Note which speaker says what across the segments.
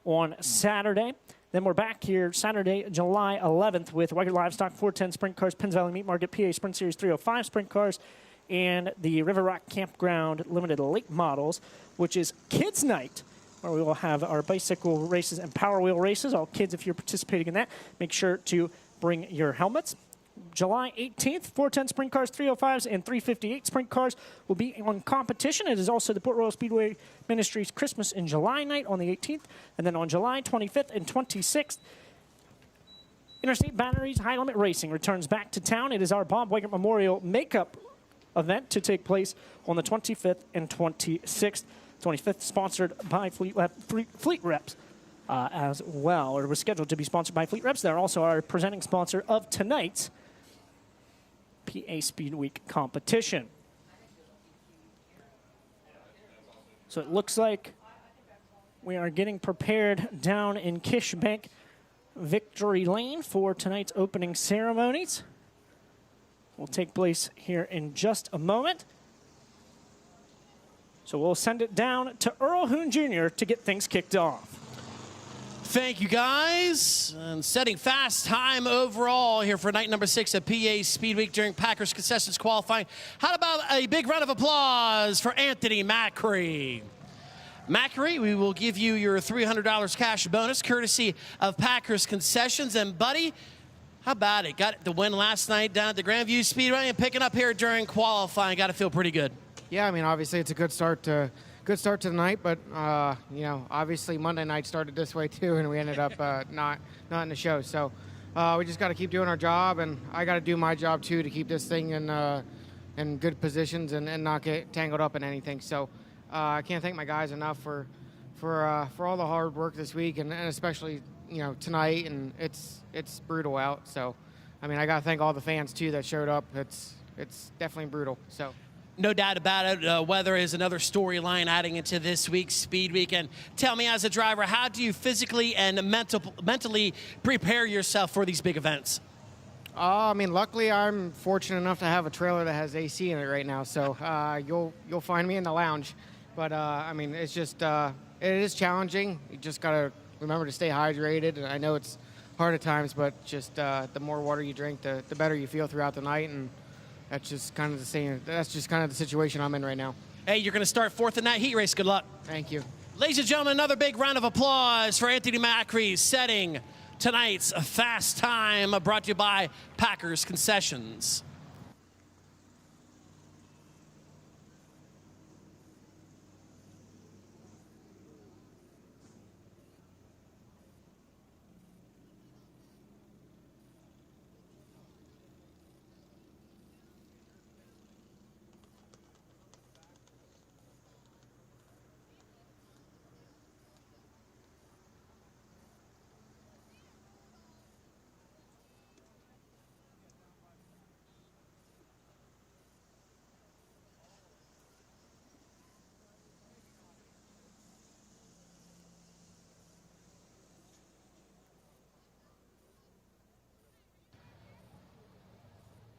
Speaker 1: on Saturday. Then we're back here Saturday, July 11th with Weigert Livestock 410 Sprint Cars, Penns Valley Meat Market, PA Sprint Series 305 Sprint Cars, and the River Rock Campground Limited Late Models, which is Kids Night, where we will have our bicycle races and Power Wheel races. All kids, if you're participating in that, make sure to bring your helmets. July 18th, 410 Sprint Cars, 305s, and 358 Sprint Cars will be on competition. It is also the Port Royal Speedway Ministries Christmas in July night on the 18th. And then on July 25th and 26th, Interstate Batteries High Limit Racing returns back to town. It is our Bob Weigert Memorial Makeup event to take place on the 25th and 26th. 25th sponsored by Fleet Reps as well, or was scheduled to be sponsored by Fleet Reps. They're also our presenting sponsor of tonight's PA Speedweek competition. So it looks like we are getting prepared down in Kishbank Victory Lane for tonight's opening ceremonies. Will take place here in just a moment. So we'll send it down to Earl Hoon Jr. to get things kicked off.
Speaker 2: Thank you, guys. And setting fast time overall here for night number 6 at PA Speedweek during Packers Concessions qualifying. How about a big round of applause for Anthony Macri? Macri, we will give you your $300 cash bonus courtesy of Packers Concessions. And, buddy, how about it? Got the win last night down at the Grandview Speedway and picking up here during qualifying. Got to feel pretty good.
Speaker 3: Yeah, I mean, obviously it's a good start to the night, but you know, obviously Monday night started this way too, and we ended up not in the show. So we just got to keep doing our job, and I got to do my job too to keep this thing in good positions and not get tangled up in anything. So I can't thank my guys enough for all the hard work this week, and especially tonight. And it's brutal out. So I mean, I got to thank all the fans too that showed up. It's definitely brutal. So.
Speaker 2: No doubt about it. Weather is another storyline adding into this week's Speed Week. And tell me, as a driver, how do you physically and mentally prepare yourself for these big events?
Speaker 3: I mean, luckily I'm fortunate enough to have a trailer that has AC in it right now, so you'll find me in the lounge. But I mean, it's just it is challenging. You just gotta remember to stay hydrated. And I know it's hard at times, but just the more water you drink, the better you feel throughout the night. And that's just kind of the situation I'm in right now.
Speaker 2: Hey, you're going to start 4th in that heat race. Good luck.
Speaker 3: Thank you.
Speaker 2: Ladies and gentlemen, another big round of applause for Anthony Macri setting tonight's fast time, brought to you by Packers Concessions.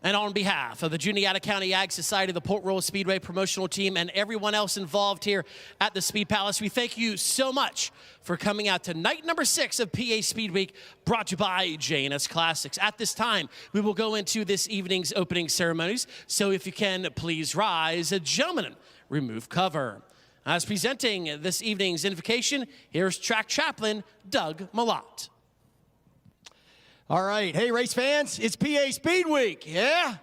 Speaker 2: And on behalf of the Juniata County Ag Society, the Port Royal Speedway promotional team, and everyone else involved here at the Speed Palace, we thank you so much for coming out to night number 6 of PA Speed Week, brought to you by J&S Classics. At this time, we will go into this evening's opening ceremonies. So if you can, please rise. Gentlemen, remove cover. As presenting this evening's invocation, here's track chaplain Doug Malott.
Speaker 4: All right. Hey, race fans, it's PA Speed Week, yeah?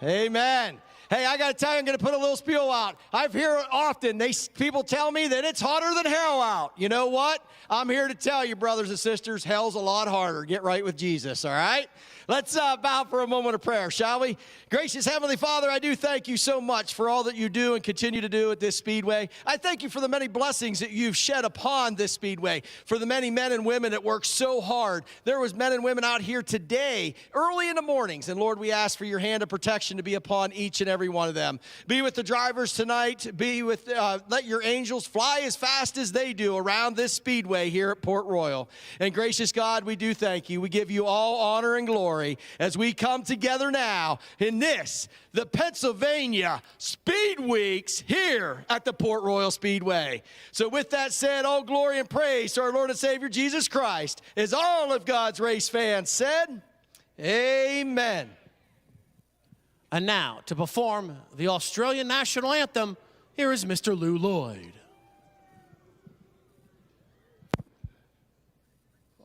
Speaker 4: Amen. Hey, I got to tell you, I'm going to put a little spiel out. I hear often, people tell me that it's hotter than hell out. You know what? I'm here to tell you, brothers and sisters, hell's a lot harder. Get right with Jesus, all right? Let's bow for a moment of prayer, shall we? Gracious Heavenly Father, I do thank you so much for all that you do and continue to do at this Speedway. I thank you for the many blessings that you've shed upon this Speedway, for the many men and women that work so hard. There was men and women out here today, early in the mornings, and Lord, we ask for your hand of protection to be upon each and every every one of them. Be with the drivers tonight. Be with, let your angels fly as fast as they do around this speedway here at Port Royal. And gracious God, we do thank you. We give you all honor and glory as we come together now in this, the Pennsylvania Speed Weeks here at the Port Royal Speedway. So with that said, all glory and praise to our Lord and Savior Jesus Christ, as all of God's race fans said, amen.
Speaker 2: And now, to perform the Australian National Anthem, here is Mr. Lou Lloyd.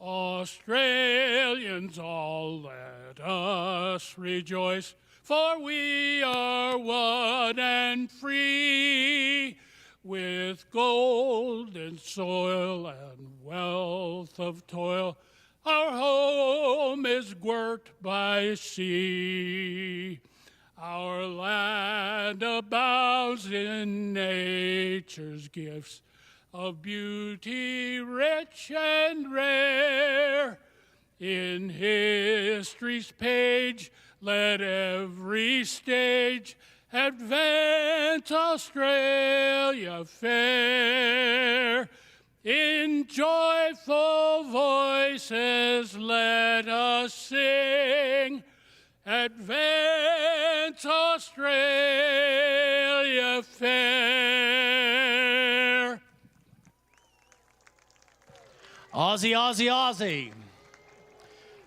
Speaker 5: Australians all, let us rejoice, for we are one and free, with golden soil and wealth of toil. Our home is girt by sea. Our land abounds in nature's gifts, of beauty rich and rare. In history's page, let every stage advance Australia fair. In joyful voices let us sing, advance Australia fair.
Speaker 2: Aussie, Aussie, Aussie.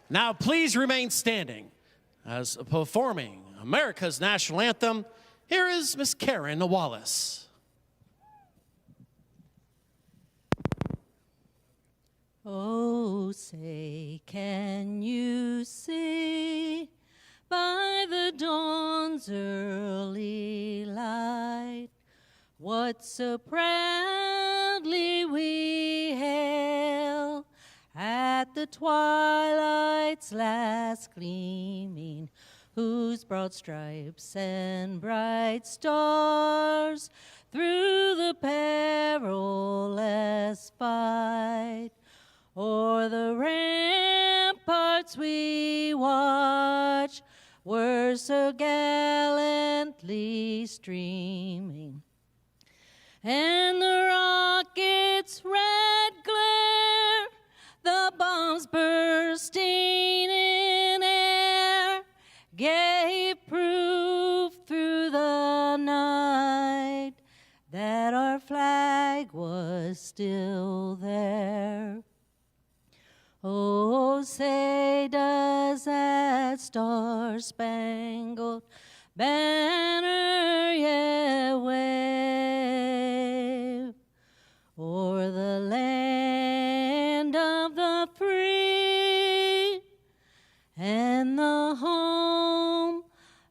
Speaker 2: Now please remain standing as performing America's national anthem. Here is Miss Karen Wallace.
Speaker 6: Oh, say, can you see by the dawn's early light what so proudly we hail at the twilight's last gleaming, whose broad stripes and bright stars through the perilous fight o'er the ramparts we watch were so gallantly streaming, and the rocket's red glare, the bombs bursting in air, gave proof through the night that our flag was still there. Oh, say, does that star-spangled banner yet wave o'er the land of the free and the home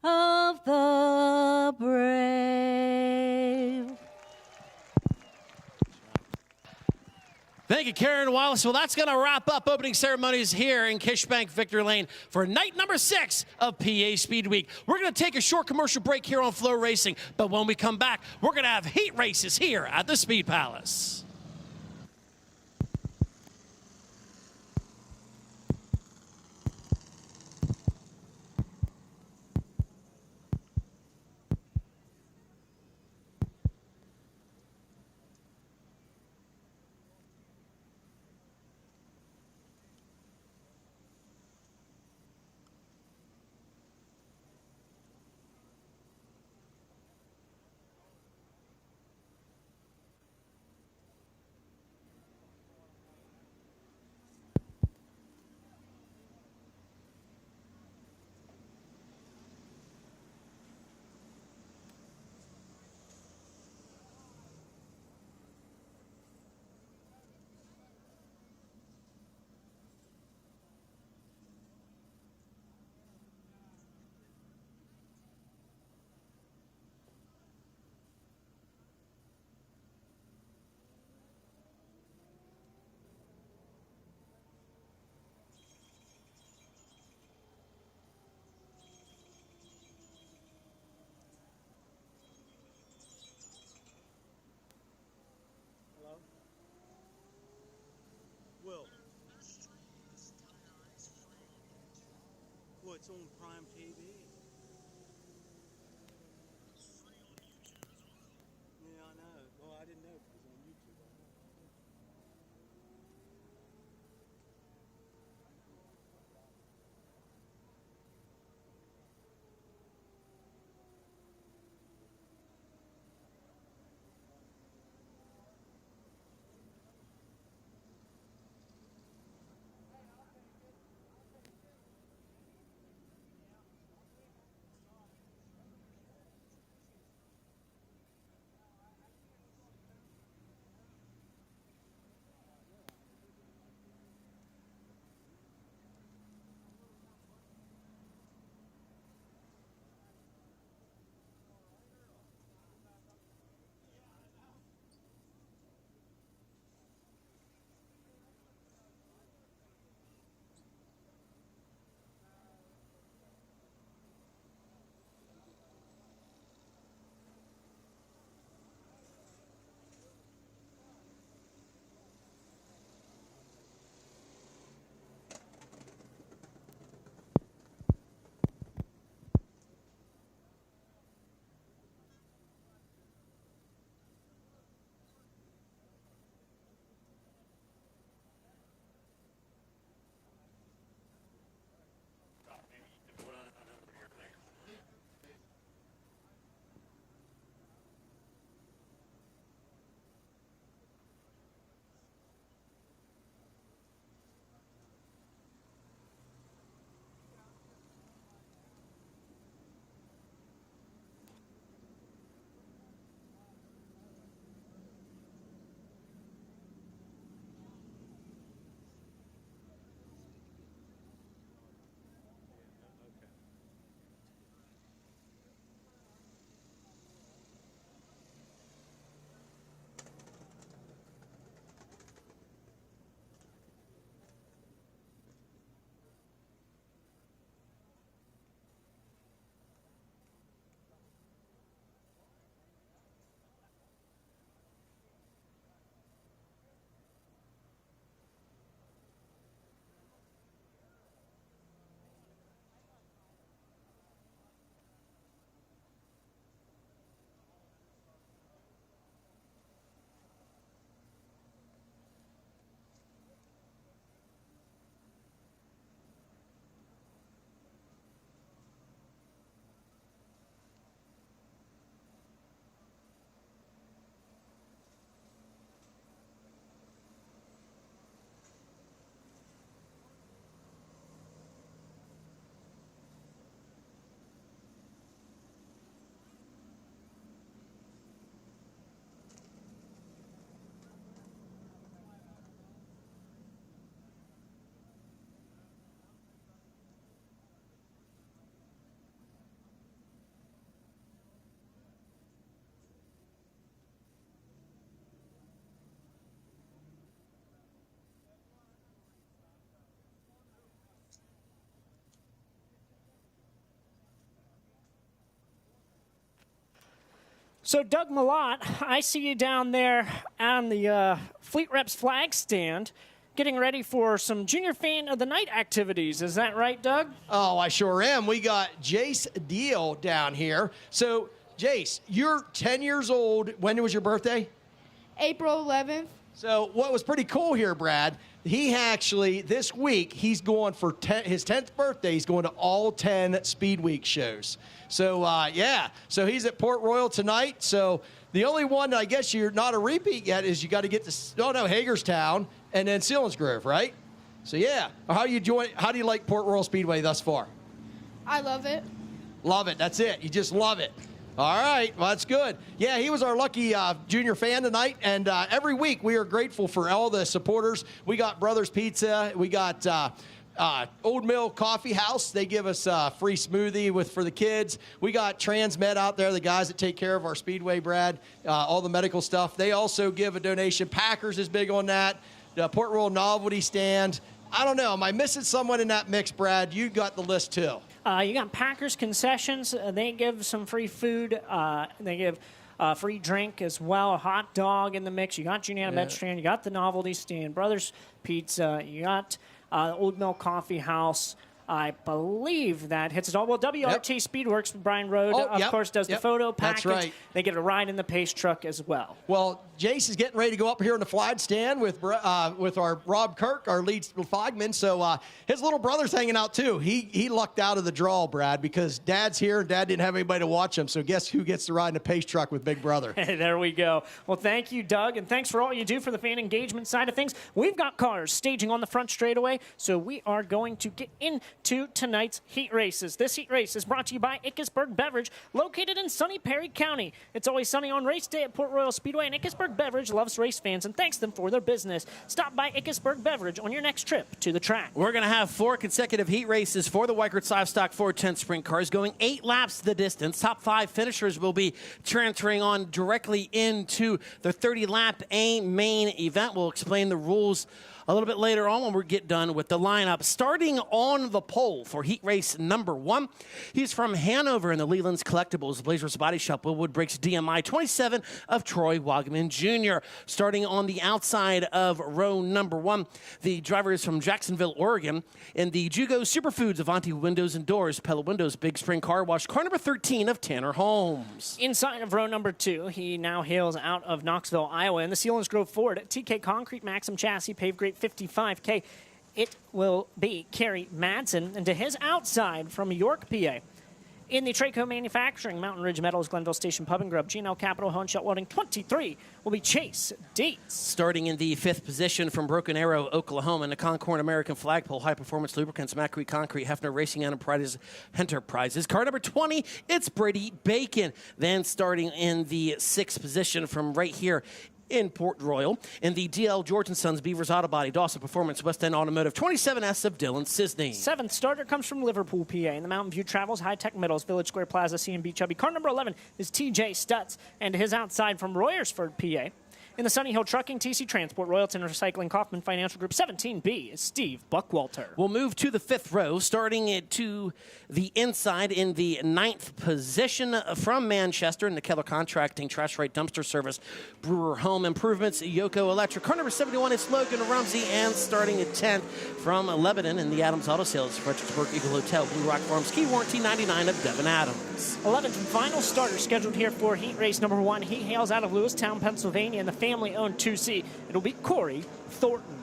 Speaker 6: of the brave?
Speaker 2: Thank you, Karen Wallace. Well, that's going to wrap up opening ceremonies here in Kishbank Victory Lane for night number 6 of PA Speed Week. We're going to take a short commercial break here on FloRacing, but when we come back, we're going to have heat races here at the Speed Palace.
Speaker 7: It's on Prime TV.
Speaker 1: So, Doug Malott, I see you down there on the Fleet Reps flag stand getting ready for some Junior Fan of the Night activities. Is that right, Doug?
Speaker 4: Oh, I sure am. We got Jace Deal down here. So, Jace, you're 10 years old. When was your birthday?
Speaker 7: April 11th.
Speaker 4: So what was pretty cool here, Brad, he actually, this week, he's going for his 10th birthday. He's going to all 10 Speedweek shows. So, yeah. So he's at Port Royal tonight. So the only one I guess you're not a repeat yet is you got to get to, Hagerstown and then Selinsgrove, right? So, yeah. How do you like Port Royal Speedway thus far?
Speaker 7: I love it.
Speaker 4: Love it. That's it. You just love it. All right. Well, that's good. Yeah, he was our lucky junior fan tonight. And every week we are grateful for all the supporters. We got Brothers Pizza. We got Old Mill Coffee House. They give us a free smoothie for the kids. We got Transmed out there, the guys that take care of our Speedway, Brad, all the medical stuff. They also give a donation. Packers is big on that. The Port Royal Novelty Stand. I don't know. Am I missing someone in that mix, Brad? You got the list, too.
Speaker 1: You got Packers Concessions. They give some free food. They give free drink as well, a hot dog in the mix. You got Juniata Med Strand. You got the Novelty Stand, Brothers Pizza. You got Old Mill Coffee House. I believe that hits it all. Well, WRT Speedworks, Brian Road, of course, does the photo package.
Speaker 4: That's right.
Speaker 1: They get a ride in the pace truck as well.
Speaker 4: Well, Jace is getting ready to go up here in the flag stand with our Rob Kirk, our lead flagman. So his little brother's hanging out, too. He lucked out of the draw, Brad, because Dad's here and Dad didn't have anybody to watch him. So guess who gets to ride in the pace truck with Big Brother?
Speaker 1: Hey, there we go. Well, thank you, Doug, and thanks for all you do for the fan engagement side of things. We've got cars staging on the front straightaway, so we are going to get into tonight's heat races. This heat race is brought to you by Ickesburg Beverage, located in sunny Perry County. It's always sunny on race day at Port Royal Speedway, and Ickesburg Beverage loves race fans and thanks them for their business. Stop by Ickesburg Beverage on your next trip to the track.
Speaker 2: We're going to have 4 consecutive heat races for the Weichert Livestock 410 sprint cars, going 8 laps the distance. Top 5 finishers will be transferring on directly into the 30-lap main event. We'll explain the rules a little bit later on when we get done with the lineup. Starting on the pole for heat race number 1, he's from Hanover in the Leland's Collectibles, Blazers Body Shop, Willwood Brakes, DMI 27 of Troy Wagaman Jr. Starting on the outside of row number 1, the driver is from Jacksonville, Oregon, in the Jugo Superfoods Avanti Windows and Doors, Pella Windows, Big Spring Car Wash, car number 13 of Tanner Holmes.
Speaker 1: Inside of row number 2, he now hails out of Knoxville, Iowa, in the Selinsgrove Ford TK Concrete Maxim Chassis, paved grade 55K. It will be Kerry Madsen, and to his outside from York, PA. In the Traco Manufacturing, Mountain Ridge Metals, Glenville Station Pub and Grub, G&L Capital, Hone Shell Welding 23 will be Chase Dietz.
Speaker 2: Starting in the 5th position from Broken Arrow, Oklahoma, in the Concord American Flagpole, High Performance Lubricants, Macquarie Concrete, Hefner Racing Enterprises. Car number 20, it's Brady Bacon. Then starting in the 6th position from right here in Port Royal, in the DL George & Sons, Beavers Auto Body, Dawson Performance, West End Automotive, 27S of Dylan Sisney.
Speaker 1: 7th starter comes from Liverpool, PA, in the Mountain View Travels, High Tech Metals, Village Square Plaza, C&B Chubby. Car number 11 is TJ Stutz, and his outside from Royersford, PA. In the Sunny Hill Trucking, TC Transport, Royalton Recycling, Kaufman Financial Group, 17B is Steve Buckwalter.
Speaker 2: We'll move to the 5th row, starting to the inside in the 9th position from Manchester in the Keller Contracting, Trash Right Dumpster Service, Brewer Home Improvements, Yoko Electric. Car number 71 is Logan Rumsey, and starting at 10th from Lebanon in the Adams Auto Sales, Fredericksburg Eagle Hotel, Blue Rock Farms, Key Warranty 99 of Devin Adams.
Speaker 1: 11th and final starter scheduled here for heat race number 1. He hails out of Lewistown, Pennsylvania, in the family-owned 2C. It'll be Corey Thornton.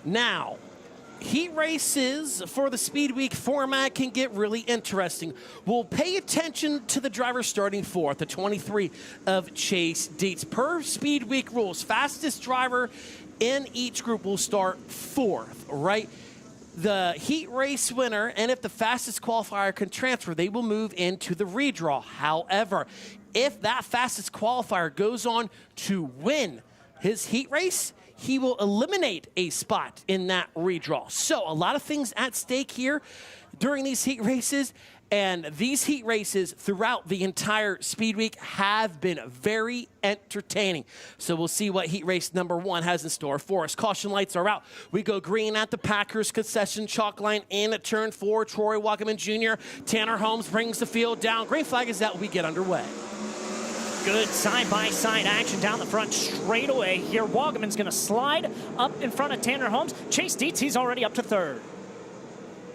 Speaker 2: Now, heat races for the Speedweek format can get really interesting. We'll pay attention to the driver starting 4th, the 23 of Chase Dietz. Per Speedweek rules, fastest driver in each group will start 4th, right? The heat race winner, and if the fastest qualifier can transfer, they will move into the redraw. However, if that fastest qualifier goes on to win his heat race, he will eliminate a spot in that redraw. So a lot of things at stake here during these heat races. And these heat races throughout the entire Speedweek have been very entertaining. So we'll see what heat race number 1 has in store for us. Caution lights are out. We go green at the Packers concession chalk line in at turn 4. Troy Wagaman Jr. Tanner Holmes brings the field down. Green flag is out. We get underway.
Speaker 1: Good side-by-side action down the front straightaway here. Wagaman's going to slide up in front of Tanner Holmes. Chase Dietz, he's already up to third.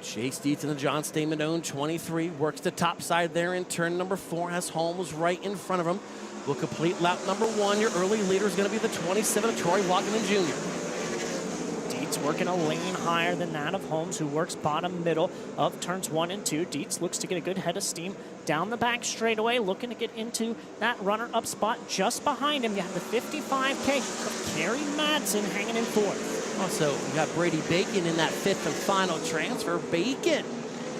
Speaker 2: Chase Dietz in the John Stamos 23 works the top side there in turn number 4. Has Holmes right in front of him. Will complete lap number 1. Your early leader is going to be the 27 of Troy Wagaman Jr.
Speaker 1: Dietz working a lane higher than that of Holmes, who works bottom middle of turns 1 and 2. Dietz looks to get a good head of steam down the back straightaway, looking to get into that runner-up spot. Just behind him, you have the 55K of Kerry Madsen hanging in 4th.
Speaker 2: Also, we got Brady Bacon in that 5th and final transfer. Bacon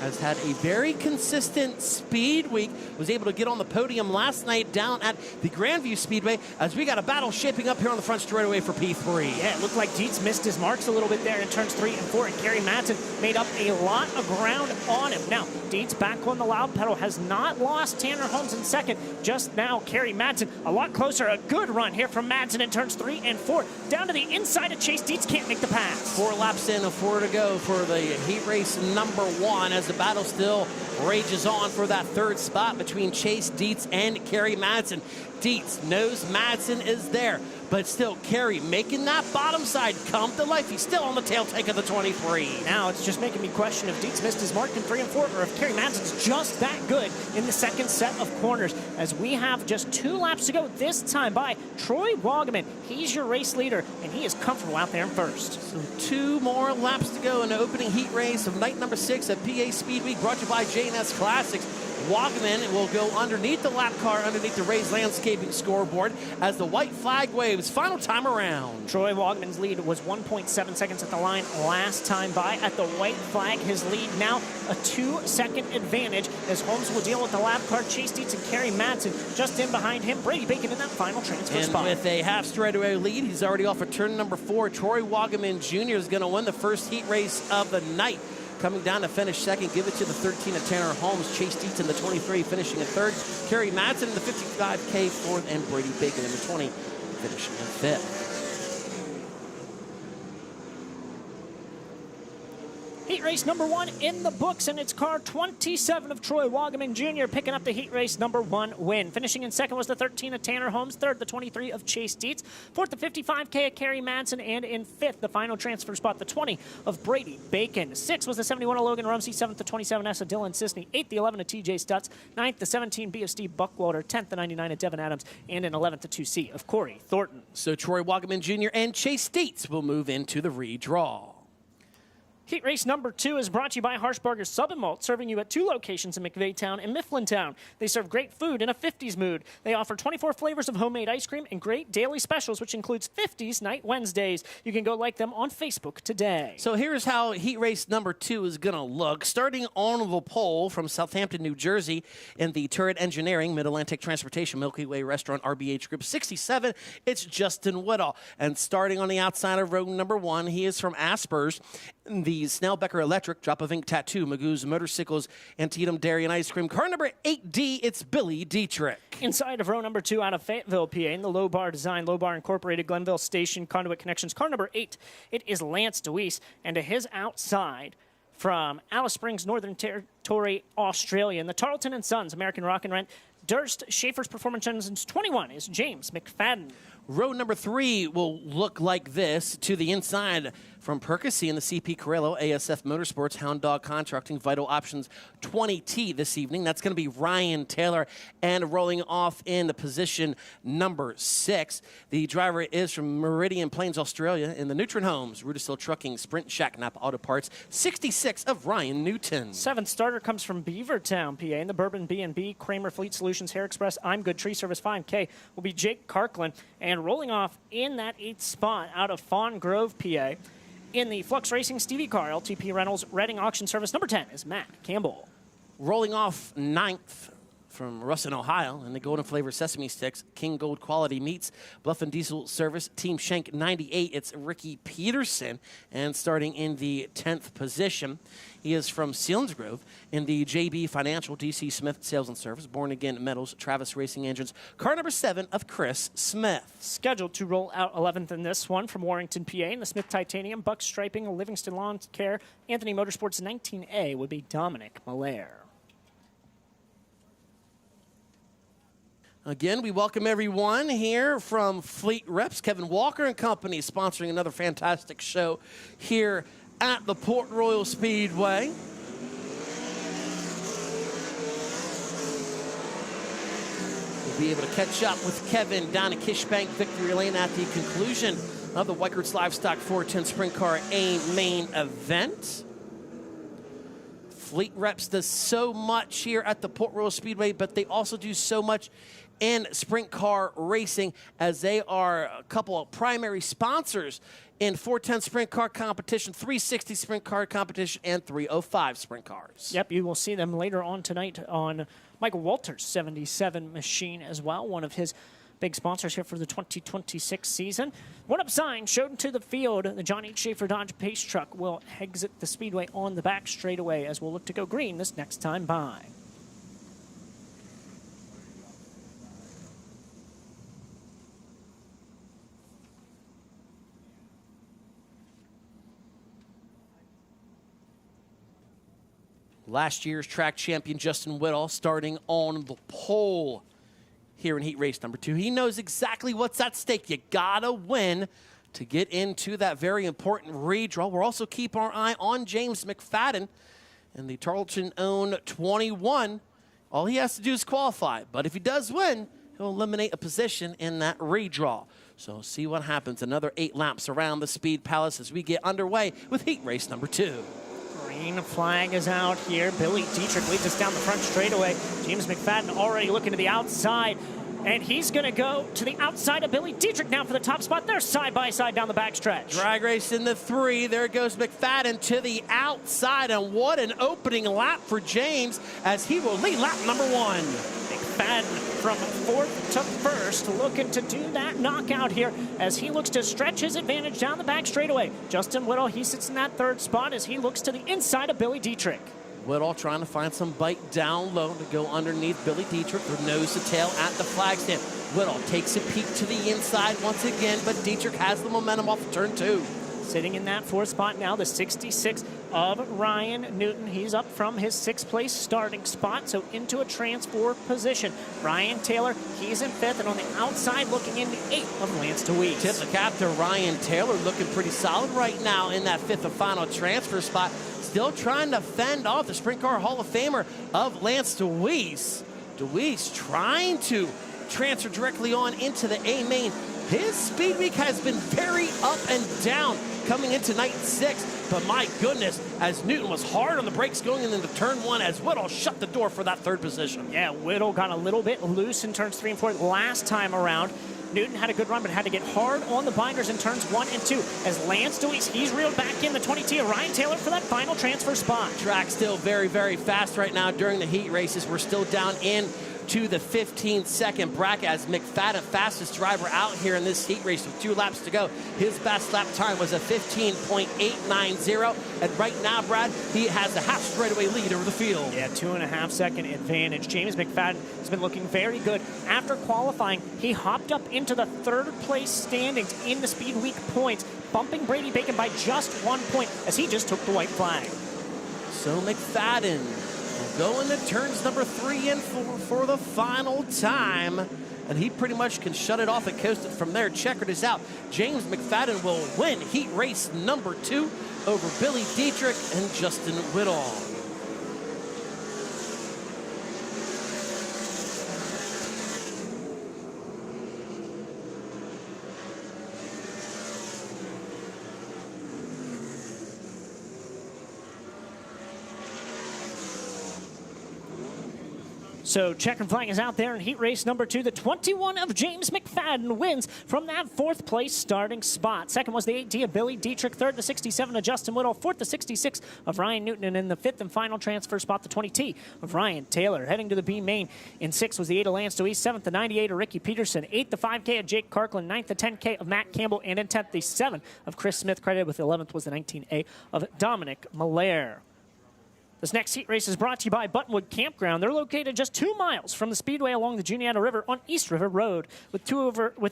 Speaker 2: has had a very consistent speed week. Was able to get on the podium last night down at the Grandview Speedway as we got a battle shaping up here on the front straightaway for P3.
Speaker 1: Yeah, it looked like Dietz missed his marks a little bit there in turns 3 and 4, and Kerry Madsen made up a lot of ground on him. Now, Dietz back on the loud pedal, has not lost Tanner Holmes in second. Just now, Kerry Madsen a lot closer. A good run here from Madsen in turns 3 and 4. Down to the inside of Chase Dietz, can't make the pass.
Speaker 2: 4 laps in and 4 to go for the heat race number 1 as the battle still rages on for that 3rd spot between Chase Dietz and Kerry Madsen. Dietz knows Madsen is there, but still Kerry making that bottom side come to life. He's still on the tail tank of the 23.
Speaker 1: Now it's just making me question if Dietz missed his mark in 3 and 4 or if Kerry Madsen's just that good in the second set of corners, as we have just 2 laps to go this time by Troy Wagaman. He's your race leader, and he is comfortable out there in first.
Speaker 2: So 2 more laps to go in the opening heat race of night number 6 at PA Speedweek, brought to you by J&S Classics. Wagaman will go underneath the lap car, underneath the raised landscaping scoreboard as the white flag waves. Final time around.
Speaker 1: Troy Wagaman's lead was 1.7 seconds at the line last time by. At the white flag, his lead now a 2-second advantage as Holmes will deal with the lap car. Chase Dietz and Kerry Madsen just in behind him. Brady Bacon in that final transfer spot.
Speaker 2: With a half straightaway lead, he's already off of turn number 4. Troy Wagaman Jr. is going to win the first heat race of the night. Coming down to finish second, give it to the 13 of Tanner Holmes. Chase Dietz in the 23 finishing in 3rd. Kerry Madsen in the 55K 4th, and Brady Bacon in the 20 finishing in 5th.
Speaker 1: Heat race number 1 in the books, and it's car 27 of Troy Wagaman Jr. picking up the heat race number 1 win. Finishing in 2nd was the 13 of Tanner Holmes, 3rd the 23 of Chase Dietz, 4th the 55K of Kerry Madsen, and in 5th the final transfer spot, the 20 of Brady Bacon. 6th was the 71 of Logan Rumsey, 7th the 27S of Dylan Sisney, 8th the 11 of TJ Stutz, 9th the 17 B of Steve Buckwalter, 10th the 99 of Devin Adams, and in 11th the 2C of Corey Thornton.
Speaker 2: So Troy Wagaman Jr. and Chase Dietz will move into the redraw.
Speaker 1: Heat race number 2 is brought to you by Harshbarger Sub and Malt, serving you at 2 locations in McVeigh and Mifflintown. They serve great food in a 50s mood. They offer 24 flavors of homemade ice cream and great daily specials, which includes 50s Night Wednesdays. You can go like them on Facebook today.
Speaker 2: So here's how heat race number 2 is going to look. Starting on the pole from Southampton, New Jersey, in the Turret Engineering, Mid-Atlantic Transportation, Milky Way Restaurant, RBH Group 67, it's Justin Woodall. And starting on the outside of row number 1, he is from Aspers. The Snellbecker Electric, Drop of Ink Tattoo, Magoo's Motorcycles, Antietam Dairy and Ice Cream. Car number 8D, it's Billy Dietrich.
Speaker 1: Inside of row number 2 out of Fayetteville, PA, in the Low Bar Design, Low Bar Incorporated, Glenville Station, Conduit Connections. Car number 8, it is Lance DeWeese. And to his outside, from Alice Springs, Northern Territory, Australia, in the Tarleton & Sons, American Rock and Rent, Durst Schaefer's Performance Engines 21 is James McFadden.
Speaker 2: Row number 3 will look like this. To the inside from Percy in the CP Carrello, ASF Motorsports, Hound Dog Contracting, Vital Options 20T this evening. That's going to be Ryan Taylor. And rolling off in the position number 6, the driver is from Meridian Plains, Australia, in the Neutron Homes, Rudisill Trucking, Sprint Shack, Napa Auto Parts, 66 of Ryan Newton.
Speaker 1: 7th starter comes from Beavertown, PA, in the Bourbon B&B, Kramer Fleet Solutions, Hair Express, I'm Good Tree Service 5K will be Jake Karkland. And rolling off in that 8th spot out of Fawn Grove, PA, in the Flux Racing Stevie Car, LTP Reynolds, Reading Auction Service number 10 is Matt Campbell.
Speaker 2: Rolling off 9th from Russin, Ohio, in the Golden Flavor Sesame Sticks, King Gold Quality Meats, Bluff and Diesel Service, Team Shank 98, it's Ricky Peterson. And starting in the 10th position, he is from Selinsgrove in the JB Financial, DC Smith Sales and Service, Born Again Metals, Travis Racing Engines, car number 7 of Chris Smith.
Speaker 1: Scheduled to roll out 11th in this one from Warrington, PA, in the Smith Titanium, Buck Striping, Livingston Lawn Care, Anthony Motorsports 19A would be Dominic Malaire.
Speaker 2: Again, we welcome everyone here from Fleet Reps, Kevin Walker and Company, sponsoring another fantastic show here at the Port Royal Speedway. We'll be able to catch up with Kevin down at Kishbank Victory Lane at the conclusion of the Weikert's Livestock 410 Sprint Car A main event. Fleet Reps does so much here at the Port Royal Speedway, but they also do so much in sprint car racing, as they are a couple of primary sponsors in 410 sprint car competition, 360 sprint car competition, and 305 sprint cars.
Speaker 1: Yep, you will see them later on tonight on Michael Walters' 77 machine as well, one of his big sponsors here for the 2026 season. One up sign showed to the field. The John H. Schaefer Dodge Pace truck will exit the speedway on the back straightaway as we'll look to go green this next time by.
Speaker 2: Last year's track champion Justin Whittle starting on the pole here in heat race number 2. He knows exactly what's at stake. You gotta win to get into that very important redraw. We'll also keep our eye on James McFadden and the Tarleton-owned 21. All he has to do is qualify, but if he does win, he'll eliminate a position in that redraw. So see what happens. Another 8 laps around the Speed Palace as we get underway with heat race number 2.
Speaker 1: Green flag is out here. Billy Dietrich leads us down the front straightaway. James McFadden already looking to the outside, and he's going to go to the outside of Billy Dietrich now for the top spot. They're side by side down the backstretch.
Speaker 2: Drag race in the 3. There goes McFadden to the outside, and what an opening lap for James as he will lead lap number 1.
Speaker 1: McFadden from 4th to 1st, looking to do that knockout here as he looks to stretch his advantage down the back straightaway. Justin Whittle, he sits in that 3rd spot as he looks to the inside of Billy Dietrich.
Speaker 2: Whittle trying to find some bite down low to go underneath Billy Dietrich with nose to tail at the flag stand. Whittle takes a peek to the inside once again, but Dietrich has the momentum off of turn 2.
Speaker 1: Sitting in that 4th spot now, the 66 of Ryan Newton. He's up from his 6th place starting spot, so into a transfer position. Ryan Taylor, he's in 5th, and on the outside looking in the 8th of Lance DeWeese.
Speaker 2: Tip the cap to Ryan Taylor, looking pretty solid right now in that 5th and final transfer spot. Still trying to fend off the Sprint Car Hall of Famer of Lance DeWeese. DeWeese trying to transfer directly on into the A main. His speed week has been very up and down coming into night 6, but my goodness, as Newton was hard on the brakes going into turn 1 as Whittle shut the door for that 3rd position.
Speaker 1: Yeah, Whittle got a little bit loose in turns 3 and 4 last time around. Newton had a good run, but had to get hard on the binders in turns 1 and 2. As Lance DeWeese, he's reeled back in the 20T of Ryan Taylor for that final transfer spot.
Speaker 2: Track still very, very fast right now during the heat races. We're still down in to the 15-second bracket as McFadden, fastest driver out here in this heat race with 2 laps to go. His best lap time was a 15.890, and right now, Brad, he has the half straightaway lead over the field.
Speaker 1: Yeah, 2.5-second advantage. James McFadden has been looking very good. After qualifying, he hopped up into the 3rd place standings in the Speed Week points, bumping Brady Bacon by just 1 point as he just took the white flag.
Speaker 2: So McFadden will go into turns number 3 and 4 for the final time, and he pretty much can shut it off and coast it from there. Checkered is out. James McFadden will win heat race number 2 over Billy Dietrich and Justin Whittle.
Speaker 1: So checkered flag is out there in heat race number 2. The 21 of James McFadden wins from that 4th place starting spot. Second was the 8D of Billy Dietrich. 3rd, the 67 of Justin Whittle. 4th, the 66 of Ryan Newton. And in the 5th and final transfer spot, the 20T of Ryan Taylor. Heading to the B main in 6th was the 8 of Lance DeWeese. 7th, the 98 of Ricky Peterson. 8th, the 5K of Jake Kirkland. 9th, the 10K of Matt Campbell. And in 10th, the 7 of Chris Smith. Credited with the 11th was the 19A of Dominic Malaire. This next heat race is brought to you by Buttonwood Campground. They're located just 2 miles from the Speedway along the Juniata River on East River Road. With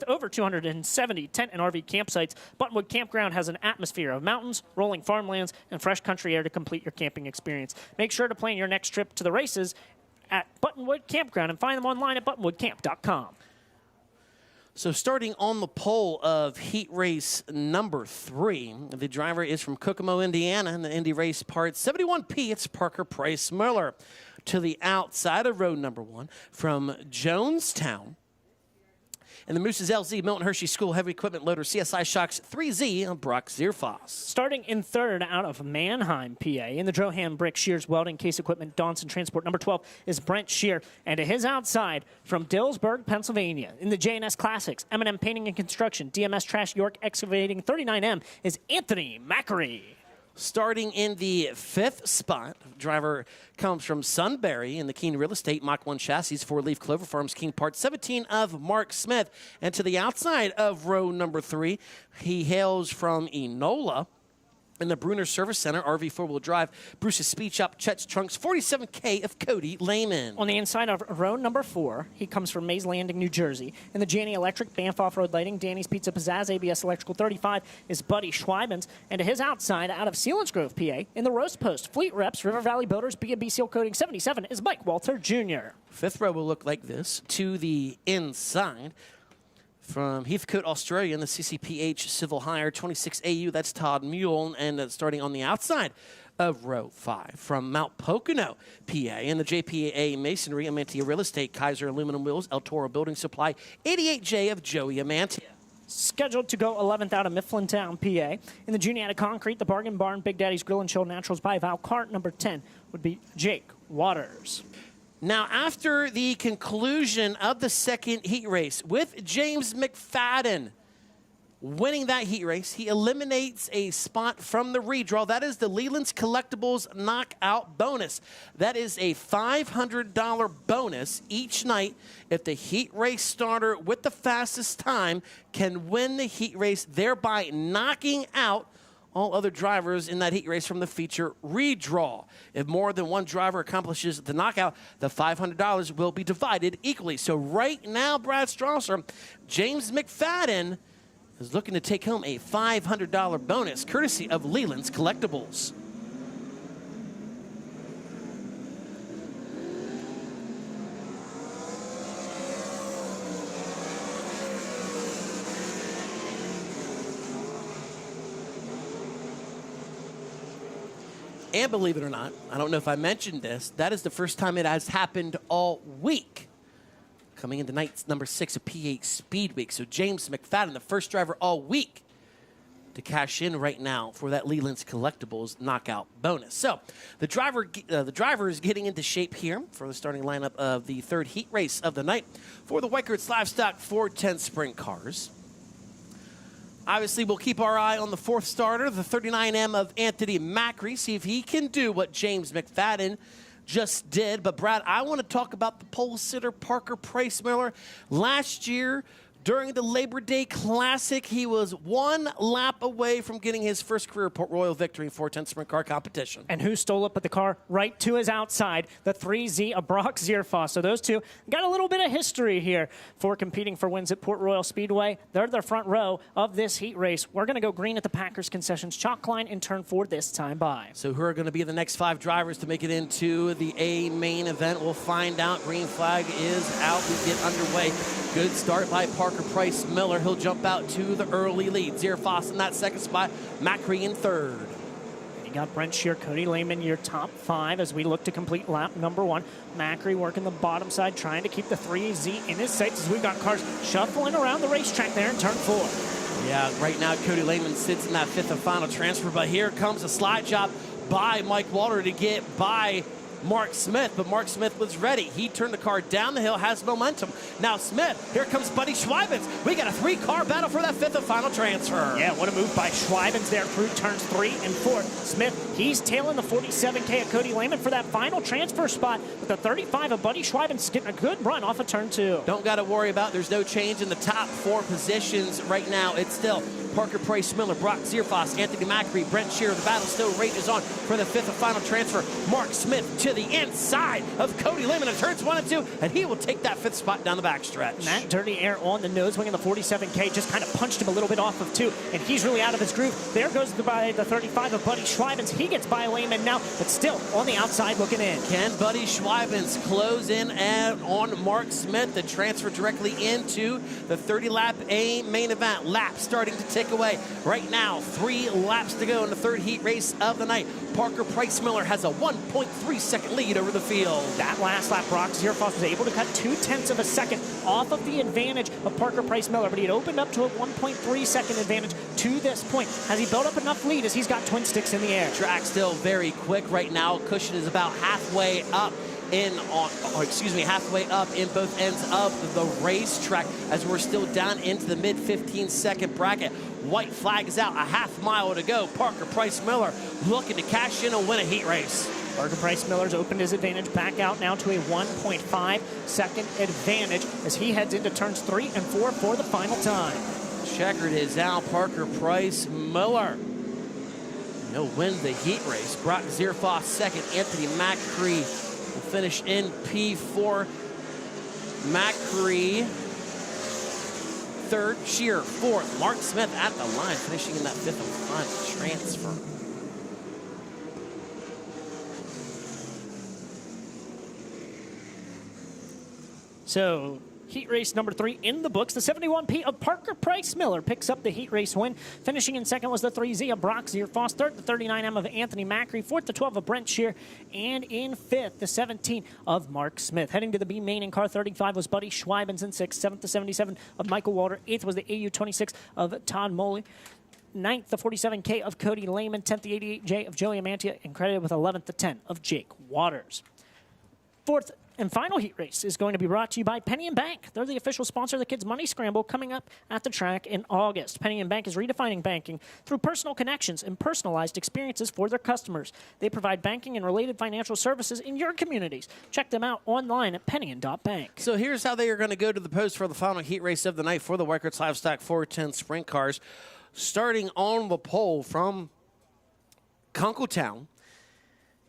Speaker 1: over 270 tent and RV campsites, Buttonwood Campground has an atmosphere of mountains, rolling farmlands, and fresh country air to complete your camping experience. Make sure to plan your next trip to the races at Buttonwood Campground and find them online at buttonwoodcamp.com.
Speaker 2: So starting on the pole of heat race number 3, the driver is from Kokomo, Indiana, in the Indy race part 71P. It's Parker Price Miller. To the outside of road number 1 from Jonestown, and the Moose's LZ Milton Hershey School Heavy Equipment Loader CSI Shocks 3Z, Brock Zierfoss.
Speaker 1: Starting in third out of Manheim, PA, in the Drohan Brick Shears Welding Case Equipment Donson Transport number 12 is Brent Shear. And to his outside from Dillsburg, Pennsylvania, in the J&S Classics, M&M Painting and Construction, DMS Trash York Excavating 39M is Anthony Macri.
Speaker 2: Starting in the 5th spot, driver comes from Sunbury in the Keene Real Estate Mach 1 Chassis, 4-Leaf Clover Farms, King Part 17 of Mark Smith. And to the outside of row number 3, he hails from Enola in the Bruner Service Center, RV 4-wheel drive, Bruce's Speed Shop, Chet's Trunks, 47K of Cody Lehman.
Speaker 1: On the inside of row number 4, he comes from Mays Landing, New Jersey. In the Janney Electric, Banff Off-Road Lighting, Danny's Pizza Pizzazz, ABS Electrical 35 is Buddy Schweibens. And to his outside, out of Selinsgrove, PA, in the Roast Post, Fleet Reps, River Valley Boaters, B&B Seal Coating 77 is Mike Walter Jr.
Speaker 2: 5th row will look like this. To the inside, from Heathcote, Australia, in the CCPH Civil Hire 26AU, that's Todd Mule. And starting on the outside of row 5, from Mount Pocono, PA, in the JPA Masonry, Amantia Real Estate, Kaiser Aluminum Wheels, El Toro Building Supply, 88J of Joey Amantia.
Speaker 1: Scheduled to go 11th out of Mifflintown, PA. In the Juniata Concrete, the Bargain Barn, Big Daddy's Grill and Chill Naturals by Val Cart, number 10 would be Jake Waters.
Speaker 2: Now, after the conclusion of the second heat race, with James McFadden winning that heat race, he eliminates a spot from the redraw. That is the Leland's Collectibles Knockout Bonus. That is a $500 bonus each night if the heat race starter with the fastest time can win the heat race, thereby knocking out all other drivers in that heat race from the feature redraw. If more than one driver accomplishes the knockout, the $500 will be divided equally. So right now, Brad Strasser, James McFadden is looking to take home a $500 bonus, courtesy of Leland's Collectibles. And believe it or not, I don't know if I mentioned this, that is the first time it has happened all week. Coming into night number 6 of P8 Speedweek. So James McFadden, the first driver all week to cash in right now for that Leland's Collectibles knockout bonus. So the driver is getting into shape here for the starting lineup of the 3rd heat race of the night for the Weikert's Livestock 410 Sprint Cars. Obviously, we'll keep our eye on the 4th starter, the 39M of Anthony Macri, see if he can do what James McFadden just did. But, Brad, I want to talk about the pole sitter, Parker Price Miller. Last year, during the Labor Day Classic, he was 1 lap away from getting his first career Port Royal victory in 410 Sprint Car competition.
Speaker 1: And who stole up at the car right to his outside? The 3Z of Brock Zierfoss. So those two got a little bit of history here for competing for wins at Port Royal Speedway. They're the front row of this heat race. We're going to go green at the Packers Concessions chalk line in turn 4 this time by.
Speaker 2: So who are going to be the next 5 drivers to make it into the A main event? We'll find out. Green flag is out. We get underway. Good start by Parker Price Miller. He'll jump out to the early lead. Zierfoss in that 2nd spot. Macri in 3rd.
Speaker 1: You got Brent Shear, Cody Lehman, your top 5 as we look to complete lap number 1. Macri working the bottom side, trying to keep the 3Z in his sights as we've got cars shuffling around the racetrack there in turn 4.
Speaker 2: Yeah, right now Cody Lehman sits in that 5th and final transfer, but here comes a slide job by Mike Walter to get by Mark Smith, but Mark Smith was ready. He turned the car down the hill, has momentum. Now Smith, here comes Buddy Schweibens. We got a 3-car battle for that 5th and final transfer.
Speaker 1: Yeah, what a move by Schweibens there through turns 3 and 4. Smith, he's tailing the 47K of Cody Lehman for that final transfer spot, with the 35 of Buddy Schweibens getting a good run off of turn 2.
Speaker 2: Don't got to worry about, there's no change in the top 4 positions right now. It's still Parker Price Miller, Brock Zierfoss, Anthony Macri, Brent Shearer. The battle still rages on for the 5th and final transfer. Mark Smith to the inside of Cody Lehman in turns 1 and 2, and he will take that 5th spot down the backstretch.
Speaker 1: Matt Dirty Air on the nose wing in the 47K, just kind of punched him a little bit off of 2, and he's really out of his groove. There goes by the 35 of Buddy Schweibens. He gets by Lehman now, but still on the outside looking in.
Speaker 2: Can Buddy Schweibens close in on Mark Smith to transfer directly into the 30-lap A main event? Lap starting to tick away. Right now, 3 laps to go in the 3rd heat race of the night. Parker Price Miller has a 1.3-second lead over the field.
Speaker 1: That last lap, Brock Zierfoss was able to cut 0.2 of a second off of the advantage of Parker Price Miller, but he had opened up to a 1.3-second advantage to this point. Has he built up enough lead as he's got twin sticks in the air?
Speaker 2: Track still very quick right now. Cushion is about halfway up halfway up in both ends of the racetrack as we're still down into the mid 15-second bracket. White flag is out, a half mile to go. Parker Price Miller looking to cash in and win a heat race.
Speaker 1: Parker Price Miller's opened his advantage back out now to a 1.5-second advantage as he heads into turns 3 and 4 for the final time.
Speaker 2: Checkered is out, Parker Price Miller. He'll win the heat race. Brock Zierfoss second, Anthony Macri will finish in P4. Macri third, Shearer fourth. Mark Smith at the line, finishing in that 5th and final transfer.
Speaker 1: So, heat race number 3 in the books. The 71P of Parker Price Miller picks up the heat race win. Finishing in second was the 3Z of Brock Zierfoss. Third, the 39M of Anthony Macri. Fourth, the 12 of Brent Shearer. And in fifth, the 17 of Mark Smith. Heading to the B main in car 35 was Buddy Schweibens in sixth. Seventh, the 77 of Michael Walter. Eighth was the AU26 of Todd Moley. Ninth, the 47K of Cody Lehman. 10th, the 88J of Joey Amantia. And credited with 11th, the 10 of Jake Waters. Fourth and final heat race is going to be brought to you by Penny and Bank. They're the official sponsor of the Kids Money Scramble coming up at the track in August. Penny and Bank is redefining banking through personal connections and personalized experiences for their customers. They provide banking and related financial services in your communities. Check them out online at pennyand.bank.
Speaker 2: So here's how they are going to go to the post for the final heat race of the night for the Weikert's Livestock 410 Sprint Cars. Starting on the pole from Kunkletown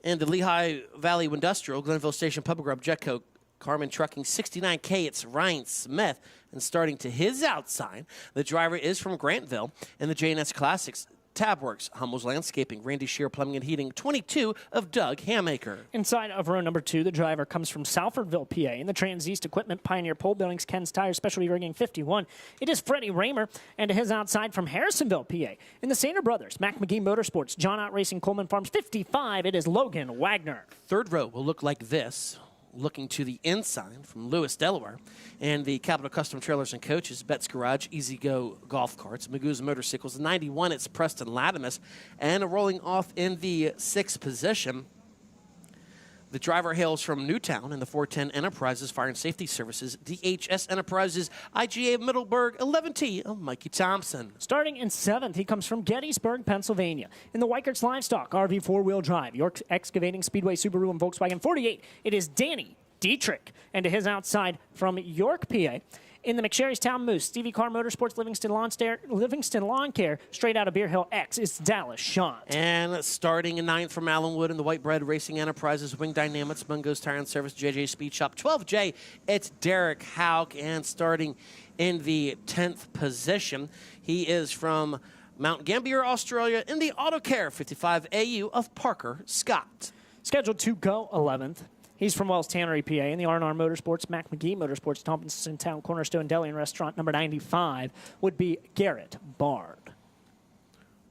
Speaker 2: and the Lehigh Valley Industrial, Glenville Station, Public Grub, Jetco, Carmen Trucking, 69K, it's Ryan Smith. And starting to his outside, the driver is from Grantville in the J&S Classics. Tabworks, Hummel's Landscaping, Randy Shear Plumbing and Heating, 22 of Doug Hamaker.
Speaker 1: Inside of row number 2, the driver comes from Salfordville, PA. In the Trans-East Equipment, Pioneer Pole Buildings, Ken's Tires, Specialty Rigging, 51. It is Freddie Raymer, and to his outside from Harrisonville, PA. In the Sainer Brothers, Mac McGee Motorsports, John Ott Racing, Coleman Farms, 55. It is Logan Wagner.
Speaker 2: Third row will look like this. Looking to the inside from Lewis, Delaware, and the Capital Custom Trailers and Coaches, Betts Garage, Easy Go Golf Carts, Magoo's Motorcycles, 91, it's Preston Latimus, and rolling off in the 6th position, the driver hails from Newtown in the 410 Enterprises Fire and Safety Services, DHS Enterprises, IGA of Middleburg, 11T of Mikey Thompson.
Speaker 1: Starting in 7th, he comes from Gettysburg, Pennsylvania. In the Weikert's Livestock, RV 4-wheel drive, York Excavating, Speedway, Subaru, and Volkswagen, 48. It is Danny Dietrich. And to his outside from York, PA. In the McSherrystown Moose, Stevie Carr Motorsports, Livingston Lawn Care, straight out of Beer Hill X, is Dallas Shant.
Speaker 2: And starting in 9th from Allenwood in the White Bread Racing Enterprises, Wing Dynamics, Mungo's Tire and Service, JJ Speed Shop, 12J, it's Derek Hauk. And starting in the 10th position, he is from Mount Gambier, Australia, in the Auto Care 55 AU of Parker Scott.
Speaker 1: Scheduled to go 11th. He's from Wells Tannery, PA, in the R&R Motorsports, Mac McGee Motorsports, Thompson Town Cornerstone Deli and Restaurant. Number 95 would be Garrett Bard.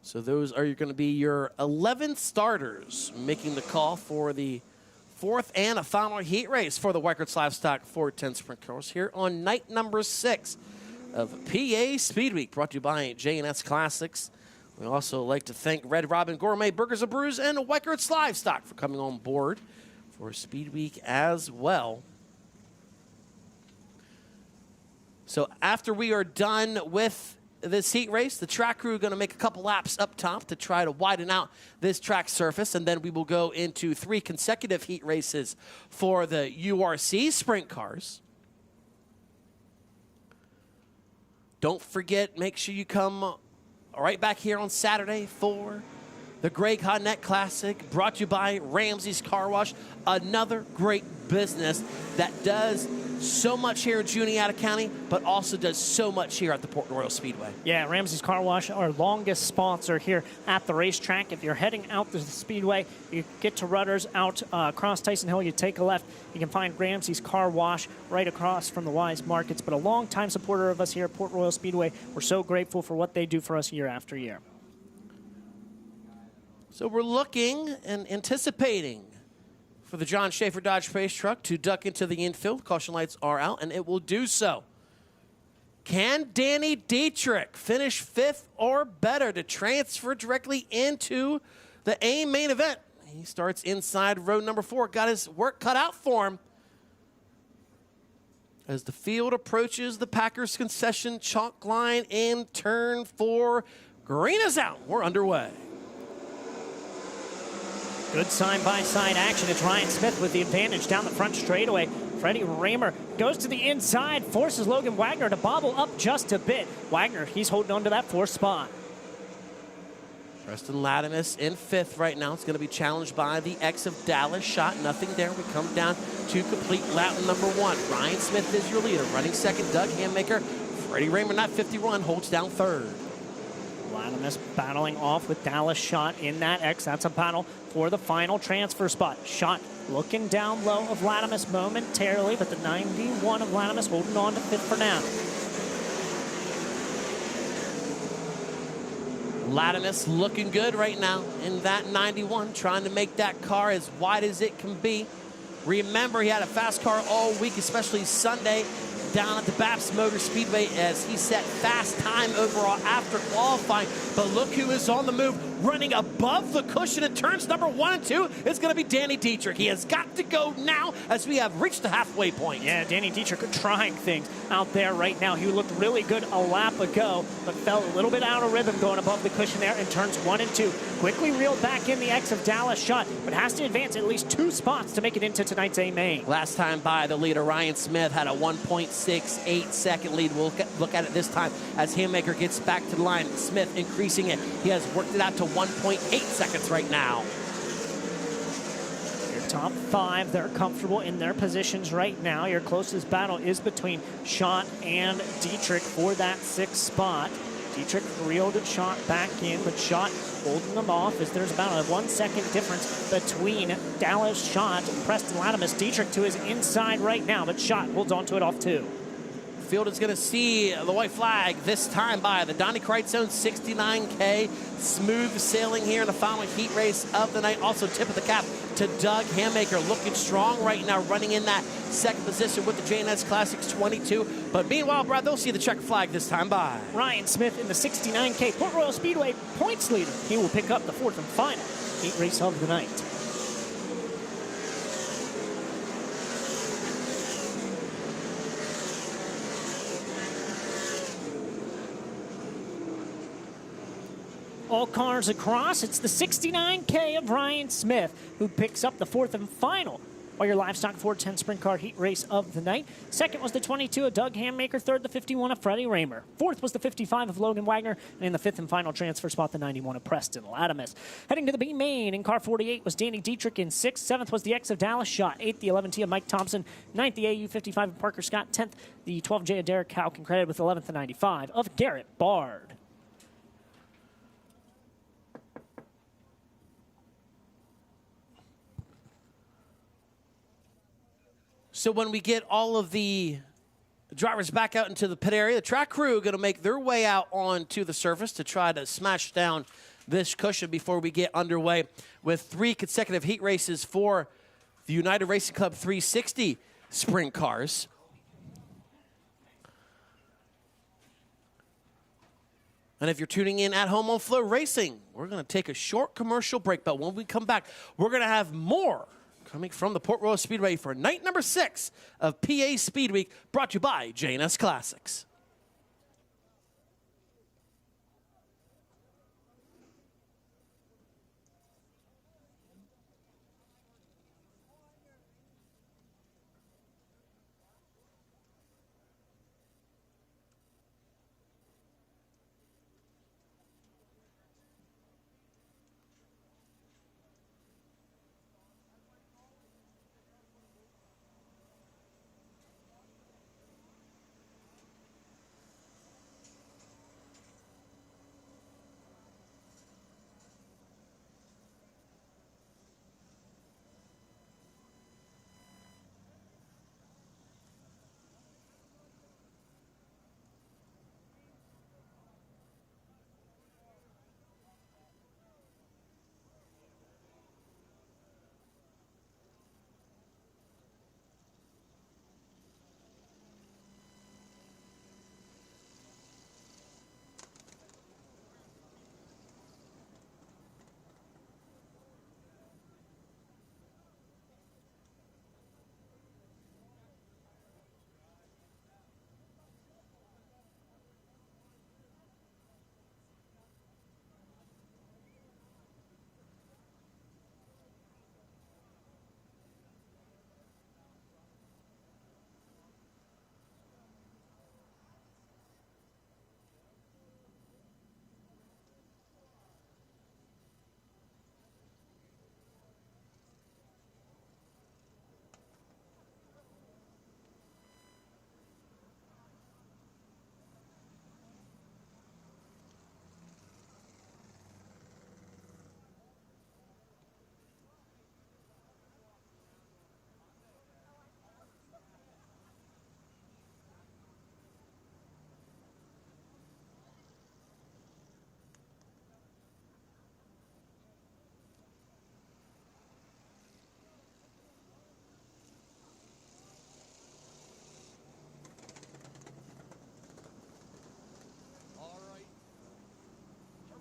Speaker 2: So those are going to be your 11 starters making the call for the 4th and a final heat race for the Weikert's Livestock 410 Sprint Cars here on night number 6 of PA Speedweek, brought to you by J&S Classics. We also like to thank Red Robin Gourmet Burgers and Brews and Weikert's Livestock for coming on board for Speedweek as well. So after we are done with this heat race, the track crew are going to make a couple laps up top to try to widen out this track surface, and then we will go into 3 consecutive heat races for the URC sprint cars. Don't forget, make sure you come right back here on Saturday for the Greg Hodnett Classic, brought to you by Ramsey's Car Wash, another great business that does so much here in Juniata County, but also does so much here at the Port Royal Speedway.
Speaker 1: Yeah, Ramsey's Car Wash, our longest sponsor here at the racetrack. If you're heading out to the Speedway, you get to Rudders out across Tyson Hill, you take a left, you can find Ramsey's Car Wash right across from the Wise Markets. But a longtime supporter of us here at Port Royal Speedway. We're so grateful for what they do for us year after year.
Speaker 2: So we're looking and anticipating for the John Schaefer Dodge Pace truck to duck into the infield. Caution lights are out, and it will do so. Can Danny Dietrich finish 5th or better to transfer directly into the AIM main event? He starts inside row number 4. Got his work cut out for him. As the field approaches the Packers concession chalk line in turn 4, green is out. We're underway.
Speaker 1: Good side-by-side action. It's Ryan Smith with the advantage down the front straightaway. Freddie Raymer goes to the inside, forces Logan Wagner to bobble up just a bit. Wagner, he's holding on to that 4th spot.
Speaker 2: Preston Latimus in 5th right now. It's going to be challenged by the X of Dallas. Shot, nothing there. We come down to complete lap number 1. Ryan Smith is your leader. Running 2nd, Doug Handmaker. Freddie Raymer, not 51, holds down 3rd.
Speaker 1: Latimus battling off with Dallas Shot in that X. That's a battle for the final transfer spot. Shot looking down low of Latimus momentarily, but the 91 of Latimus holding on to 5th for now.
Speaker 2: Latimus looking good right now in that 91, trying to make that car as wide as it can be. Remember, he had a fast car all week, especially Sunday down at the Baps Motor Speedway, as he set fast time overall after qualifying. But look who is on the move, running above the cushion in turns number 1 and 2. It's going to be Danny Dietrich. He has got to go now as we have reached the halfway point.
Speaker 1: Yeah, Danny Dietrich trying things out there right now. He looked really good a lap ago, but fell a little bit out of rhythm going above the cushion there in turns 1 and 2. Quickly reeled back in the X of Dallas Shot, but has to advance at least 2 spots to make it into tonight's A main.
Speaker 2: Last time by, the leader Ryan Smith had a 1.68 second lead. We'll look at it this time as Handmaker gets back to the line. Smith increasing it. He has worked it out to 1.8 seconds right now.
Speaker 1: Your top 5, they're comfortable in their positions right now. Your closest battle is between Shot and Dietrich for that 6th spot. Dietrich reeled and Shot back in, but Shot holding them off as there's about a 1 second difference between Dallas Shot and Preston Latimus. Dietrich to his inside right now, but Shot holds on to it off 2.
Speaker 2: Field is going to see the white flag this time by the Donnie Crichton 69K. Smooth sailing here in the final heat race of the night. Also tip of the cap to Doug Handmaker, looking strong right now, running in that 2nd position with the JNS Classics 22. But meanwhile, Brad, they'll see the check flag this time by
Speaker 1: Ryan Smith in the 69K Port Royal Speedway points leader. He will pick up the 4th and final heat race of the night. All cars across. It's the 69K of Ryan Smith who picks up the 4th and final While your Livestock 410 Sprint Car Heat Race of the night. Second was the 22 of Doug Handmaker. Third, the 51 of Freddie Raymer. Fourth was the 55 of Logan Wagner. And in the 5th and final transfer spot, the 91 of Preston Latimus. Heading to the B main in car 48 was Danny Dietrich in 6th. 7th was the X of Dallas Shot. 8th, the 11T of Mike Thompson. 9th, the AU55 of Parker Scott. 10th, the 12J of Derek Houck, credited with 11th and 95 of Garrett Bard.
Speaker 2: So when we get all of the drivers back out into the pit area, the track crew are going to make their way out onto the surface to try to smash down this cushion before we get underway with 3 consecutive heat races for the United Racing Club 360 sprint cars. And if you're tuning in at home on FloRacing, we're going to take a short commercial break. But when we come back, we're going to have more coming from the Port Royal Speedway for night number 6 of PA Speedweek, brought to you by JNS Classics.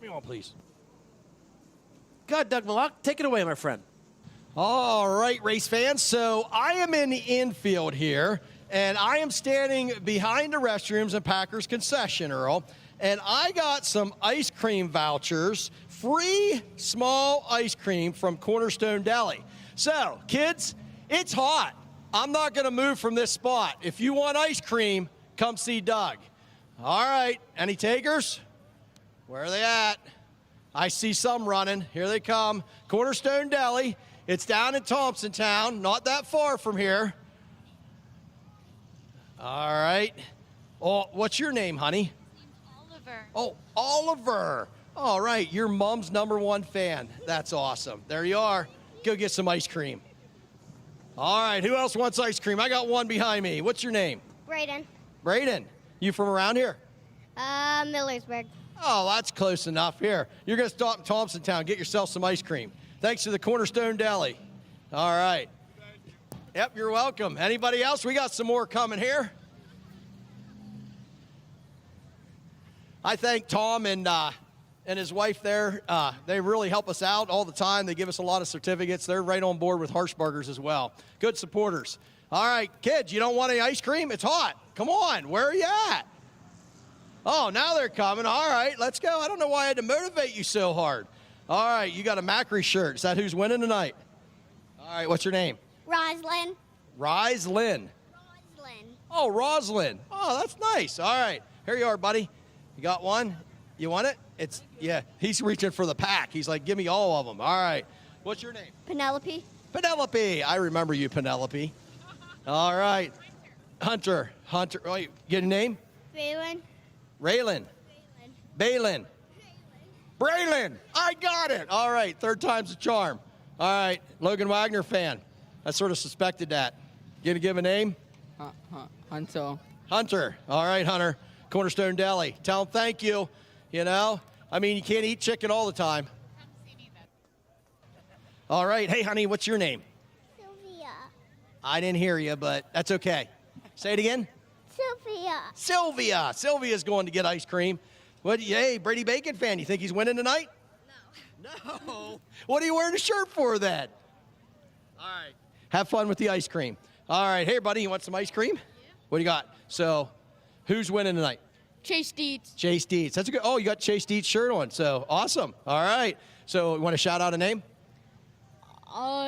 Speaker 4: Give me one, please.
Speaker 2: God, Doug Malak, take it away, my friend.
Speaker 4: All right, race fans. So I am in the infield here, and I am standing behind the restrooms in Packers concession, Earl. And I got some ice cream vouchers, free small ice cream from Cornerstone Deli. So, kids, it's hot. I'm not going to move from this spot. If you want ice cream, come see Doug. All right, any takers? Where are they at? I see some running. Here they come. Cornerstone Deli. It's down in Thompsontown, not that far from here. All right. Oh, what's your name, honey?
Speaker 8: Oliver.
Speaker 4: Oh, Oliver. All right, your mom's #1 fan. That's awesome. There you are. Go get some ice cream. All right, who else wants ice cream? I got one behind me. What's your name?
Speaker 8: Brayden.
Speaker 4: Brayden. You from around here?
Speaker 8: Millersburg.
Speaker 4: Oh, that's close enough. Here, you're going to stop in Thompsontown. Get yourself some ice cream. Thanks to the Cornerstone Deli. All right. Yep, you're welcome. Anybody else? We got some more coming here. I thank Tom and his wife there. They really help us out all the time. They give us a lot of certificates. They're right on board with Harshburgers as well. Good supporters. All right, kids, you don't want any ice cream? It's hot. Come on, where are you at? Oh, now they're coming. All right, let's go. I don't know why I had to motivate you so hard. All right, you got a Macri shirt. Is that who's winning tonight? All right, what's your name?
Speaker 8: Roslyn.
Speaker 4: Roslyn. Oh, Roslyn. Oh, that's nice. All right, here you are, buddy. You got one? You want it? Yeah, he's reaching for the pack. He's like, give me all of them. All right, what's your name?
Speaker 8: Penelope.
Speaker 4: Penelope. I remember you, Penelope. All right, Hunter. Oh, you get a name?
Speaker 8: Raylan.
Speaker 4: Raylan. Balin. Braylon. I got it. All right, third time's a charm. All right, Logan Wagner fan. I sort of suspected that. Gonna give a name?
Speaker 9: Hunter.
Speaker 4: Hunter. All right, Hunter. Cornerstone Deli. Tell him thank you. You know, I mean, you can't eat chicken all the time. All right. Hey, honey, what's your name?
Speaker 8: Sylvia.
Speaker 4: I didn't hear you, but that's okay. Say it again.
Speaker 8: Sylvia.
Speaker 4: Sylvia. Sylvia's going to get ice cream. Hey, Brady Bacon fan, you think he's winning tonight? No. What are you wearing a shirt for then? All right. Have fun with the ice cream. All right. Hey, buddy, you want some ice cream? Yeah. What do you got? So, who's winning tonight?
Speaker 7: Chase Dietz.
Speaker 4: Chase Dietz. That's a good. Oh, you got Chase Dietz shirt on. So, awesome. All right. So, you want to shout out a name?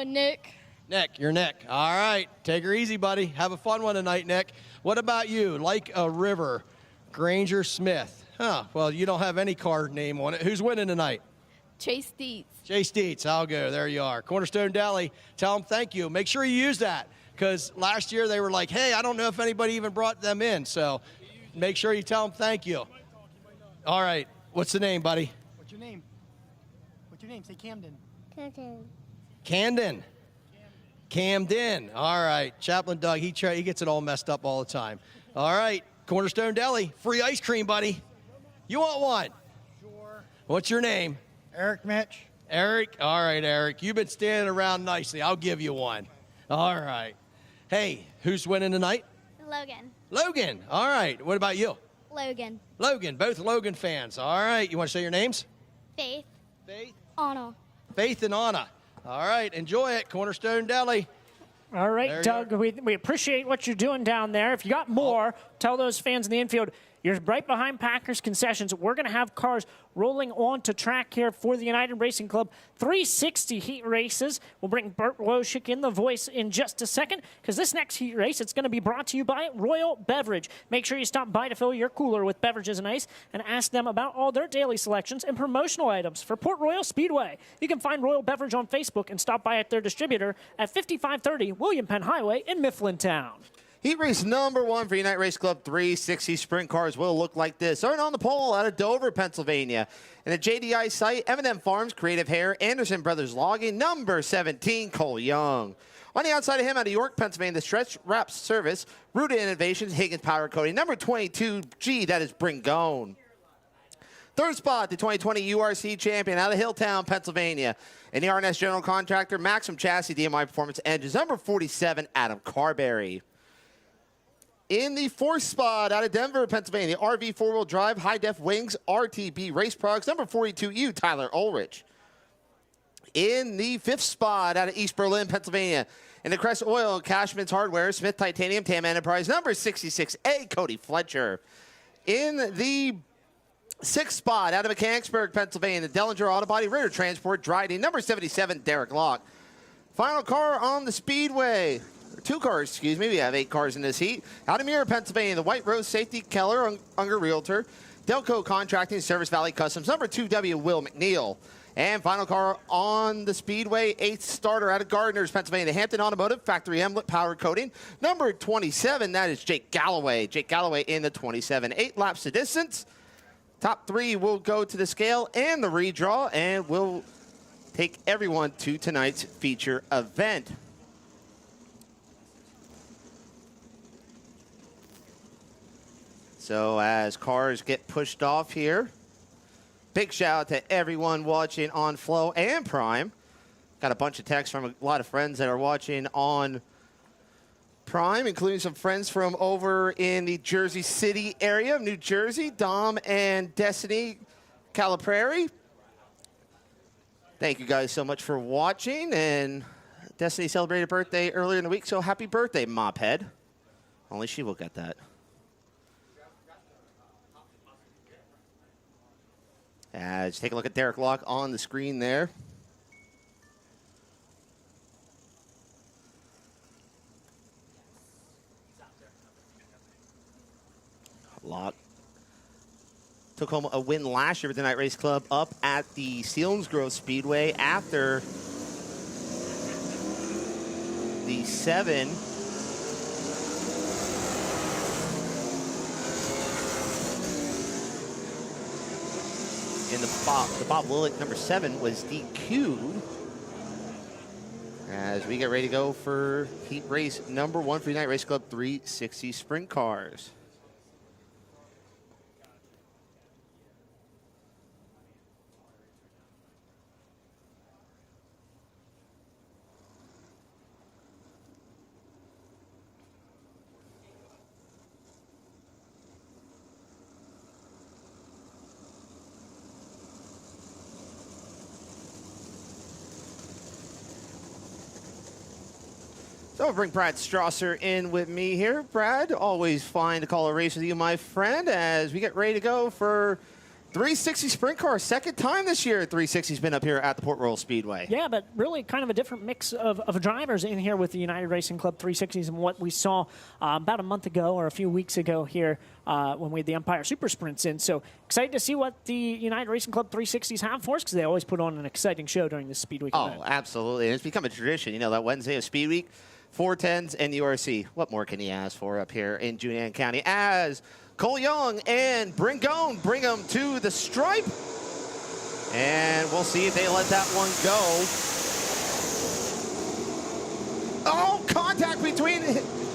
Speaker 7: Nick.
Speaker 4: Nick, you're Nick. All right. Take her easy, buddy. Have a fun one tonight, Nick. What about you? Like a River, Granger Smith. Huh. Well, you don't have any car name on it. Who's winning tonight?
Speaker 7: Chase Dietz.
Speaker 4: Chase Dietz. I'll go. There you are. Cornerstone Deli. Tell them thank you. Make sure you use that because last year they were like, hey, I don't know if anybody even brought them in. So make sure you tell them thank you. All right. What's the name, buddy?
Speaker 10: What's your name? What's your name? Say Camden.
Speaker 4: Camden. Camden. All right. Chaplain Doug, he gets it all messed up all the time. All right. Cornerstone Deli. Free ice cream, buddy. You want one?
Speaker 10: Sure.
Speaker 4: What's your name?
Speaker 10: Eric Mitch.
Speaker 4: Eric? All right, Eric. You've been standing around nicely. I'll give you one. All right. Hey, who's winning tonight?
Speaker 8: Logan.
Speaker 4: Logan. All right. What about you?
Speaker 8: Logan.
Speaker 4: Logan. Both Logan fans. All right. You want to say your names?
Speaker 8: Faith.
Speaker 4: Faith.
Speaker 8: Anna.
Speaker 4: Faith and Anna. All right. Enjoy it. Cornerstone Deli.
Speaker 1: All right, Doug, we appreciate what you're doing down there. If you got more, tell those fans in the infield. You're right behind Packers concessions. We're going to have cars rolling onto track here for the United Racing Club. 360 heat races. We'll bring Bert Wojcik in the voice in just a second because this next heat race, it's going to be brought to you by Royal Beverage. Make sure you stop by to fill your cooler with beverages and ice and ask them about all their daily selections and promotional items for Port Royal Speedway. You can find Royal Beverage on Facebook and stop by at their distributor at 5530 William Penn Highway in Mifflintown.
Speaker 11: Heat race #1 for United Race Club 360 sprint cars will look like this. Starting on the pole out of Dover, Pennsylvania. And the JDI site, M&M Farms, Creative Hair, Anderson Brothers Logging, number 17, Cole Young. On the outside of him out of York, Pennsylvania, the Stretch Wrap Service, Rooted Innovations, Higgins Power Coating, number 22, G, that is Bringone. Third spot, the 2020 URC champion out of Hilltown, Pennsylvania. And the RNS General Contractor, Maxim Chassis, DMI Performance Engines, number 47, Adam Carberry. In the 4th spot out of Denver, Pennsylvania, RV 4-wheel drive, high-def wings, RTB race products, number 42U, Tyler Ulrich. In the 5th spot out of East Berlin, Pennsylvania, in the Crest Oil, Cashman's Hardware, Smith Titanium, Tam Enterprise, number 66A, Cody Fletcher. In the 6th spot out of Mechanicsburg, Pennsylvania, the Dellinger Autobody Ritter Transport, Dryden, number 77, Derek Locke. Final car on the Speedway. 2 cars, excuse me. We have 8 cars in this heat. Out of Mirror, Pennsylvania, the White Rose Safety, Keller, Unger Realtor, Delco Contracting, Service Valley Customs, number 2W, Will McNeil. And final car on the Speedway, 8th starter out of Gardner's, Pennsylvania, the Hampton Automotive, Factory Emlet Power Coating, number 27, that is Jake Galloway. Jake Galloway in the 27. 8 laps to distance. Top 3 will go to the scale and the redraw, and we'll take everyone to tonight's feature event. So as cars get pushed off here, big shout out to everyone watching on Flow and Prime. Got a bunch of texts from a lot of friends that are watching on Prime, including some friends from over in the Jersey City area of New Jersey, Dom and Destiny Calapreri. Thank you guys so much for watching. And Destiny celebrated her birthday earlier in the week, so happy birthday, Mophead. Only she will get that. As take a look at Derek Locke on the screen there. Locke took home a win last year with the Night Race Club up at the Selinsgrove Speedway after the 7 in the Bob Lillick number 7 was DQ'd. As we get ready to go for heat race number 1 for United Race Club 360 Sprint Cars. So I'll bring Brad Strasser in with me here. Brad, always fine to call a race with you, my friend, as we get ready to go for 360 Sprint Car. 2nd time this year 360's been up here at the Port Royal Speedway.
Speaker 1: Yeah, but really kind of a different mix of drivers in here with the United Racing Club 360s and what we saw about a month ago or a few weeks ago here when we had the Empire Super Sprints in. So excited to see what the United Racing Club 360s have for us, because they always put on an exciting show during the Speedweek event.
Speaker 11: Oh, absolutely. And it's become a tradition, you know, that Wednesday of Speedweek. 410s and the URC. What more can you ask for up here in Julian County? As Cole Young and Bringone bring them to the stripe. And we'll see if they let that one go. Oh, contact between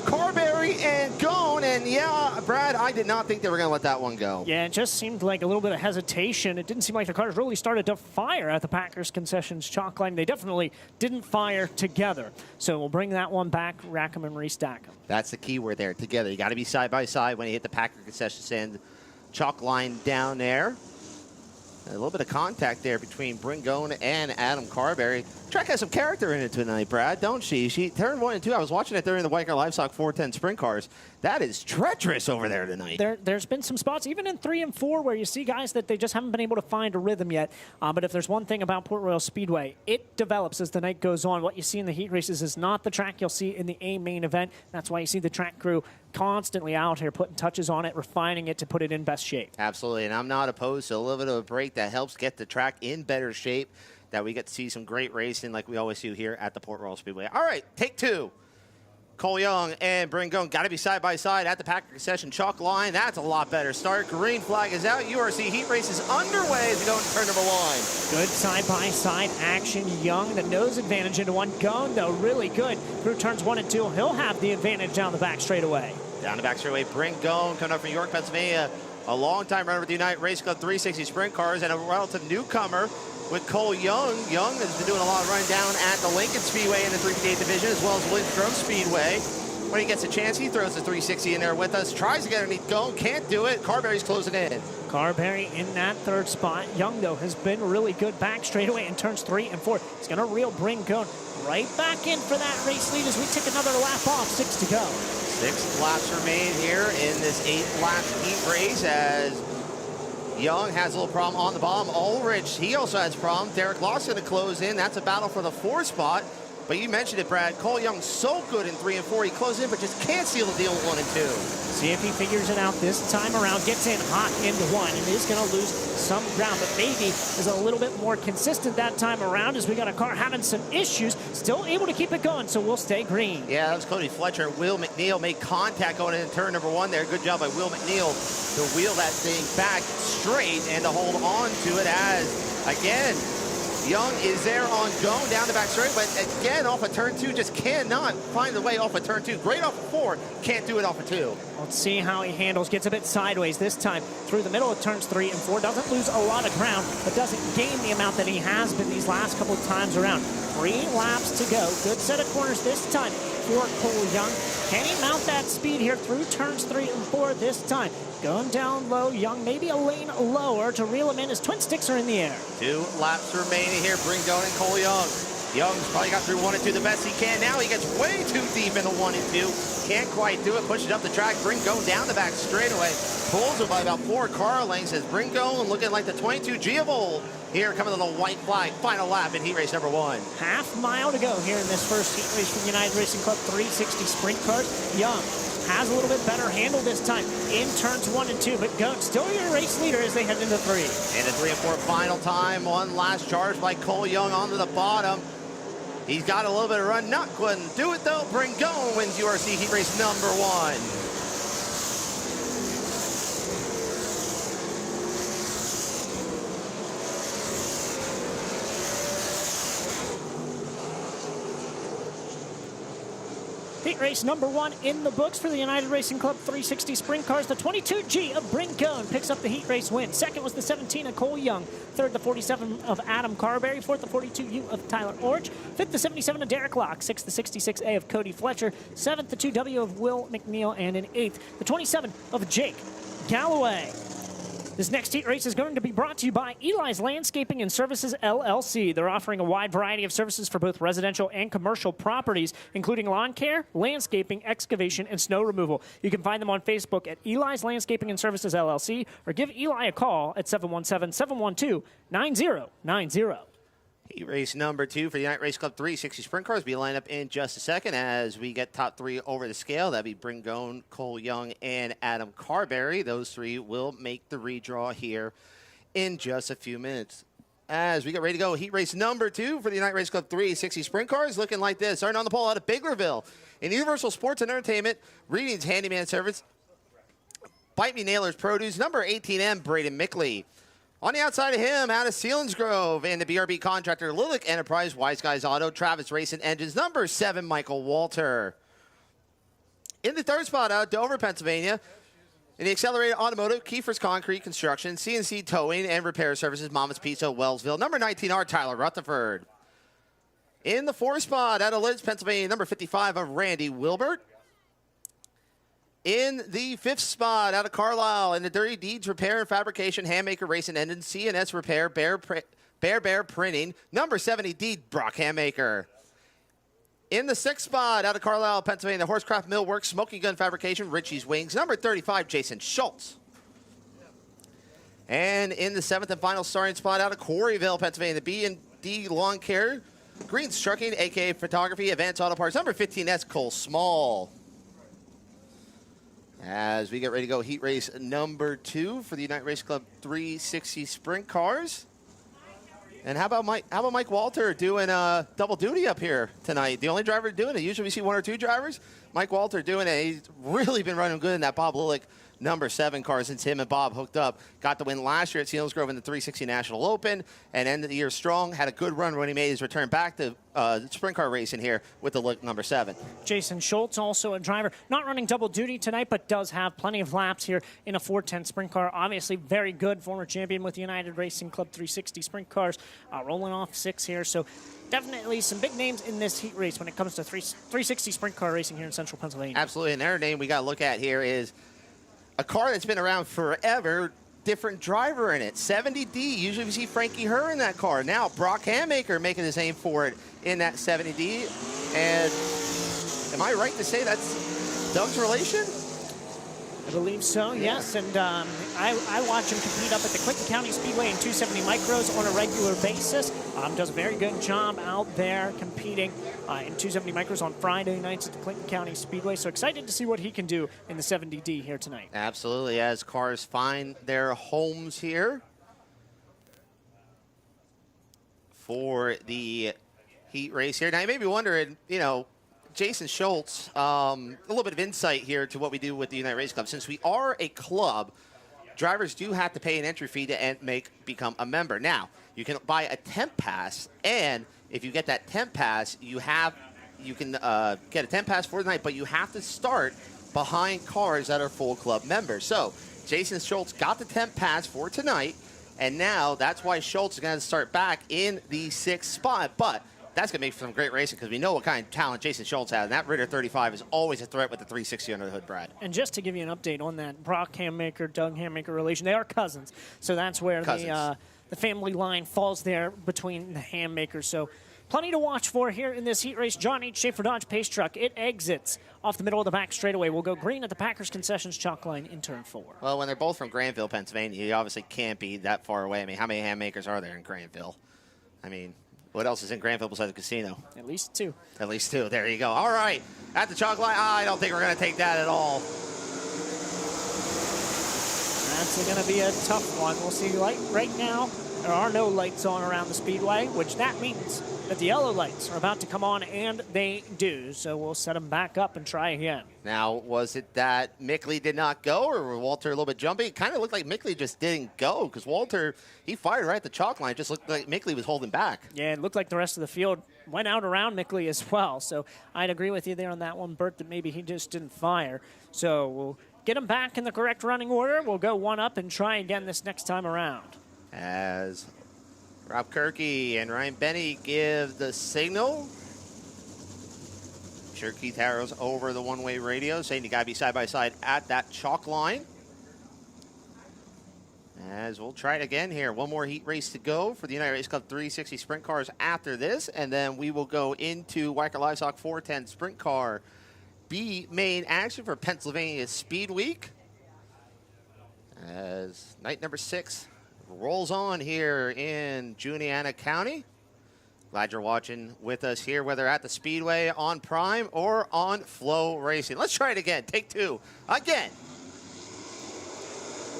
Speaker 11: Carberry and Gone. And yeah, Brad, I did not think they were going to let that one go.
Speaker 1: Yeah, it just seemed like a little bit of hesitation. It didn't seem like the cars really started to fire at the Packers concessions chalk line. They definitely didn't fire together. So we'll bring that one back, rack them and restack them. That's
Speaker 11: the key word there, together. You got to be side by side when you hit the Packer concession stand chalk line down there. A little bit of contact there between Bringone and Adam Carberry. Track has some character in it tonight, Brad, don't she? She turned 1 and 2. I was watching it during the White Car Livestock 410 Sprint Cars. That is treacherous over there tonight.
Speaker 1: There's been some spots, even in 3 and 4, where you see guys that they just haven't been able to find a rhythm yet. But if there's one thing about Port Royal Speedway, it develops as the night goes on. What you see in the heat races is not the track you'll see in the A main event. That's why you see the track crew constantly out here putting touches on it, refining it to put it in best shape.
Speaker 11: Absolutely, and I'm not opposed to a little bit of a break that helps get the track in better shape, that we get to see some great racing like we always do here at the Port Royal Speedway. All right, take 2. Cole Young and Bringone got to be side by side at the Packer concession chalk line. That's a lot better start. Green flag is out. URC heat race is underway as we go into turn number 1.
Speaker 1: Good side-by-side action. Young, the nose advantage into one. Gone, though, really good through turns 1 and 2. He'll have the advantage down the back straightaway.
Speaker 11: Down the back straightaway, Bringone coming up from York, Pennsylvania. A long-time runner with the United Race Club 360 Sprint Cars and a relative newcomer with Cole Young. Young has been doing a lot of running down at the Lincoln Speedway in the 358 division, as well as Lindstrom Speedway. When he gets a chance, he throws the 360 in there with us. Tries to get underneath Go, can't do it. Carberry's closing in.
Speaker 1: Carberry in that third spot. Young, though, has been really good back straightaway in turns 3 and 4. He's going to reel Bringone right back in for that race lead as we take another lap off. 6 to go.
Speaker 11: 6 laps remain here in this 8-lap heat race as Young has a little problem on the bottom. Ulrich, he also has a problem. Derek Lawson to close in. That's a battle for the 4th spot. But you mentioned it, Brad. Cole Young so good in 3 and 4. He closed in, but just can't seal the deal with 1 and 2.
Speaker 1: See if he figures it out this time around. Gets in hot into 1 and is going to lose some ground, but maybe is a little bit more consistent that time around as we got a car having some issues. Still able to keep it going, so we'll stay green.
Speaker 11: Yeah, that was Cody Fletcher. Will McNeil made contact going into turn number 1 there. Good job by Will McNeil to wheel that thing back straight and to hold on to it as, again, Young is there on going down the back straight, but again, off of turn 2, just cannot find the way off of turn 2. Great off of 4, can't do it off of 2.
Speaker 1: Let's see how he handles. Gets a bit sideways this time through the middle of turns 3 and 4. Doesn't lose a lot of ground, but doesn't gain the amount that he has been these last couple of times around. 3 laps to go. Good set of corners this time for Cole Young. Can he mount that speed here through turns 3 and 4 this time? Going down low, Young maybe a lane lower to reel him in as twin sticks are in the air.
Speaker 11: 2 laps remaining here. Bringone and Cole Young. Young's probably got through 1 and 2 the best he can. Now he gets way too deep into 1 and 2. Can't quite do it. Pushes up the track. Bringone down the back straightaway. Pulls it by about 4 car lengths as Bringone looking like the 22G of old. Here coming to the white flag. Final lap in heat race number 1.
Speaker 1: Half mile to go here in this first heat race from United Racing Club 360 Sprint Cars. Young has a little bit better handle this time in turns 1 and 2, but Goat still your race leader as they head into 3.
Speaker 11: And a 3 and 4 final time. One last charge by Cole Young onto the bottom. He's got a little bit of run. Not couldn't do it though. Bringone wins URC heat race number 1.
Speaker 1: Heat race number 1 in the books for the United Racing Club 360 Sprint Cars. The 22G of Bringone picks up the heat race win. Second was the 17 of Cole Young. Third, the 47 of Adam Carberry. Fourth, the 42U of Tyler Orch. Fifth, the 77 of Derek Locke. Sixth, the 66A of Cody Fletcher. Seventh, the 2W of Will McNeil. And in eighth, the 27 of Jake Galloway. This next heat race is going to be brought to you by Eli's Landscaping and Services, LLC. They're offering a wide variety of services for both residential and commercial properties, including lawn care, landscaping, excavation, and snow removal. You can find them on Facebook at Eli's Landscaping and Services, LLC, or give Eli a call at 717-712-9090.
Speaker 11: Heat race number 2 for the United Race Club 360 Sprint Cars. Be lined up in just a second as we get top 3 over the scale. That'd be Bringone, Cole Young, and Adam Carberry. Those 3 will make the redraw here in just a few minutes. As we get ready to go, heat race number 2 for the United Race Club 360 Sprint Cars looking like this. Starting on the pole out of Biglerville. In Universal Sports and Entertainment, Reading's Handyman Service, Bite Me Nailers Produce, number 18M, Braden Mickley. On the outside of him, out of Selinsgrove, and the BRB contractor, Lilick Enterprise, Wise Guys Auto, Travis Racing Engines, number 7, Michael Walter. In the 3rd spot, out of Dover, Pennsylvania, in the Accelerated Automotive, Kiefer's Concrete Construction, CNC Towing and Repair Services, Mama's Pizza, Wellsville, number 19R, Tyler Rutherford. In the 4th spot, out of Lids, Pennsylvania, number 55 of Randy Wilbert. In the 5th spot, out of Carlisle, in the Dirty Deeds Repair and Fabrication, Handmaker Racing Engine, CNS Repair, Bear Printing, number 70, D. Brock Handmaker. In the 6th spot, out of Carlisle, Pennsylvania, the Horsecraft Millworks, Smoking Gun Fabrication, Richie's Wings, number 35, Jason Schultz. And in the 7th and final starting spot, out of Quarryville, Pennsylvania, the B&D Lawn Care, Green's Trucking, a.k.a. Photography, Advanced Auto Parts, number 15S, Cole Small. As we get ready to go, heat race number 2 for the United Race Club 360 Sprint Cars. And how about Mike Walter doing double duty up here tonight? The only driver doing it. Usually we see 1 or 2 drivers. Mike Walter doing it. He's really been running good in that Bob Lilick number 7 car since him and Bob hooked up. Got the win last year at Selinsgrove in the 360 National Open and ended the year strong. Had a good run when he made his return back to sprint car racing here with the look number 7.
Speaker 1: Jason Schultz, also a driver, not running double duty tonight, but does have plenty of laps here in a 410 sprint car. Obviously very good, former champion with United Racing Club 360 Sprint Cars, rolling off 6 here. So definitely some big names in this heat race when it comes to 360 sprint car racing here in central Pennsylvania.
Speaker 11: Absolutely. Another name we got to look at here is a car that's been around forever, different driver in it. 70D. Usually we see Frankie Herr in that car. Now Brock Hammaker making his aim for it in that 70D. And am I right to say that's Doug's relation?
Speaker 1: I believe so, yes. And I watch him compete up at the Clinton County Speedway in 270 micros on a regular basis. Does a very good job out there competing in 270 micros on Friday nights at the Clinton County Speedway. So excited to see what he can do in the 70D here tonight.
Speaker 11: Absolutely, as cars find their homes here for the heat race here. Now, you may be wondering, you know, Jason Schultz, a little bit of insight here to what we do with the United Race Club. Since we are a club, drivers do have to pay an entry fee to become a member. Now, you can buy a temp pass, and if you get that temp pass, you can get a temp pass for the night, but you have to start behind cars that are full club members. So, Jason Schultz got the temp pass for tonight, and now that's why Schultz is going to start back in the 6th spot. But that's going to make for some great racing because we know what kind of talent Jason Schultz has. And that Ritter 35 is always a threat with the 360 under the hood, Brad.
Speaker 1: And just to give you an update on that Brock Hammaker, Doug Hammaker relation, they are cousins. So that's where the family line falls there between the Hammakers. So plenty to watch for here in this heat race. John H. Schaefer Dodge Pace Truck. It exits off the middle of the back straightaway. We'll go green at the Packers Concessions chalk line in turn 4.
Speaker 11: Well, when they're both from Granville, Pennsylvania, you obviously can't be that far away. I mean, how many Hammakers are there in Granville? I mean, what else is in Granville besides the casino?
Speaker 1: At least 2.
Speaker 11: At least 2. There you go. All right. At the chalk line, I don't think we're going to take that at all.
Speaker 1: That's going to be a tough one. We'll see. Right now, there are no lights on around the Speedway, which that means that the yellow lights are about to come on, and they do. So we'll set them back up and try again.
Speaker 11: Now, was it that Mickley did not go, or was Walter a little bit jumpy? It kind of looked like Mickley just didn't go because Walter, he fired right at the chalk line. It just looked like Mickley was holding back.
Speaker 1: Yeah, it looked like the rest of the field went out around Mickley as well. So I'd agree with you there on that one, Bert, that maybe he just didn't fire. So we'll get him back in the correct running order. We'll go one up and try again this next time around.
Speaker 11: As Rob Kirky and Ryan Benny give the signal. Sure, Keith Harrow's over the one-way radio saying you got to be side by side at that chalk line. As we'll try it again here. One more heat race to go for the United Race Club 360 sprint cars after this, and then we will go into Weicker Livestock 410 sprint car B main action for Pennsylvania Speed Week. As night number 6 rolls on here in Juniata County. Glad you're watching with us here, whether at the Speedway, on Prime, or on FloRacing. Let's try it again. Take 2. Again.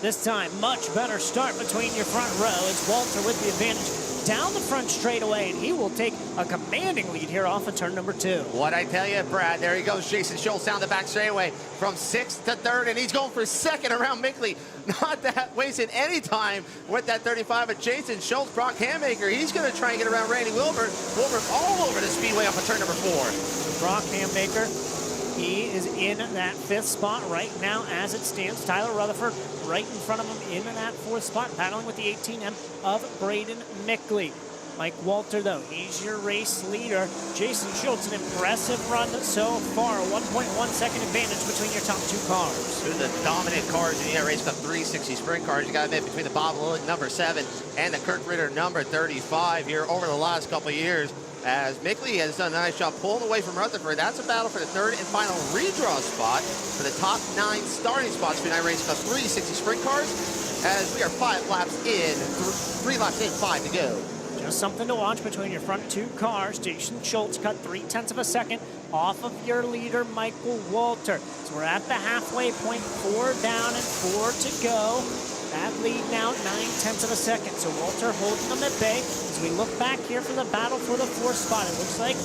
Speaker 1: This time, much better start between your front row. It's Walter with the advantage down the front straightaway, and he will take a commanding lead here off of turn number 2.
Speaker 11: What I tell you, Brad, there he goes. Jason Schultz down the back straightaway from 6th to 3rd, and he's going for 2nd around Mickley. Not that wasting any time with that 35, but Jason Schultz, Brock Hammaker, he's going to try and get around Randy Wilbur. Wilbur's all over the Speedway off of turn number 4.
Speaker 1: Brock Hammaker, he is in that 5th spot right now as it stands. Tyler Rutherford right in front of him in that 4th spot, battling with the 18M of Braden Mickley. Mike Walter, though, he's your race leader. Jason Schultz, an impressive run so far. 1.1 second advantage between your top 2 cars.
Speaker 11: Two of the dominant cars in the Race Cup 360 sprint cars. You got to admit, between the Bob Lillick number 7 and the Kirk Ritter number 35 here over the last couple of years. As Mickley has done a nice job pulling away from Rutherford. That's a battle for the 3rd and final redraw spot for the top 9 starting spots for the Race Cup 360 sprint cars. As we are 5 laps in, 3 laps in, 5 to go.
Speaker 1: Just something to watch between your front 2 cars. Jason Schultz cut 0.3 of a second off of your leader, Michael Walter. So we're at the halfway point, 4 down and 4 to go. That lead now 0.9 of a second. So Walter holding them at bay. As we look back here for the battle for the 4th spot, it looks like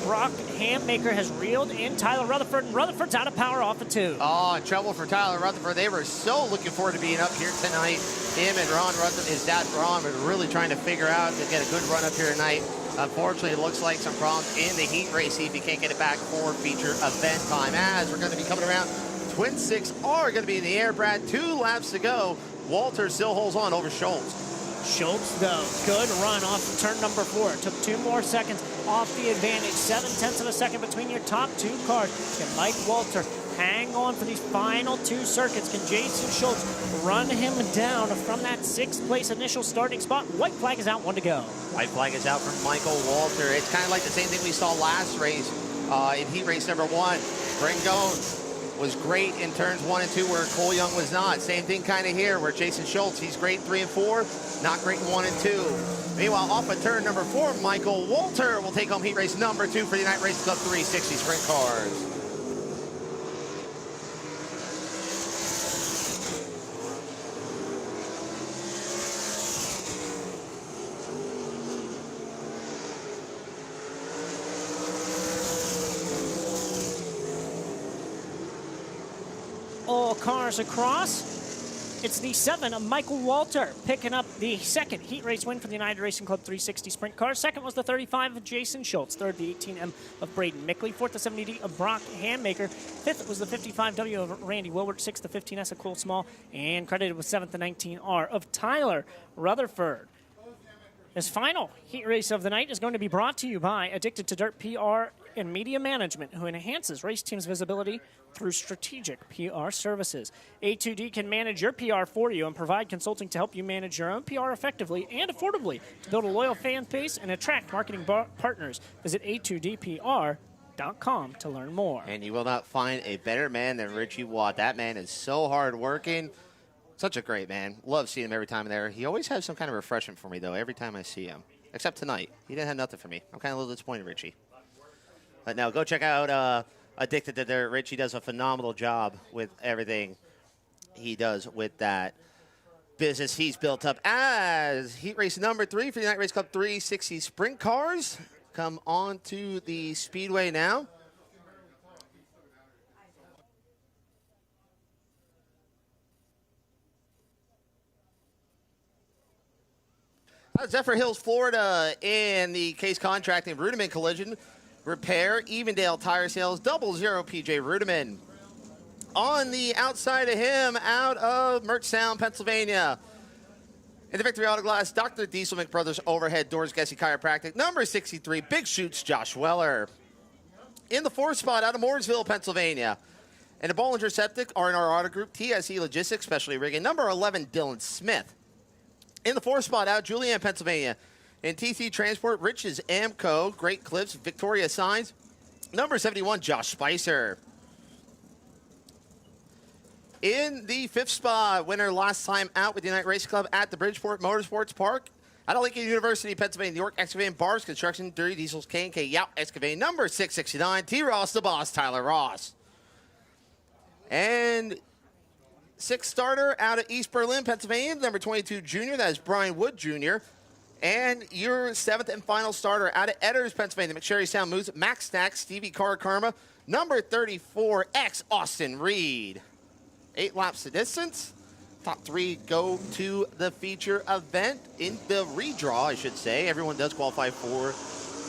Speaker 1: Brock Hammaker has reeled in Tyler Rutherford, and Rutherford's out of power off of 2.
Speaker 11: Oh, trouble for Tyler Rutherford. They were so looking forward to being up here tonight. Him and Ron Rutherford, his dad Ron, were really trying to figure out to get a good run up here tonight. Unfortunately, it looks like some problems in the heat race. See if he can't get it back for feature event time. As we're going to be coming around, Twin 6 are going to be in the air, Brad. 2 laps to go. Walter still holds on over Schultz.
Speaker 1: Schultz, though, good run off of turn number 4. Took 2 more seconds off the advantage. 7/10 of a second between your top 2 cars. Can Mike Walter hang on for these final 2 circuits? Can Jason Schultz run him down from that 6th place initial starting spot? White flag is out, 1 to go.
Speaker 11: White flag is out from Michael Walter. It's kind of like the same thing we saw last race in heat race number 1. Bringone was great in turns 1 and 2 where Cole Young was not. Same thing kind of here where Jason Schultz, he's great in 3 and 4, not great in 1 and 2. Meanwhile, off of turn number 4, Michael Walter will take home heat race number 2 for the United Race Club 360 Sprint Cars.
Speaker 1: All cars across. It's the 7 of Michael Walter picking up the 2nd heat race win for the United Racing Club 360 Sprint Cars. 2nd was the 35 of Jason Schultz. 3rd, the 18M of Braden Mickley. 4th, the 70D of Brock Handmaker. 5th was the 55W of Randy Wilbert. 6th, the 15S of Cole Small. And credited with 7th, the 19R of Tyler Rutherford. This final heat race of the night is going to be brought to you by Addicted to Dirt PR and Media Management, who enhances race teams' visibility through strategic PR services. A2D can manage your PR for you and provide consulting to help you manage your own PR effectively and affordably to build a loyal fan base and attract marketing partners. Visit A2DPR.com to learn more.
Speaker 11: And you will not find a better man than Richie Watt. That man is so hard-working. Such a great man. Love seeing him every time there. He always has some kind of refreshment for me, though, every time I see him. Except tonight. He didn't have nothing for me. I'm kind of a little disappointed, Richie. But now, go check out Addicted to Dirt. Richie does a phenomenal job with everything he does with that business he's built up. As heat race number 3 for the United Race Club 360 Sprint Cars come on to the Speedway now. Zephyr Hills, Florida, in the Case Contracting Rudiman Collision Repair, Evendale Tire Sales, 00 PJ Rudiman. On the outside of him, out of Merchtown, Pennsylvania. In the Victory Auto Glass, Dr. Diesel McBrothers Overhead Doors, Gessie Chiropractic, number 63, Big Shoots, Josh Weller. In the 4th spot, out of Mooresville, Pennsylvania. In the Bollinger Septic, R&R Auto Group, TSE Logistics, Specialty Rigging, number 11, Dylan Smith. In the 4th spot, out Julian, Pennsylvania. In TC Transport, Rich's Amco, Great Clips, Victoria Signs, number 71, Josh Spicer. In the 5th spot, winner last time out with the United Race Club at the Bridgeport Motorsports Park. Out of Lincoln University, Pennsylvania, New York, Excavating Bars, Construction, Dirty Diesels, K&K, Yout, Excavating, number 669, T-Ross, the boss, Tyler Ross. And 6th starter out of East Berlin, Pennsylvania, number 22 junior, that is Brian Wood Jr. And your 7th and final starter out of Edders, Pennsylvania, McSherry Sound Moves, Max Stack, Stevie Carr Karma, number 34, X Austin Reed. 8 laps to distance. Top 3 go to the feature event in the redraw, I should say. Everyone does qualify for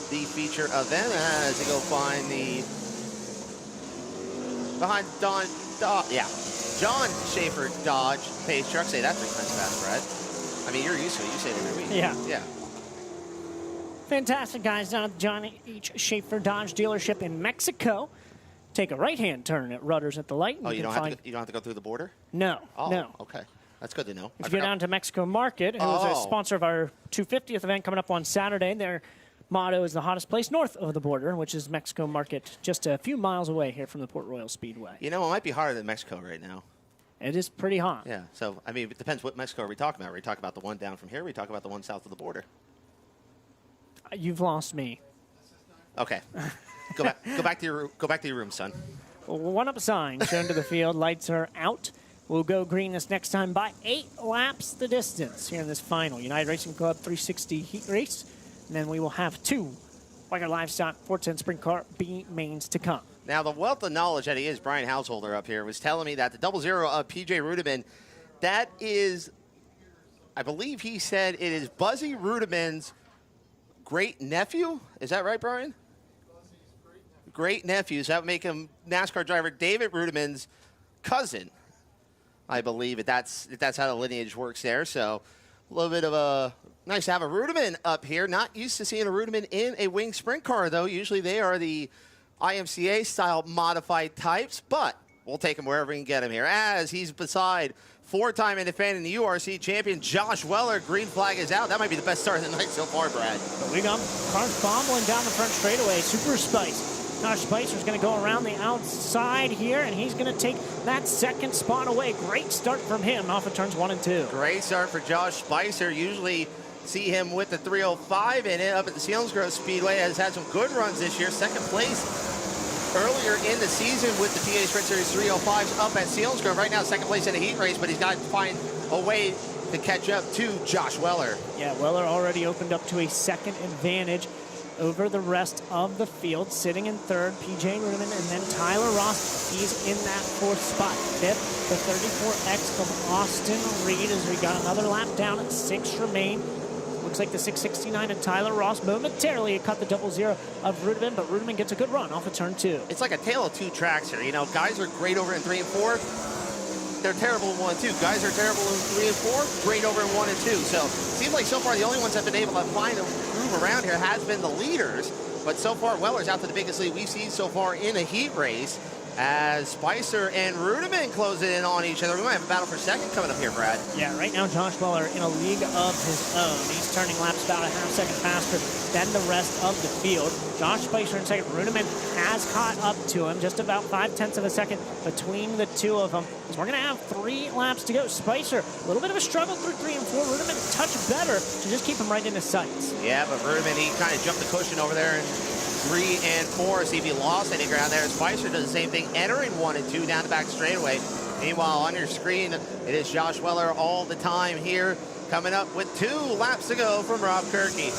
Speaker 11: the feature event as they go find the behind John Schaefer Dodge Pace Truck. Say that 3 times fast, Brad. I mean, you're used to it. You say it every week.
Speaker 1: Yeah. Fantastic guys down at the John H. Schaefer Dodge dealership in Mexico. Take a right-hand turn at Rudders at the light.
Speaker 11: Oh, you don't have to go through the border?
Speaker 1: No,
Speaker 11: oh,
Speaker 1: no.
Speaker 11: Okay. That's good to know.
Speaker 1: If you go down to Mexico Market, who is a sponsor of our 250th event coming up on Saturday, their motto is the hottest place north of the border, which is Mexico Market, just a few miles away here from the Port Royal Speedway.
Speaker 11: You know, it might be hotter than Mexico right now.
Speaker 1: It is pretty hot.
Speaker 11: Yeah, so, I mean, it depends what Mexico are we talking about. Are we talking about the one down from here? Or are we talking about the one south of the border?
Speaker 1: You've lost me.
Speaker 11: Okay. Go back to your room, son.
Speaker 1: One up sign shown to the field. Lights are out. We'll go green this next time by 8 laps the distance here in this final United Racing Club 360 heat race. And then we will have 2 Wagner Livestock 410 Sprint Car B mains to come.
Speaker 11: Now, the wealth of knowledge that he is, Brian Householder up here, was telling me that the 00 of PJ Rudiman, that is, I believe he said it is Buzzy Rudiman's great nephew. Is that right, Brian? Great nephews. That would make him NASCAR driver David Rudiman's cousin, I believe. That's how the lineage works there. So A little bit of a nice to have a Rudiman up here. Not used to seeing a Rudiman in a winged sprint car, though. Usually they are the IMCA-style modified types, but we'll take him wherever we can get him here, as he's beside four-time and defending the URC champion, Josh Weller. Green flag is out. That might be the best start of the night so far, Brad.
Speaker 1: But we got cars bombling down the front straightaway. Super Spice. Josh Spicer's going to go around the outside here, and he's going to take that second spot away. Great start from him off of turns 1 and 2.
Speaker 11: Great start for Josh Spicer. Usually see him with the 305 in it up at the Selinsgrove Speedway. Has had some good runs this year. Second place earlier in the season with the PA Sprint Series 305s up at Selinsgrove. Right now, second place in a heat race, but he's got to find a way to catch up to Josh Weller.
Speaker 1: Yeah, Weller already opened up to a second advantage over the rest of the field. Sitting in third, PJ Rudiman, and then Tyler Ross. He's in that fourth spot. Fifth, the 34X of Austin Reed, as we got another lap down at 6 remain. Looks like the 669 of Tyler Ross momentarily cut the 00 of Rudiman, but Rudiman gets a good run off of turn 2.
Speaker 11: It's like a tale of two tracks here. You know, guys are great over in 3 and 4. They're terrible in 1 and 2. Guys are terrible in 3 and 4, great over in 1 and 2. So it seems like so far the only ones that have been able to find a groove around here has been the leaders. But so far, Weller's out to the biggest lead we've seen so far in a heat race, as Spicer and Rudiman close in on each other. We might have a battle for second coming up here, Brad.
Speaker 1: Yeah, right now Josh Weller in a league of his own. He's turning laps about a half-second faster than the rest of the field. Josh Spicer in second. Rudiman has caught up to him, just about 0.5 of a second between the two of them. So we're going to have 3 laps to go. Spicer, a little bit of a struggle through 3 and 4. Rudiman a touch better to just keep him right in his sights.
Speaker 11: Yeah, but Rudiman, he kind of jumped the cushion over there in 3 and 4. See if he lost any ground there. Spicer does the same thing, entering 1 and 2 down the back straightaway. Meanwhile, on your screen, it is Josh Weller all the time here, coming up with 2 laps to go from Rob Kirky.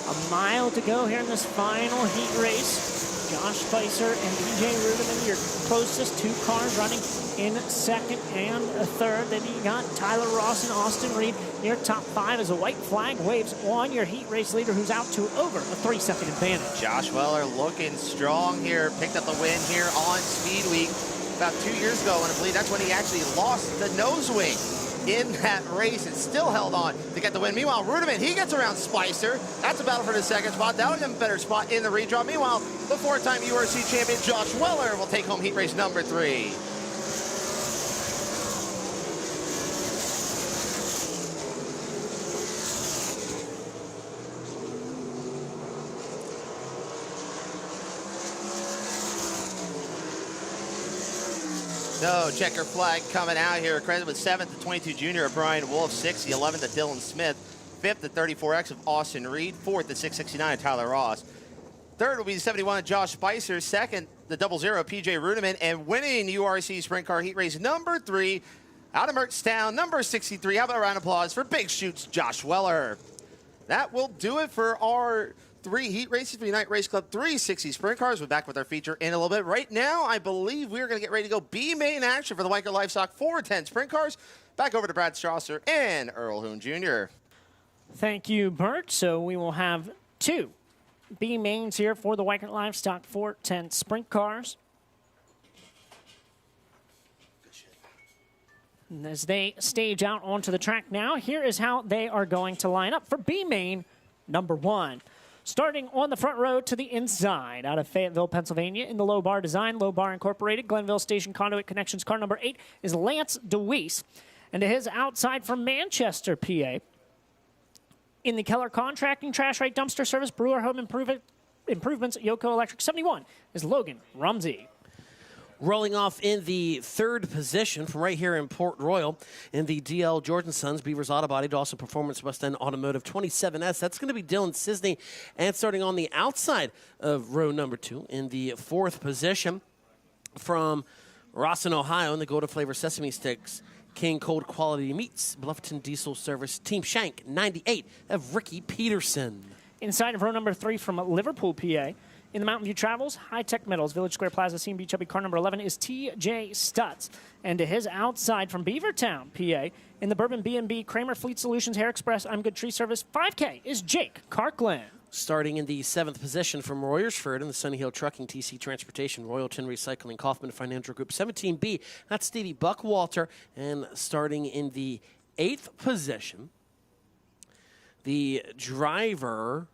Speaker 1: A mile to go here in this final heat race. Josh Spicer and PJ Rudiman, your closest 2 cars running in second and third. Then you got Tyler Ross and Austin Reed near top 5 as a white flag waves on your heat race leader, who's out to over a 3-second advantage.
Speaker 11: Josh Weller looking strong here, picked up the win here on Speedweek about 2 years ago, and I believe that's when he actually lost the nose wing in that race and still held on to get the win. Meanwhile, Rudiman, he gets around Spicer. That's a battle for the second spot. That'll give him a better spot in the redraw. Meanwhile, the 4-time URC champion Josh Weller will take home heat race number 3. No checker flag coming out here. Credit with 7th, the 22 junior of Brian Wolf, 6th, the 11th, the Dylan Smith, 5th, the 34X of Austin Reed, 4th, the 669 of Tyler Ross. 3rd will be the 71 of Josh Spicer, 2nd, the 00 of PJ Rudiman, and winning URC Sprint Car Heat Race number 3 out of Mertztown, number 63. How about a round of applause for Big Shoots Josh Weller? That will do it for our 3 heat races for Unite Race Club 360 Sprint Cars. We're back with our feature in a little bit. Right now, I believe we're going to get ready to go B-main action for the Weicker Livestock 410 Sprint Cars. Back over to Brad Strasser and Earl Hoon Jr.
Speaker 1: Thank you, Bert. So we will have 2 B mains here for the Weicker Livestock 410 Sprint Cars. And as they stage out onto the track now, here is how they are going to line up for B main number 1. Starting on the front row to the inside, out of Fayetteville, Pennsylvania, in the Low Bar Design, Low Bar Incorporated, Glenville Station Conduit Connections, car number 8 is Lance DeWeese. And to his outside from Manchester, PA, in the Keller Contracting, Trash Right Dumpster Service, Brewer Home Improvements, Yoko Electric 71 is Logan Rumsey.
Speaker 2: Rolling off in the 3rd position from right here in Port Royal in the DL Jordan Sons Beavers Auto Body, Dawson Performance West End Automotive 27S. That's going to be Dylan Sisney. And starting on the outside of row number 2 in the 4th position from Rossin, Ohio, in the Go to Flavor Sesame Sticks, King Cold Quality Meats, Bluffton Diesel Service, Team Shank 98 of Ricky Peterson.
Speaker 1: Inside of row number 3 from Liverpool, PA, in the Mountain View Travels, High Tech Metals, Village Square Plaza, CMB Chubby, car number 11 is TJ Stutz. And to his outside from Beavertown, PA, in the Bourbon B&B, Kramer Fleet Solutions, Hair Express, I'm Good Tree Service, 5K is Jake Carkland.
Speaker 2: Starting in the 7th position from Royersford in the Sunny Hill Trucking, TC Transportation, Royalton Recycling, Kaufman Financial Group, 17B, that's Stevie Buckwalter. And starting in the 8th position. The driver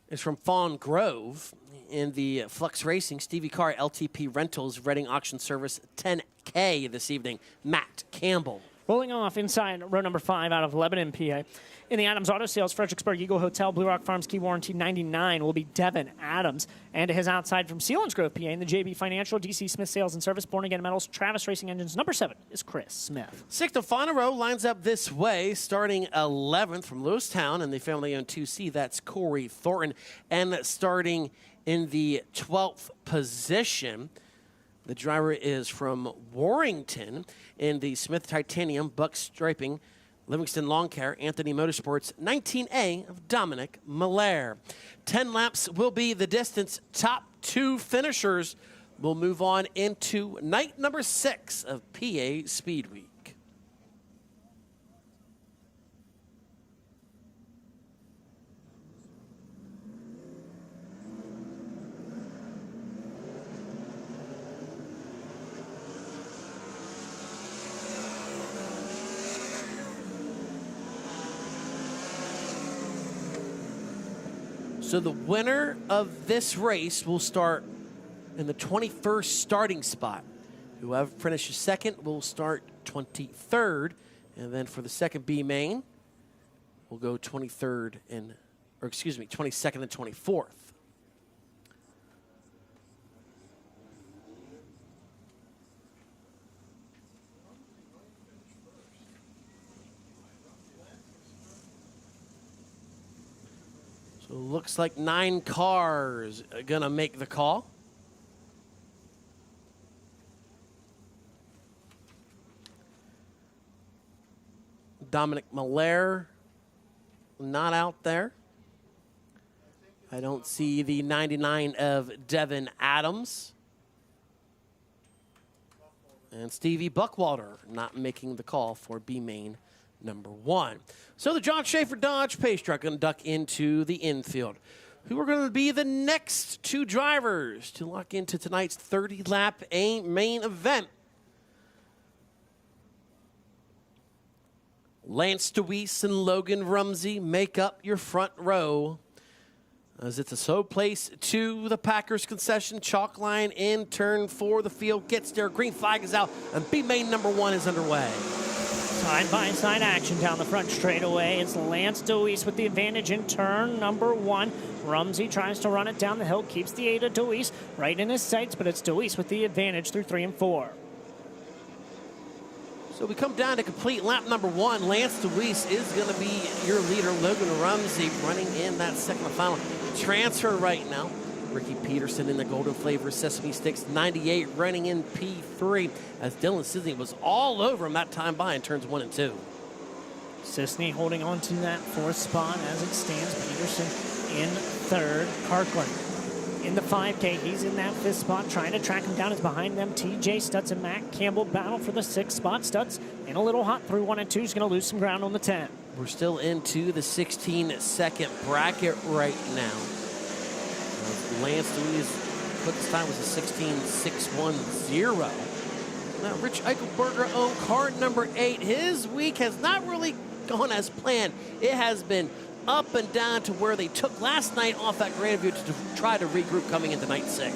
Speaker 2: is from Fawn Grove in the FloRacing Stevie Carr LTP Rentals Reading Auction Service 10K this evening. Matt Campbell.
Speaker 1: Rolling off inside row number 5 out of Lebanon, PA. In the Adams Auto Sales, Fredericksburg Eagle Hotel, Blue Rock Farms Key Warranty 99 will be Devin Adams. And his outside from Sealands Grove, PA, in the JB Financial, DC Smith Sales and Service, Born Again Metals, Travis Racing Engines. Number 7 is Chris Smith.
Speaker 2: 6th and final row lines up this way, starting 11th from Lewistown in the family-owned 2C. That's Corey Thornton. And starting in the 12th position, the driver is from Warrington in the Smith Titanium Buck Striping Livingston Lawn Care Anthony Motorsports 19A of Dominic Malaire. 10 laps will be the distance. Top 2 finishers will move on into night number 6 of PA Speedweek. So the winner of this race will start in the 21st starting spot. Whoever finishes second will start 23rd. And then for the second B main, we'll go 22nd and 24th. So it looks like 9 cars are going to make the call. Dominic Malaire not out there. I don't see the 99 of Devin Adams. And Stevie Buckwalter not making the call for B main number 1. So the John Schaefer Dodge Pace Truck going to duck into the infield. Who are going to be the next 2 drivers to lock into tonight's 30-lap main event? Lance DeWeese and Logan Rumsey make up your front row, as it's a slow place to the Packers concession. Chalk line in turn 4. The field gets there. Green flag is out, and B main number 1 is underway.
Speaker 1: Side-by-side action down the front straightaway. It's Lance DeWeese with the advantage in turn number 1. Rumsey tries to run it down the hill, keeps the 8 of DeWeese right in his sights, but it's DeWeese with the advantage through 3 and 4.
Speaker 2: So we come down to complete lap number 1. Lance DeWeese is going to be your leader. Logan Rumsey running in that second and final transfer right now. Ricky Peterson in the Golden Flavor Sesame Sticks 98 running in P3, as Dylan Sisney was all over him that time by in turns 1 and 2.
Speaker 1: Sisney holding on to that 4th spot as it stands. Peterson in 3rd. Parkland in the 5K. He's in that 5th spot. Trying to track him down is behind them. TJ Stutz and Matt Campbell battle for the 6th spot. Stutz in a little hot through 1 and 2. He's going to lose some ground on the 10.
Speaker 2: We're still into the 16-second bracket right now. Lance DeWeese, quickest time was a 16.610. Now, Rich Eichelberger owned car number 8. His week has not really gone as planned. It has been up and down to where they took last night off at Grandview to try to regroup coming into night 6.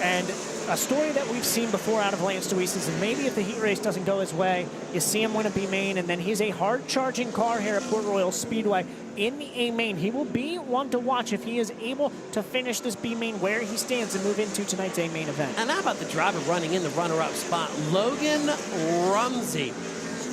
Speaker 1: And a story that we've seen before out of Lance DeWeese is that maybe if the heat race doesn't go his way, you see him win a B main, and then he's a hard-charging car here at Port Royal Speedway in the A main. He will be one to watch if he is able to finish this B main where he stands and move into tonight's A main event.
Speaker 2: And how about the driver running in the runner-up spot? Logan Rumsey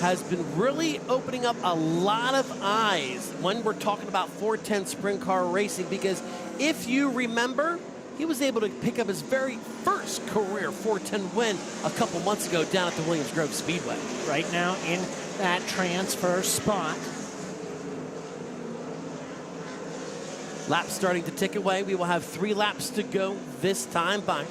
Speaker 2: has been really opening up a lot of eyes when we're talking about 410 sprint car racing, because if you remember, he was able to pick up his very first career 410 win a couple months ago down at the Williams Grove Speedway.
Speaker 1: Right now in that transfer spot.
Speaker 2: Laps starting to tick away. We will have 3 laps to go this time by.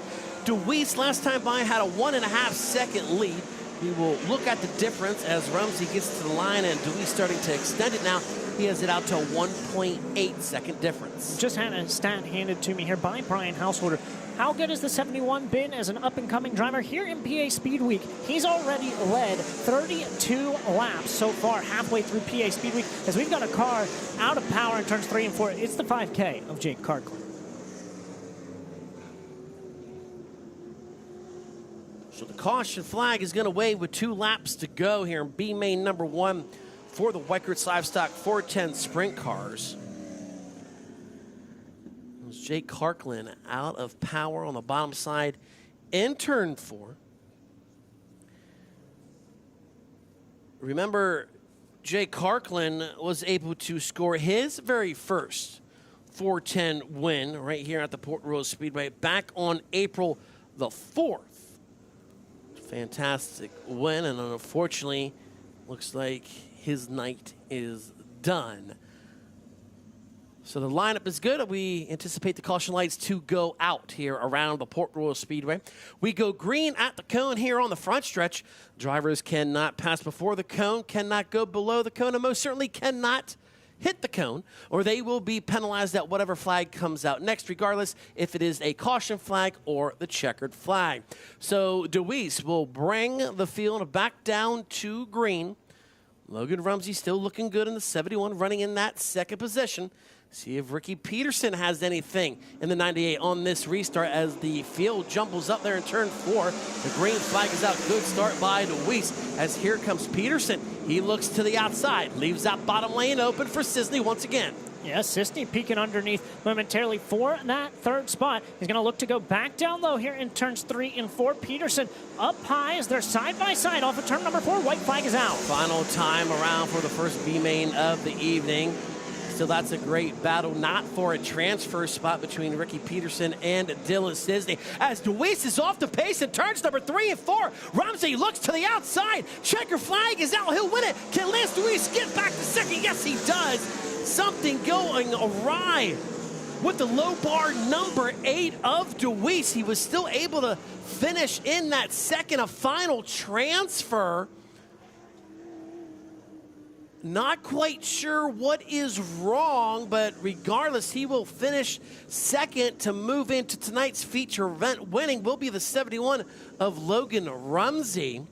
Speaker 2: DeWeese last time by had a 1.5 second lead. We will look at the difference as Rumsey gets to the line and DeWeese starting to extend it now. He has it out to a 1.8 second difference.
Speaker 1: Just had a stat handed to me here by Brian Householder. How good has the 71 been as an up-and-coming driver here in PA Speed Week? He's already led 32 laps so far, halfway through PA Speed Week, as we've got a car out of power in turns 3 and 4. It's the 5K of Jake Carklin.
Speaker 2: So the caution flag is going to wave with 2 laps to go here in B main number 1 for the Weikert Livestock 410 sprint cars. Jake Carklin out of power on the bottom side in turn 4. Remember, Jake Carklin was able to score his very first 410 win right here at the Port Royal Speedway back on April the 4th. Fantastic win, and unfortunately, looks like his night is done. So the lineup is good. We anticipate the caution lights to go out here around the Port Royal Speedway. We go green at the cone here on the front stretch. Drivers cannot pass before the cone, cannot go below the cone, and most certainly cannot hit the cone, or they will be penalized at whatever flag comes out next, regardless if it is a caution flag or the checkered flag. So DeWeese will bring the field back down to green. Logan Rumsey still looking good in the 71, running in that second position. See if Ricky Peterson has anything in the 98 on this restart as the field jumbles up there in turn 4. The green flag is out. Good start by DeWeese as here comes Peterson. He looks to the outside, leaves that bottom lane open for Sisney once again.
Speaker 1: Yeah, Sisney peeking underneath momentarily for that third spot. He's going to look to go back down low here in turns 3 and 4. Peterson up high as they're side by side off of turn number 4. White flag is out.
Speaker 2: Final time around for the first B main of the evening. So that's a great battle, not for a transfer spot between Ricky Peterson and Dylan Sisney. As DeWeese is off the pace in turns number 3 and 4. Ramsey looks to the outside. Checker flag is out. He'll win it. Can Lance DeWeese get back to second? Yes, he does. Something going awry with the low bar number 8 of DeWeese. He was still able to finish in that second, a final transfer. Not quite sure what is wrong, but regardless, he will finish second to move into tonight's feature event. Winning will be the 71 of Logan Rumsey.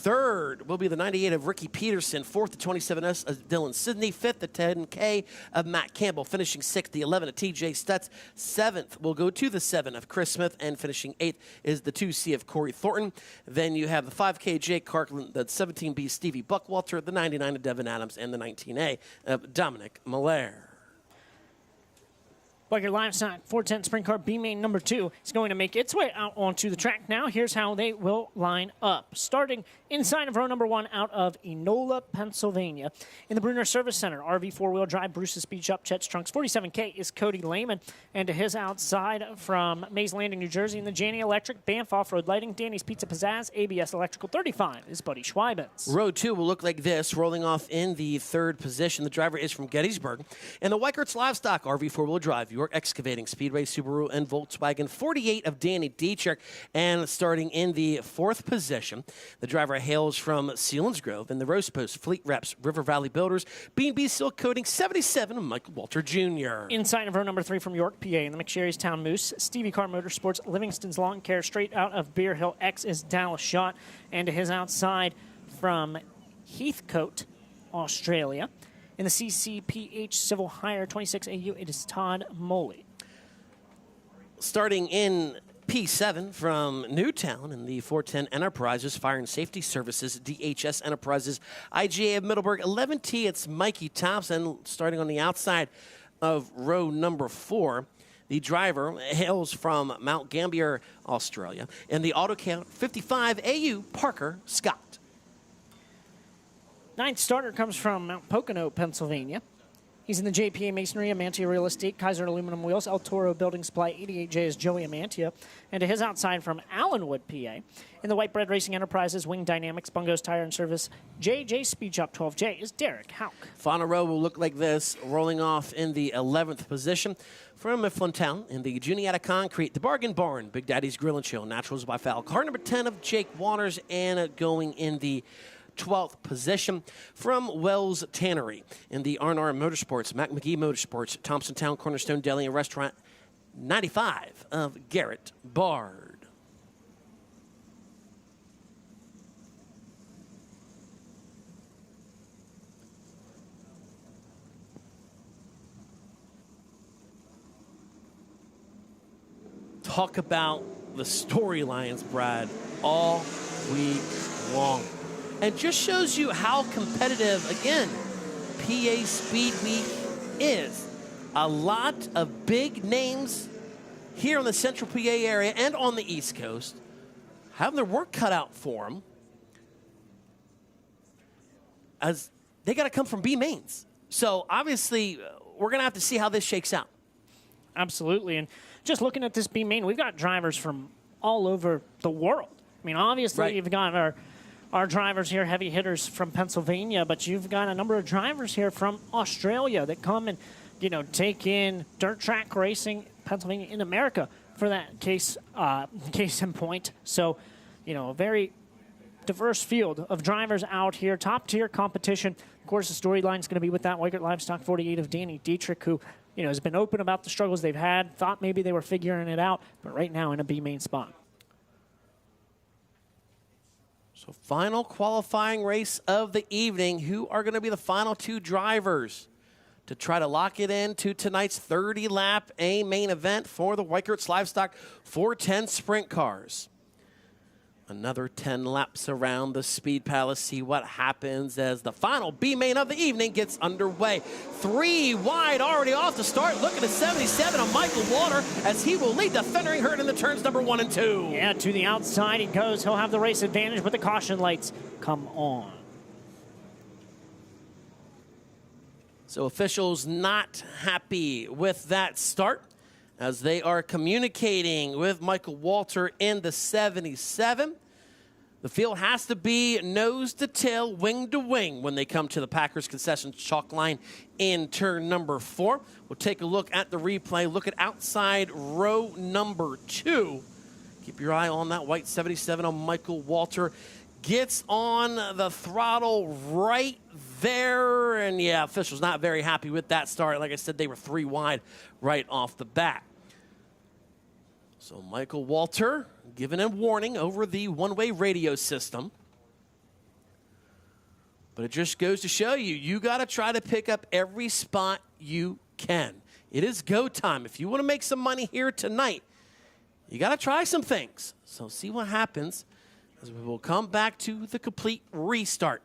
Speaker 2: Third will be the 98 of Ricky Peterson. Fourth, the 27S of Dylan Sisney. Fifth, the 10K of Matt Campbell. Finishing sixth, the 11 of TJ Stutz. Seventh will go to the 7 of Chris Smith. And finishing eighth is the 2C of Corey Thornton. Then you have the 5K Jake Carklin, the 17B Stevie Buckwalter, the 99 of Devin Adams, and the 19A of Dominic Malaire.
Speaker 1: Weikert Livestock 410 Sprint Car B main number 2 is going to make its way out onto the track now. Here's how they will line up. Starting inside of row number 1 out of Enola, Pennsylvania. In the Bruner Service Center, RV 4-wheel drive, Bruce's Speed Shop, Chet's Trunks. 47K is Cody Lehman. And to his outside from Mays Landing, New Jersey, in the Janney Electric, Banff Off-Road Lighting, Danny's Pizza Pizzazz, ABS Electrical 35 is Buddy Schweibens.
Speaker 2: Row 2 will look like this, rolling off in the third position. The driver is from Gettysburg. And the Weikert's Livestock RV 4-wheel drive, York Excavating, Speedway, Subaru, and Volkswagen. 48 of Danny Dietrich. And starting in the fourth position, the driver hails from Selinsgrove. In the Rose Post, Fleet Reps, River Valley Builders, B&B Silk Coating, 77 of Michael Walter Jr.
Speaker 1: Inside of row number 3 from York, PA, in the McSherry's Town Moose, Stevie Car Motorsports, Livingston's Lawn Care. Straight out of Beer Hill X is Dallas Schott. And to his outside from Heathcote, Australia. In the CCPH Civil Hire 26AU, it is Todd Moley.
Speaker 2: Starting in P7 from Newtown in the 410 Enterprises, Fire and Safety Services, DHS Enterprises, IGA of Middleburg, 11T, it's Mikey Thompson. Starting on the outside of row number 4, the driver hails from Mount Gambier, Australia. In the auto count, 55 AU, Parker Scott.
Speaker 1: Ninth starter comes from Mount Pocono, Pennsylvania. He's in the JPA Masonry, Amantia Real Estate, Kaiser Aluminum Wheels, El Toro Building Supply, 88J is Joey Amantia. And to his outside from Allenwood, PA. In the White Bread Racing Enterprises, Wing Dynamics, Bungo's Tire and Service, JJ Speed Shop 12J is Derek Hauk.
Speaker 2: Final row will look like this, rolling off in the 11th position. From Mifflintown in the Juniata Concrete, the Bargain Barn, Big Daddy's Grill and Chill, Naturals by Foul. Car number 10 of Jake Waters, and going in the 12th position. From Wells Tannery in the R&R Motorsports, Mac McGee Motorsports, Thompsontown Cornerstone Deli and Restaurant, 95 of Garrett Bard. Talk about the storylines, Brad, all week long. And just shows you how competitive, again, PA Speedweek is. A lot of big names here in the central PA area and on the East Coast having their work cut out for them, as they got to come from B mains. So obviously, we're going to have to see how this shakes out.
Speaker 1: Absolutely. And just looking at this B main, we've got drivers from all over the world. I mean, obviously,
Speaker 2: Right.
Speaker 1: you've got our drivers here, heavy hitters from Pennsylvania, but you've got a number of drivers here from Australia that come and, you know, take in dirt track racing, Pennsylvania in America for that case in point. So, you know, a very diverse field of drivers out here, top tier competition. Of course, the storyline is going to be with that Weigert Livestock 48 of Danny Dietrich, who, you know, has been open about the struggles they've had, thought maybe they were figuring it out, but right now in a B main spot.
Speaker 2: So final qualifying race of the evening. Who are going to be the final two drivers to try to lock it into tonight's 30-lap A main event for the Weichert's Livestock 410 Sprint Cars? Another 10 laps around the Speed Palace. See what happens as the final B main of the evening gets underway. 3 wide already off the start. Looking at 77 on Michael Walter as he will lead the thundering herd in the turns number 1 and 2.
Speaker 1: Yeah, to the outside he goes. He'll have the race advantage, but the caution lights come on.
Speaker 2: So officials not happy with that start as they are communicating with Michael Walter in the 77. The field has to be nose to tail, wing to wing when they come to the Packers concession chalk line in turn number 4. We'll take a look at the replay. Look at outside row number 2. Keep your eye on that white 77 on Michael Walter. Gets on the throttle right there. And yeah, officials not very happy with that start. Like I said, they were 3 wide right off the bat. So Michael Walter given a warning over the one-way radio system. But it just goes to show you, you got to try to pick up every spot you can. It is go time. If you want to make some money here tonight, you got to try some things. So see what happens as we will come back to the complete restart.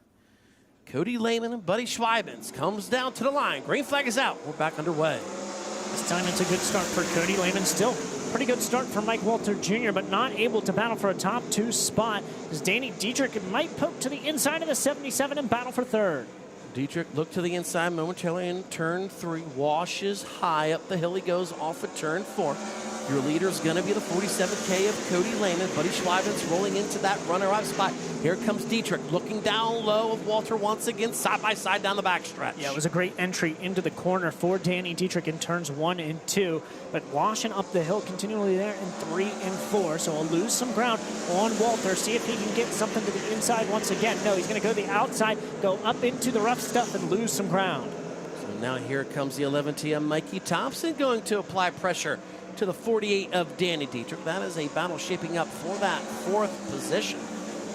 Speaker 2: Cody Lehman and Buddy Schweibens comes down to the line. Green flag is out. We're back underway.
Speaker 1: This time it's a good start for Cody Lehman. Still pretty good start for Mike Walter Jr., but not able to battle for a top 2 spot as Danny Dietrich might poke to the inside of the 77 and battle for 3rd.
Speaker 2: Dietrich looked to the inside momentarily in turn 3, washes high up the hill. He goes off at turn 4. Your leader is going to be the 47K of Cody Lehman. Buddy Schweibens rolling into that runner-up spot. Here comes Dietrich looking down low of Walter once again, side by side down the backstretch.
Speaker 1: Yeah, it was a great entry into the corner for Danny Dietrich in turns 1 and 2, but washing up the hill continually there in 3 and 4. So he'll lose some ground on Walter. See if he can get something to the inside once again. No, he's going to go to the outside, go up into the rough stuff and lose some ground.
Speaker 2: So now here comes the 11T of Mikey Thompson going to apply pressure to the 48 of Danny Dietrich. That is a battle shaping up for that 4th position.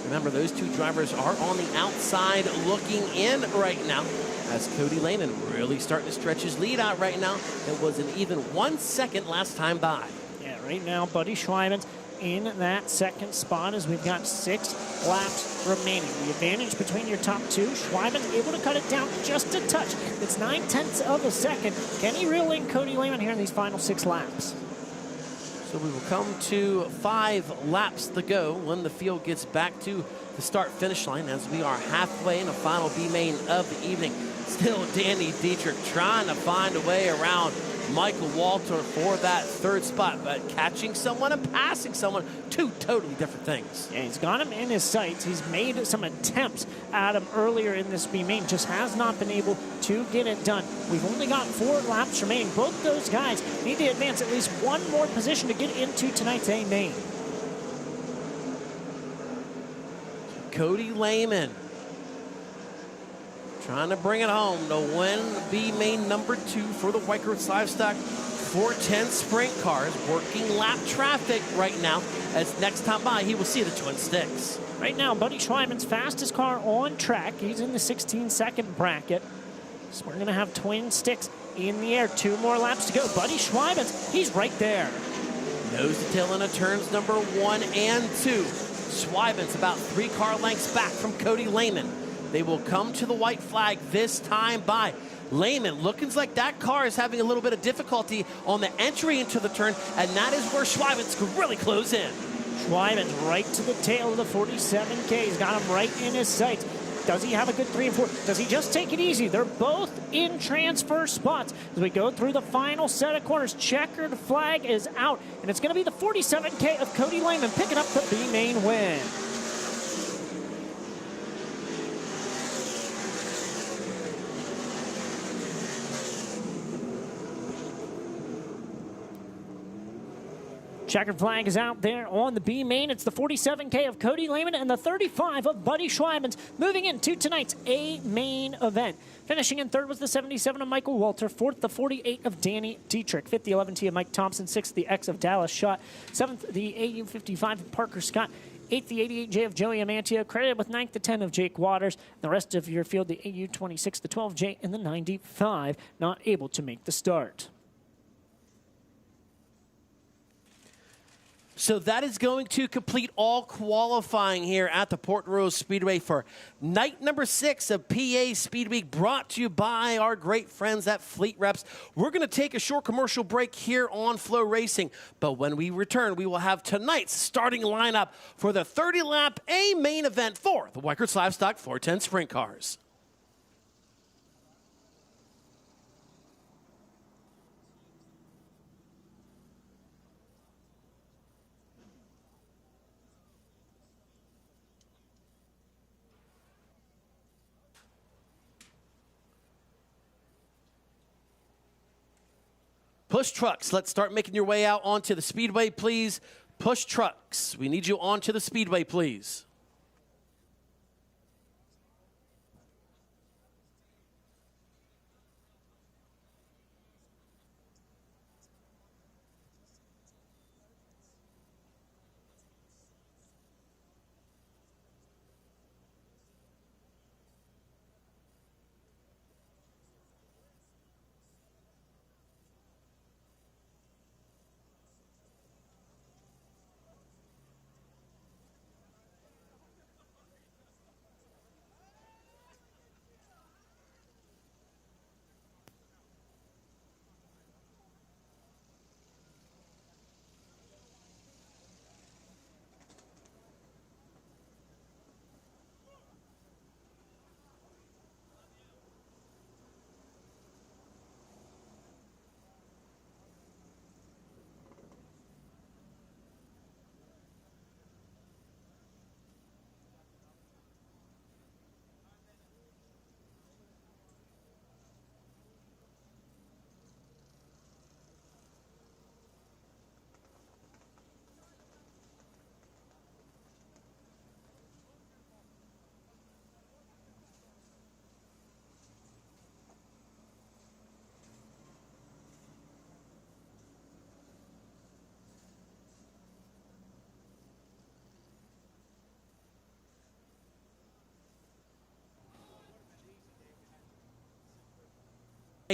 Speaker 2: Remember, those 2 drivers are on the outside looking in right now as Cody Lehman really starting to stretch his lead out right now. It was an even 1 second last time by.
Speaker 1: Yeah, right now, Buddy Schweibens in that 2nd spot as we've got 6 laps remaining. The advantage between your top 2. Schweibens able to cut it down just a touch. It's 9/10 of a second. Can he reel in Cody Lehman here in these final 6 laps?
Speaker 2: So we will come to 5 laps to go when the field gets back to the start-finish line as we are halfway in the final B main of the evening. Still Danny Dietrich trying to find a way around Michael Walter for that 3rd spot, but catching someone and passing someone, 2 totally different things.
Speaker 1: Yeah, he's got him in his sights. He's made some attempts at him earlier in this B main, just has not been able to get it done. We've only got 4 laps remaining. Both those guys need to advance at least 1 more position to get into tonight's A main.
Speaker 2: Cody Lehman trying to bring it home to win B main number 2 for the White Coast Livestock 410 sprint cars. Working lap traffic right now, as next time by he will see the Twin Sticks.
Speaker 1: Right now, Buddy Schweiman's fastest car on track. He's in the 16-second bracket. So we're going to have Twin Sticks in the air. 2 more laps to go. Buddy Schweiman's, he's right there.
Speaker 2: Nose to tail into turns number 1 and 2. Schweiman's about 3 car lengths back from Cody Lehman. They will come to the white flag this time by. Lehman looking like that car is having a little bit of difficulty on the entry into the turn, and that is where Schweiman's could really close in.
Speaker 1: Schweiman's right to the tail of the 47K. He's got him right in his sights. Does he have a good 3 and 4? Does he just take it easy? They're both in transfer spots. As we go through the final set of corners, checkered flag is out, and it's going to be the 47K of Cody Lehman picking up the B main win. Checkered flag is out there on the B main. It's the 47K of Cody Lehman and the 35 of Buddy Schweiman's moving into tonight's A main event. Finishing in third was the 77 of Michael Walter. Fourth, the 48 of Danny Dietrich. Fifth, the 11T of Mike Thompson. Sixth, the X of Dallas Schott. Seventh, the AU55 of Parker Scott. Eighth, the 88J of Joey Amantia, credited with 9th to 10 of Jake Waters. The rest of your field, the AU26, the 12J, and the 95, not able to make the start.
Speaker 2: So that is going to complete all qualifying here at the Port Royal Speedway for night number 6 of PA Speedweek, brought to you by our great friends at Fleet Reps. We're going to take a short commercial break here on FloRacing, but when we return, we will have tonight's starting lineup for the 30-lap A main event for the White Coast Livestock 410 Sprint Cars. Push trucks, let's start making your way out onto the Speedway, please. Push trucks, we need you onto the Speedway, please.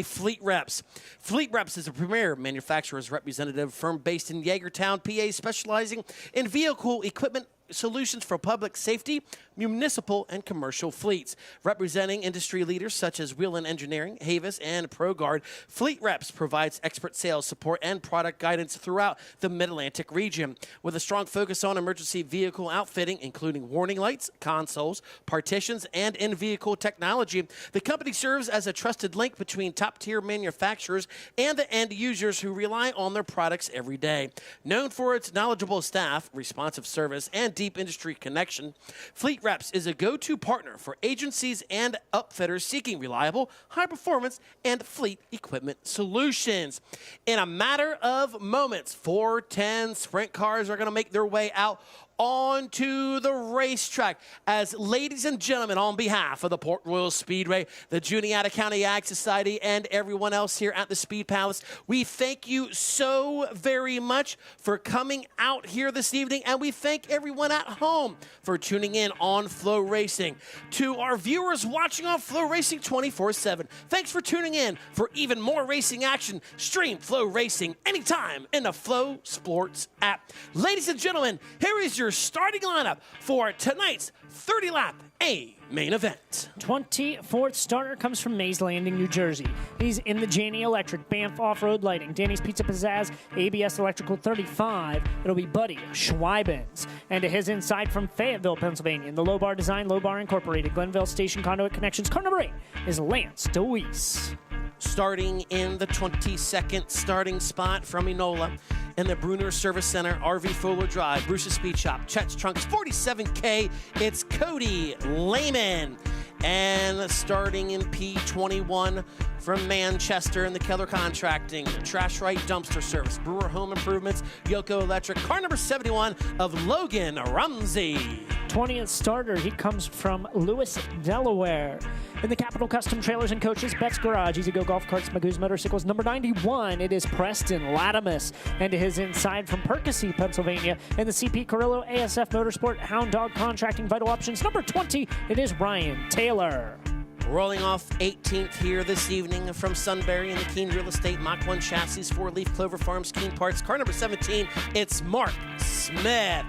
Speaker 2: Fleet Reps. Fleet Reps is a premier manufacturer's representative firm based in Yeagertown, PA, specializing in vehicle equipment solutions for public safety, municipal, and commercial fleets. Representing industry leaders such as Wheelan Engineering, Havis, and ProGuard, Fleet Reps provides expert sales support and product guidance throughout the Mid-Atlantic region. With a strong focus on emergency vehicle outfitting, including warning lights, consoles, partitions, and in-vehicle technology, the company serves as a trusted link between top-tier manufacturers and the end users who rely on their products every day. Known for its knowledgeable staff, responsive service, and deep industry connection, Fleet Reps is a go-to partner for agencies and upfitters seeking reliable, high-performance, and fleet equipment solutions. In a matter of moments, 410 sprint cars are going to make their way out onto the racetrack. As ladies and gentlemen, on behalf of the Port Royal Speedway, the Juniata County Ag Society, and everyone else here at the Speed Palace, we thank you so very much for coming out here this evening, and we thank everyone at home for tuning in on FloRacing. To our viewers watching on FloRacing 24/7, thanks for tuning in. For even more racing action, stream FloRacing anytime in the Flo Sports app. Ladies and gentlemen, here is your starting lineup for tonight's 30-lap A main event.
Speaker 1: 24th starter comes from Mays Landing, New Jersey. He's in the Janney Electric, Banff Off-Road Lighting, Danny's Pizza Pizzazz, ABS Electrical 35. It'll be Buddy Schweibens. And to his inside from Fayetteville, Pennsylvania, in the Low Bar Design, Low Bar Incorporated, Glenville Station Conduit Connections. Car number 8 is Lance DeWeese.
Speaker 2: Starting in the 22nd starting spot from Enola in the Bruner Service Center, RV Fuller Drive, Bruce's Speed Shop, Chet's Trunks, 47K, it's Cody Lehman. And starting in P21 from Manchester in the Keller Contracting, Trash Right Dumpster Service, Brewer Home Improvements, Yoko Electric, car number 71 of Logan Rumsey.
Speaker 1: 20th starter, he comes from Lewis, Delaware. In the Capital Custom Trailers and Coaches, Bet's Garage, Easy Go Golf Carts, Magoo's Motorcycles, number 91, it is Preston Latimus. And to his inside from Percy, Pennsylvania, in the CP Carrillo, ASF Motorsport, Hound Dog Contracting, Vital Options, number 20, it is Ryan Taylor.
Speaker 2: Rolling off 18th here this evening from Sunbury in the Keene Real Estate, Mach 1 Chassis, 4-Leaf Clover Farms, Keene Parts, car number 17, it's Mark Smith.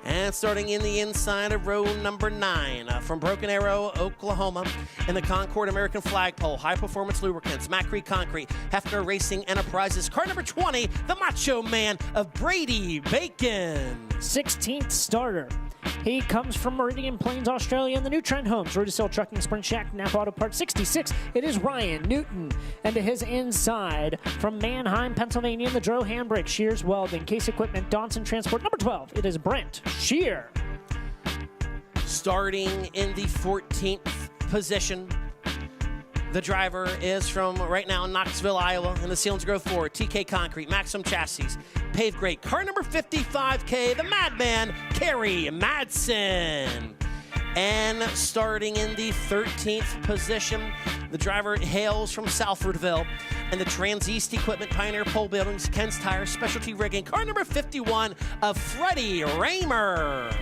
Speaker 2: And starting in the inside of row number 9 from Broken Arrow, Oklahoma, in the Concord American Flagpole, High Performance Lubricants, Mack Creek Concrete, Hefner Racing Enterprises, car number 20, the Macho Man of Brady Bacon.
Speaker 1: 16th starter. He comes from Meridian Plains, Australia, in the New Trend Homes, Rudisill Trucking, Sprint Shack, Napa Auto Parts, 66. It is Ryan Newton. And to his inside from Manheim, Pennsylvania, in the Dro Handbrake, Shears Welding, Case Equipment, Donson Transport, number 12. It is Brent Shear.
Speaker 2: Starting in the 14th position, the driver is from right now Knoxville, Iowa, in the Sealands Grove 4, TK Concrete, Maxim Chassis, Paved Grade, car number 55K, the Madman, Kerry Madsen. And starting in the 13th position, the driver hails from Salfordville, and the Trans-East Equipment, Pioneer Pole Buildings, Ken's Tire, Specialty Rigging, car number 51 of Freddie Raymer.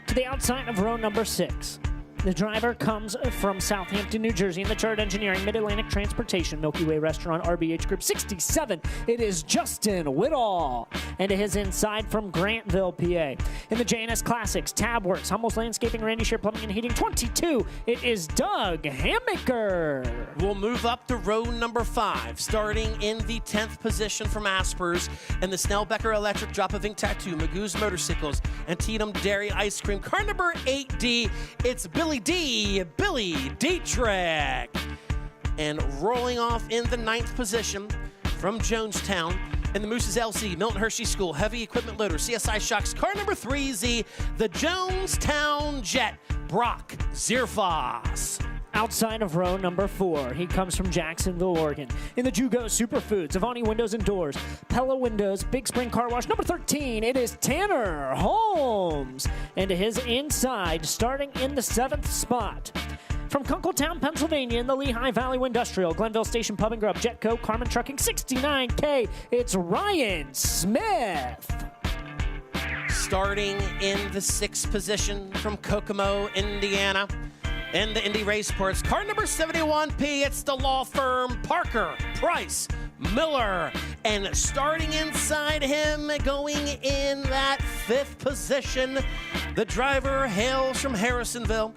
Speaker 1: To the outside of row number 6. The driver comes from Southampton, New Jersey, in the Chart Engineering, Mid-Atlantic Transportation, Milky Way Restaurant, RBH Group, 67. It is Justin Whittall. And to his inside from Grantville, PA. In the JNS Classics, Tabworks, Hummel's Landscaping, Randy Shear Plumbing and Heating, 22. It is Doug Hammaker.
Speaker 2: We'll move up to row number 5, starting in the 10th position from Aspers, and the Snellbecker Electric, Drop of Ink Tattoo, Magoo's Motorcycles, and Tatum Dairy Ice Cream, car number 8D. It's Billy Dietrich. And rolling off in the 9th position from Jonestown, in the Moose's LC, Milton Hershey School, Heavy Equipment Loader, CSI Shocks, car number 3Z, the Jonestown Jet, Brock Zierfoss.
Speaker 1: Outside of row number 4, he comes from Jacksonville, Oregon. In the Jugo Superfoods, Avani Windows and Doors, Pella Windows, Big Spring Car Wash, number 13, it is Tanner Holmes. And to his inside, starting in the 7th spot, from Kunkletown, Pennsylvania, in the Lehigh Valley Industrial, Glenville Station Pub and Grub, Jetco, Carmen Trucking, 69K, it's Ryan Smith.
Speaker 2: Starting in the 6th position from Kokomo, Indiana, in the Indy Raceports, car number 71P, it's the law firm Parker, Price, Miller. And starting inside him, going in that 5th position, the driver hails from Harrisonville,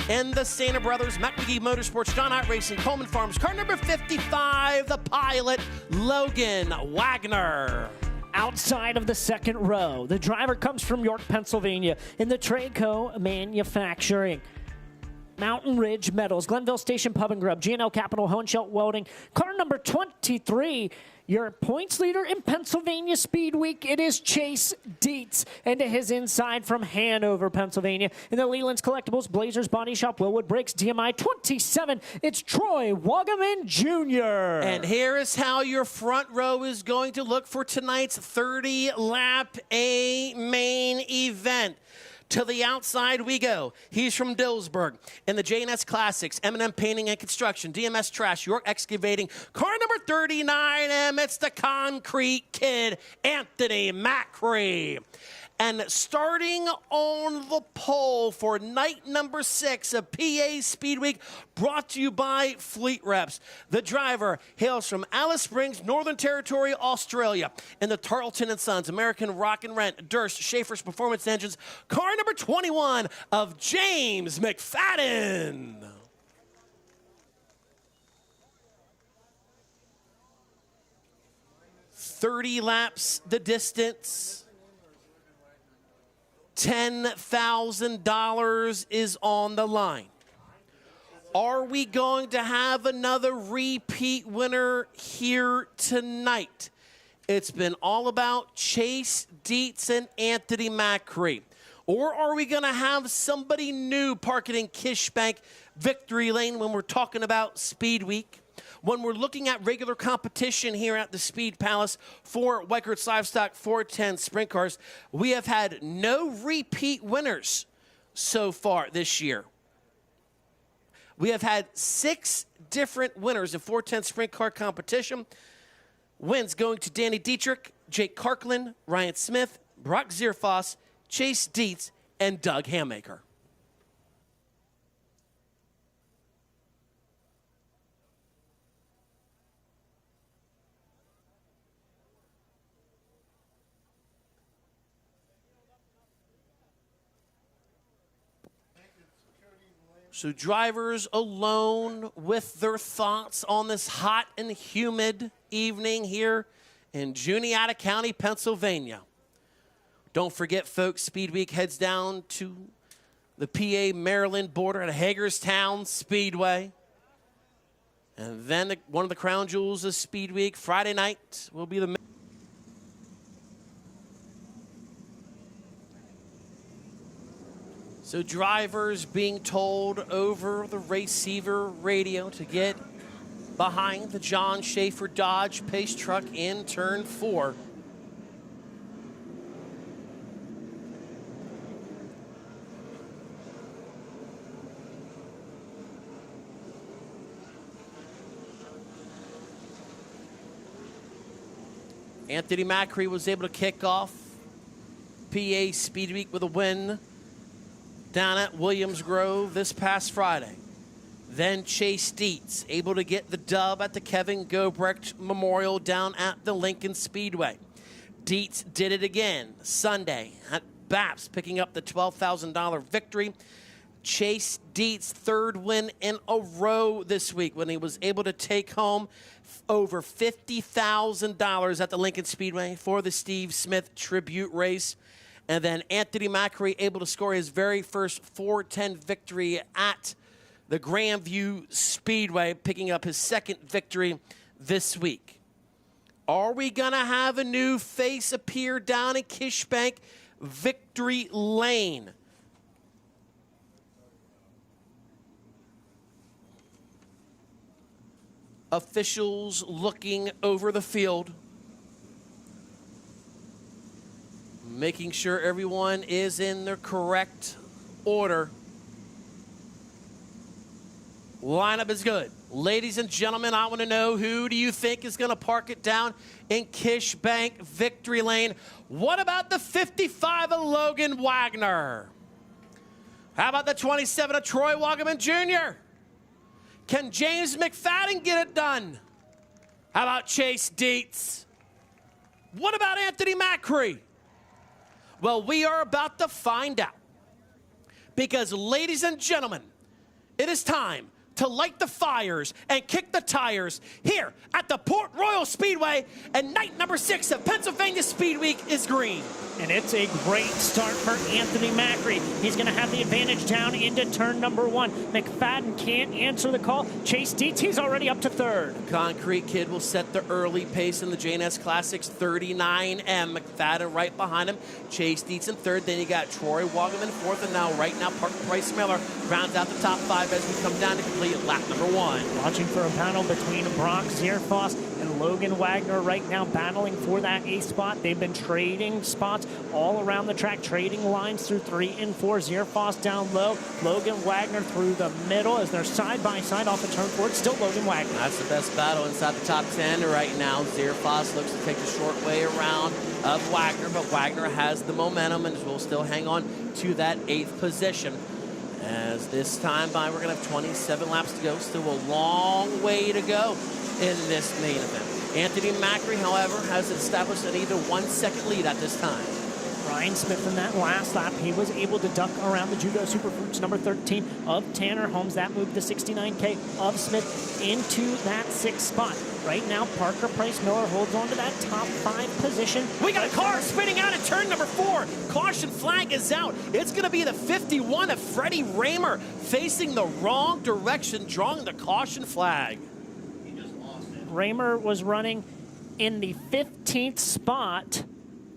Speaker 2: and the Santa Brothers, Matt McGee Motorsports, John Ott Racing, Coleman Farms, car number 55, the pilot, Logan Wagner.
Speaker 1: Outside of the 2nd row, the driver comes from York, Pennsylvania, in the Traco Manufacturing, Mountain Ridge Metals, Glenville Station Pub and Grub, G&L Capital, Hohenschelt Welding, car number 23, Your points leader in Pennsylvania Speedweek, it is Chase Dietz. And to his inside from Hanover, Pennsylvania. In the Leland's Collectibles, Blazers Body Shop, Willwood Brakes, DMI 27, it's Troy Wagaman Jr.
Speaker 2: And here is how your front row is going to look for tonight's 30-lap A main event. To the outside we go. He's from Dillsburg. In the J&S Classics, M&M Painting and Construction, DMS Trash, York Excavating, car number 39M, it's the Concrete Kid, Anthony Macri. And starting on the pole for night number 6 of PA Speedweek, brought to you by Fleet Reps. The driver hails from Alice Springs, Northern Territory, Australia. In the Tarleton & Sons, American Rock and Rent, Durst, Schaefer's Performance Engines, car number 21 of James McFadden. "30 laps the distance. $10,000 is on the line. Are we going to have another repeat winner here tonight? It's been all about Chase Dietz and Anthony Macri. Or are we going to have somebody new parking in Kishbank Victory Lane when we're talking about Speed Week? When we're looking at regular competition here at the Speed Palace for Weichert's Livestock 410 Sprint Cars, we have had no repeat winners so far this year. We have had 6 different winners in 410 Sprint Car competition. Wins going to Danny Dietrich, Jake Karkland, Ryan Smith, Brock Zierfoss, Chase Dietz, and Doug Hammaker. So drivers alone with their thoughts on this hot and humid evening here in Juniata County, Pennsylvania. Don't forget, folks, Speed Week heads down to the PA-Maryland border at Hagerstown Speedway. And then one of the crown jewels of Speed Week, Friday night, will be the... So drivers being told over the receiver radio to get behind the John Schaefer Dodge Pace Truck in turn 4. Anthony Macri was able to kick off PA Speed Week with a win down at Williams Grove this past Friday. Then Chase Dietz able to get the dub at the Kevin Gobrecht Memorial down at the Lincoln Speedway. Dietz did it again Sunday at Baps, picking up the $12,000 victory. Chase Dietz' 3rd win in a row this week when he was able to take home over $50,000 at the Lincoln Speedway for the Steve Smith Tribute Race. And then Anthony Macri able to score his very first 410 victory at the Grandview Speedway, picking up his 2nd victory this week. Are we going to have a new face appear down in Kishbank Victory Lane? Officials looking over the field, making sure everyone is in their correct order. Lineup is good. Ladies and gentlemen, I want to know, who do you think is going to park it down in Kishbank Victory Lane? What about the 55 of Logan Wagner? How about the 27 of Troy Wagaman Jr.? Can James McFadden get it done? How about Chase Dietz? What about Anthony Macri? Well, we are about to find out. Because, ladies and gentlemen, it is time to light the fires and kick the tires here at the Port Royal Speedway, and night number 6 of Pennsylvania Speed Week is green.
Speaker 1: And it's a great start for Anthony Macri. He's going to have the advantage down into turn number 1. McFadden can't answer the call. Chase Dietz, he's already up to 3rd.
Speaker 2: Concrete Kid will set the early pace in the JNS Classics 39M. McFadden right behind him. Chase Dietz in 3rd. Then you got Troy Wogum in 4th. And now, right now, Parker Price Miller rounds out the top 5 as we come down to complete lap number 1.
Speaker 1: Watching for a battle between Brock Zierfoss and Logan Wagner right now, battling for that A spot. They've been trading spots all around the track, trading lines through 3 and 4. Zierfoss down low, Logan Wagner through the middle as they're side by side off of turn 4. It's still Logan Wagner.
Speaker 2: That's the best battle inside the top 10 right now. Zierfoss looks to take the short way around of Wagner, but Wagner has the momentum and will still hang on to that 8th position. As this time by, we're going to have 27 laps to go. Still a long way to go in this main event. Anthony Macri, however, has established an either 1 second lead at this time.
Speaker 1: Ryan Smith in that last lap, he was able to duck around the Judo Superfruits number 13 of Tanner Holmes. That moved the 69K of Smith into that 6th spot. Right now, Parker Price Miller holds on to that top 5 position.
Speaker 2: We got a car spinning out at turn number 4. Caution flag is out. It's going to be the 51 of Freddie Raymer facing the wrong direction, drawing the caution flag.
Speaker 1: Raymer was running in the 15th spot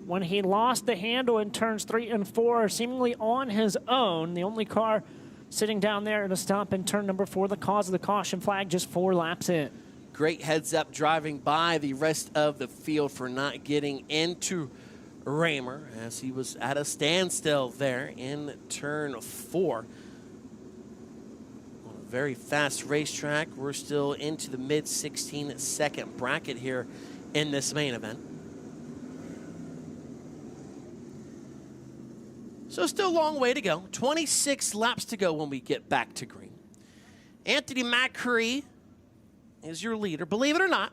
Speaker 1: when he lost the handle in turns 3 and 4, seemingly on his own. The only car sitting down there at a stop in turn number 4, the cause of the caution flag just 4 laps in.
Speaker 2: Great heads up driving by the rest of the field for not getting into Raymer as he was at a standstill there in turn 4. On a very fast racetrack. We're still into the mid 16-second bracket here in this main event. So still a long way to go. 26 laps to go when we get back to green. Anthony Macri is your leader. Believe it or not,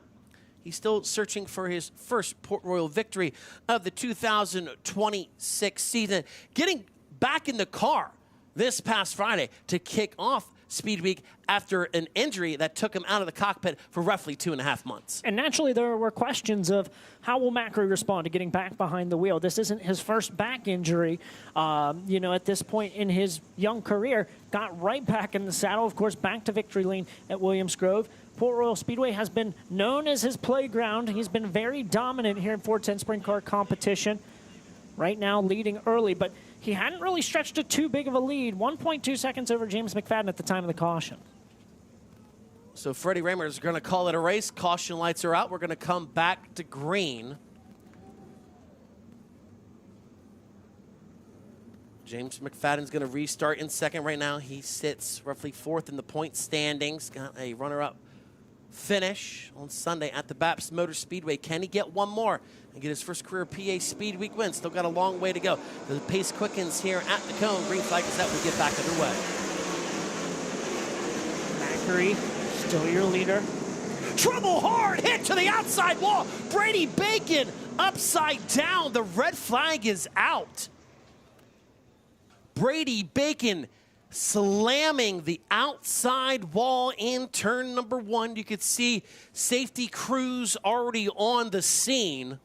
Speaker 2: he's still searching for his first Port Royal victory of the 2026 season. Getting back in the car this past Friday to kick off Speed Week after an injury that took him out of the cockpit for roughly 2.5 months.
Speaker 1: And naturally, there were questions of how will Macri respond to getting back behind the wheel. This isn't his first back injury. At this point in his young career, got right back in the saddle. Of course, back to victory lane at Williams Grove. Port Royal Speedway has been known as his playground. He's been very dominant here in 410 sprint car competition. Right now, leading early, but he hadn't really stretched it too big of a lead. 1.2 seconds over James McFadden at the time of the caution.
Speaker 2: So Freddie Raymer is going to call it a race. Caution lights are out. We're going to come back to green. James McFadden's going to restart in second right now. He sits roughly 4th in the point standings. Got a runner-up finish on Sunday at the Baps Motor Speedway. Can he get one more and get his first career PA Speed Week win? Still got a long way to go. The pace quickens here at the cone. Green flag is out. We get back underway.
Speaker 1: Macri, still your leader.
Speaker 2: Trouble hard hit to the outside wall. Brady Bacon upside down. The red flag is out. Brady Bacon slamming the outside wall in turn number 1. You could see safety crews already on the scene.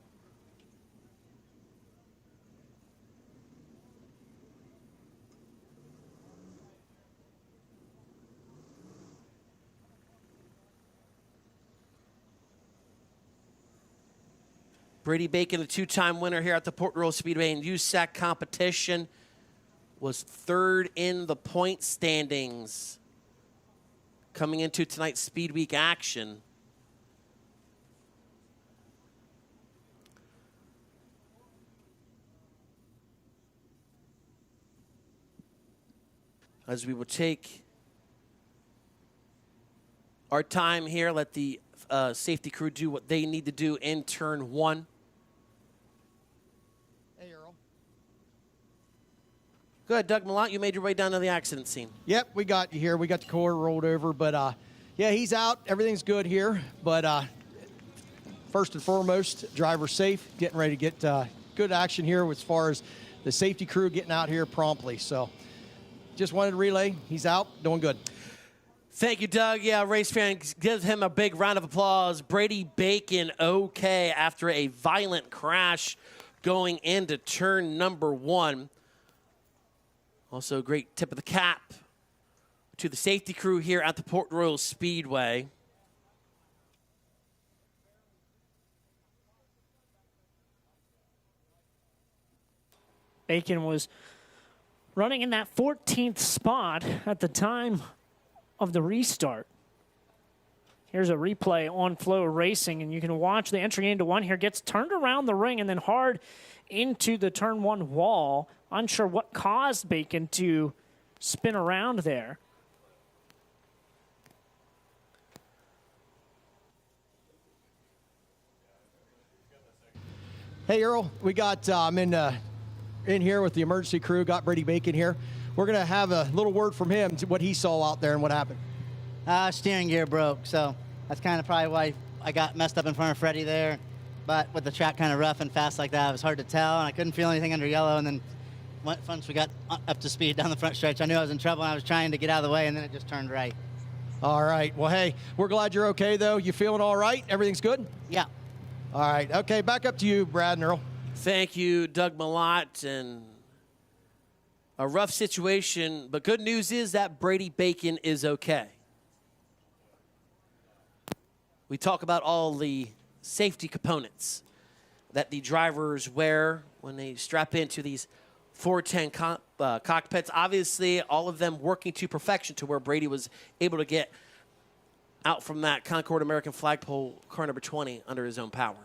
Speaker 2: Brady Bacon, a 2-time winner here at the Port Royal Speedway in USAC competition, was 3rd in the point standings coming into tonight's Speed Week action. As we will take our time here, let the safety crew do what they need to do in turn 1. Go ahead, Doug Malott. You made your way down to the accident scene.
Speaker 4: Yep, we got you here. We got the car rolled over, but yeah, he's out. Everything's good here, but first and foremost, driver safe, getting ready to get good action here as far as the safety crew getting out here promptly. So just wanted to relay, he's out, doing good.
Speaker 2: Thank you, Doug. Yeah, race fans, give him a big round of applause. Brady Bacon okay after a violent crash going into turn number 1. Also, a great tip of the cap to the safety crew here at the Port Royal Speedway.
Speaker 1: Bacon was running in that 14th spot at the time of the restart. Here's a replay on FloRacing, and you can watch the entry into 1 here. Gets turned around the ring and then hard into the turn 1 wall. Unsure what caused Bacon to spin around there.
Speaker 4: Hey, Earl, we got in here with the emergency crew, got Brady Bacon here. We're going to have a little word from him to what he saw out there and what happened.
Speaker 12: Steering gear broke, so that's kind of probably why I got messed up in front of Freddie there. But with the track kind of rough and fast like that, it was hard to tell, and I couldn't feel anything under yellow. And then once we got up to speed down the front stretch, I knew I was in trouble, and I was trying to get out of the way, and then it just turned right.
Speaker 4: All right. Well, hey, we're glad you're okay, though. You feeling all right? Everything's good?
Speaker 12: Yeah.
Speaker 4: All right. Okay, back up to you, Brad and Earl.
Speaker 2: Thank you, Doug Malott. And a rough situation, but good news is that Brady Bacon is okay. We talk about all the safety components that the drivers wear when they strap into these 410 cockpits. Obviously, all of them working to perfection to where Brady was able to get out from that Concord American flagpole car number 20 under his own power.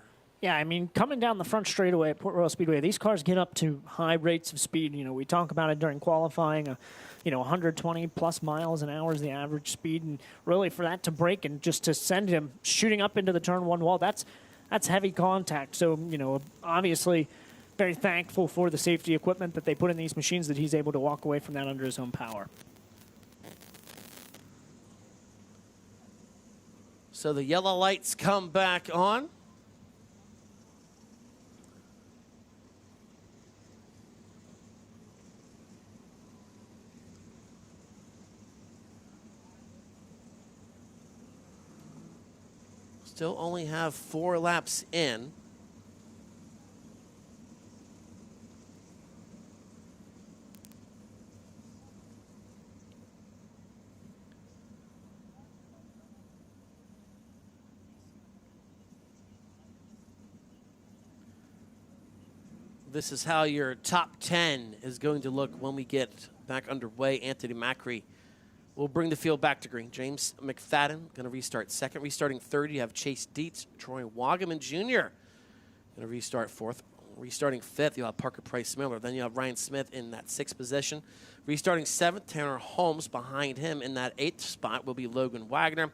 Speaker 1: Yeah, I mean, coming down the front straightaway at Port Royal Speedway, these cars get up to high rates of speed. You know, we talk about it during qualifying. 120 plus miles an hour is the average speed, and really for that to break and just to send him shooting up into the turn 1 wall, that's heavy contact. So, obviously very thankful for the safety equipment that they put in these machines that he's able to walk away from that under his own power.
Speaker 2: So the yellow lights come back on. Still only have 4 laps in. This is how your top 10 is going to look when we get back underway. Anthony Macri will bring the field back to green. James McFadden going to restart second. Restarting third, you have Chase Dietz, Troy Wagaman Jr. going to restart fourth. Restarting fifth, you'll have Parker Price Miller. Then you have Ryan Smith in that 6th position. Restarting 7th, Tanner Holmes. Behind him in that 8th spot will be Logan Wagner.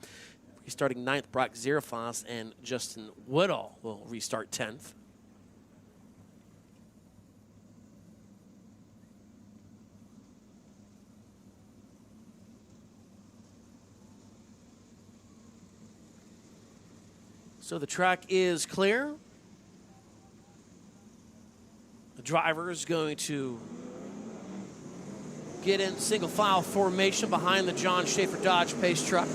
Speaker 2: Restarting 9th, Brock Zerafos, and Justin Woodall will restart 10th. So the track is clear. The driver is going to get in single file formation behind the John Schaefer Dodge Pace truck.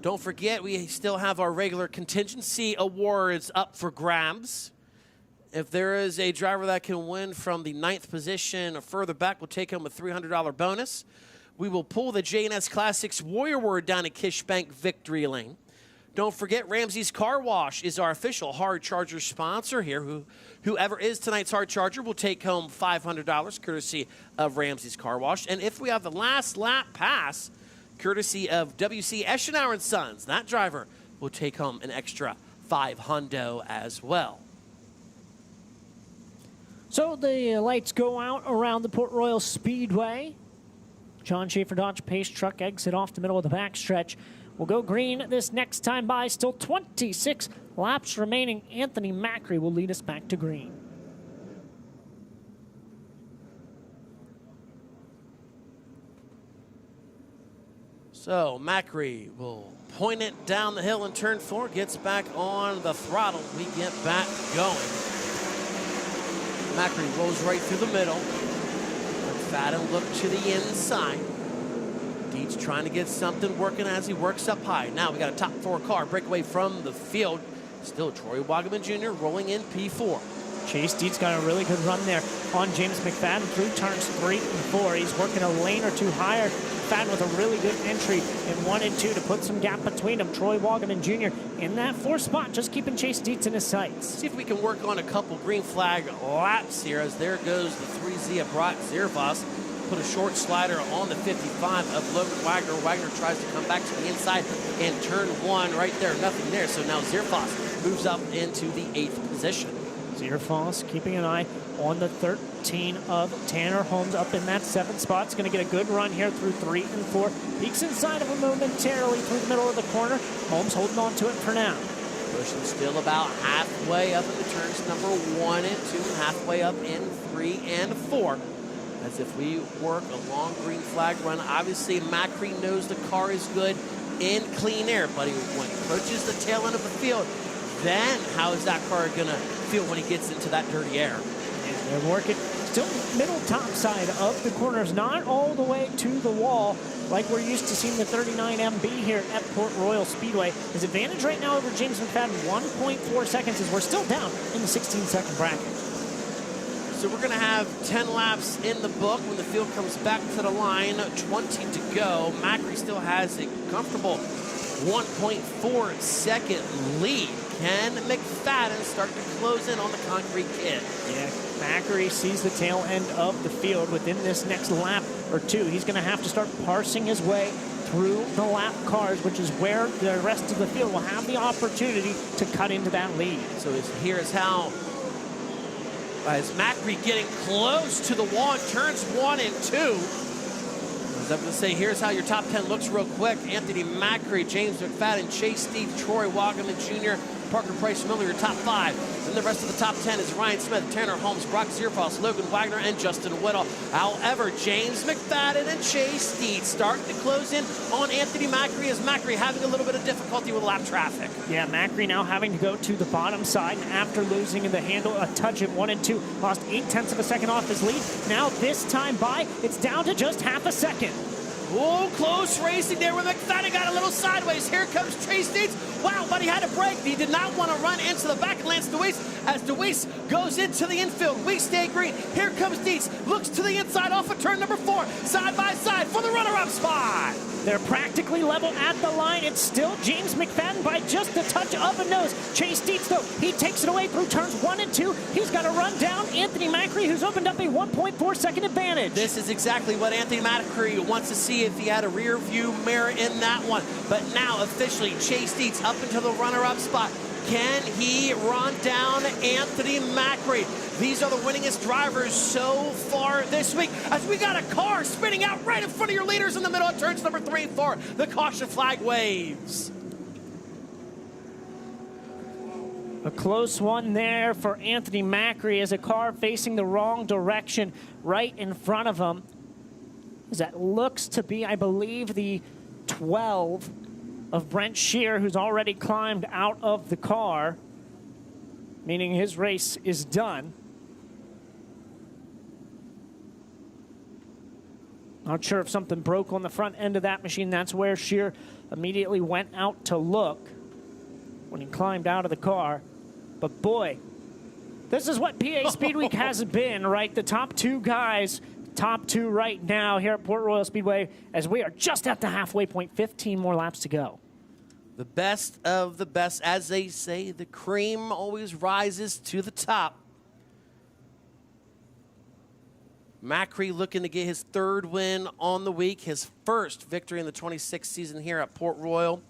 Speaker 2: Don't forget, we still have our regular contingency awards up for grabs. If there is a driver that can win from the 9th position or further back, we'll take home a $300 bonus. We will pull the J&S Classics Warrior Word down at Kishbank Victory Lane. Don't forget, Ramsey's Car Wash is our official Hard Charger sponsor here. Whoever is tonight's Hard Charger will take home $500, courtesy of Ramsey's Car Wash. And if we have the last lap pass, courtesy of W.C. Eschenauer & Sons, that driver will take home an extra $500 as well.
Speaker 1: So the lights go out around the Port Royal Speedway. John Schaefer Dodge Pace truck exit off the middle of the backstretch. We'll go green this next time by. Still 26 laps remaining. Anthony Macri will lead us back to green.
Speaker 2: So Macri will point it down the hill in turn 4, gets back on the throttle. We get back going. Macri rolls right through the middle. McFadden look to the inside. Dietz trying to get something working as he works up high. Now we got a top 4 car breakaway from the field. Still Troy Wagaman Jr. rolling in P4.
Speaker 1: Chase Dietz got a really good run there on James McFadden through turns 3 and 4. He's working a lane or two higher. McFadden with a really good entry in 1 and 2 to put some gap between them. Troy Wagaman Jr. in that 4th spot, just keeping Chase Dietz in his sights.
Speaker 2: See if we can work on a couple green flag laps here, as there goes the 3Z of Brock Ziervos. Put a short slider on the 55 of Logan Wagner. Wagner tries to come back to the inside and turn 1 right there. Nothing there. So now Ziervos moves up into the 8th position.
Speaker 1: Ziervos keeping an eye on the 13 of Tanner Holmes up in that 7th spot. It's going to get a good run here through 3 and 4. Peeks inside of him momentarily through the middle of the corner. Holmes holding on to it for now.
Speaker 2: Pushing still about halfway up in the turns number 1 and 2, halfway up in 3 and 4. As if we work a long green flag run. Obviously, Macri knows the car is good in clean air, but when he approaches the tail end of the field, then how is that car going to feel when he gets into that dirty air?
Speaker 1: And they're working still middle top side of the corners, not all the way to the wall like we're used to seeing the 39 MB here at Port Royal Speedway. His advantage right now over James McFadden, 1.4 seconds, as we're still down in the 16-second bracket.
Speaker 2: So we're going to have 10 laps in the book when the field comes back to the line, 20 to go. Macri still has a comfortable 1.4 second lead. Can McFadden start to close in on the concrete kid?
Speaker 1: Yeah, Macri sees the tail end of the field within this next lap or 2. He's going to have to start parsing his way through the lap cars, which is where the rest of the field will have the opportunity to cut into that lead.
Speaker 2: So here's how, as Macri getting close to the wall in turns 1 and 2. As I'm going to say, here's how your top 10 looks real quick. Anthony Macri, James McFadden, Chase Steve, Troy Wagaman Jr., Parker Price Miller, your top 5. Then the rest of the top 10 is Ryan Smith, Tanner Holmes, Brock Ziervos, Logan Wagner, and Justin Whittle. However, James McFadden and Chase Steed starting to close in on Anthony Macri, as Macri having a little bit of difficulty with lap traffic.
Speaker 1: Yeah, Macri now having to go to the bottom side after losing in the handle a touch at 1 and 2. Lost 0.8 of a second off his lead. Now this time by, it's down to just half a second.
Speaker 2: Oh, close racing there where McFadden got a little sideways. Here comes Chase Dietz. Wow, but he had a break. He did not want to run into the back of Lance Deweese as Deweese goes into the infield. We stay green. Here comes Dietz. Looks to the inside off of turn number 4. Side by side for the runner-up spot.
Speaker 1: They're practically level at the line. It's still James McFadden by just a touch of a nose. Chase Dietz, though, he takes it away through turns 1 and 2. He's got to run down Anthony Macri, who's opened up a 1.4 second advantage.
Speaker 2: This is exactly what Anthony Macri wants to see if he had a rear view mirror in that one. But now officially Chase Dietz up into the runner-up spot. Can he run down Anthony Macri? These are the winningest drivers so far this week, as we got a car spinning out right in front of your leaders in the middle of turns number 3 and 4. The caution flag waves.
Speaker 1: A close one there for Anthony Macri, as a car facing the wrong direction right in front of him. That looks to be, I believe, the 12 of Brent Shear, who's already climbed out of the car, meaning his race is done. Not sure if something broke on the front end of that machine. That's where Shear immediately went out to look when he climbed out of the car. But boy, this is what PA Speedweek has been, right? The top 2 guys, top 2 right now here at Port Royal Speedway, as we are just at the halfway point, 15 more laps to go.
Speaker 2: The best of the best. As they say, the cream always rises to the top. Macri looking to get his 3rd win on the week, his 1st victory in the 26th season here at Port Royal.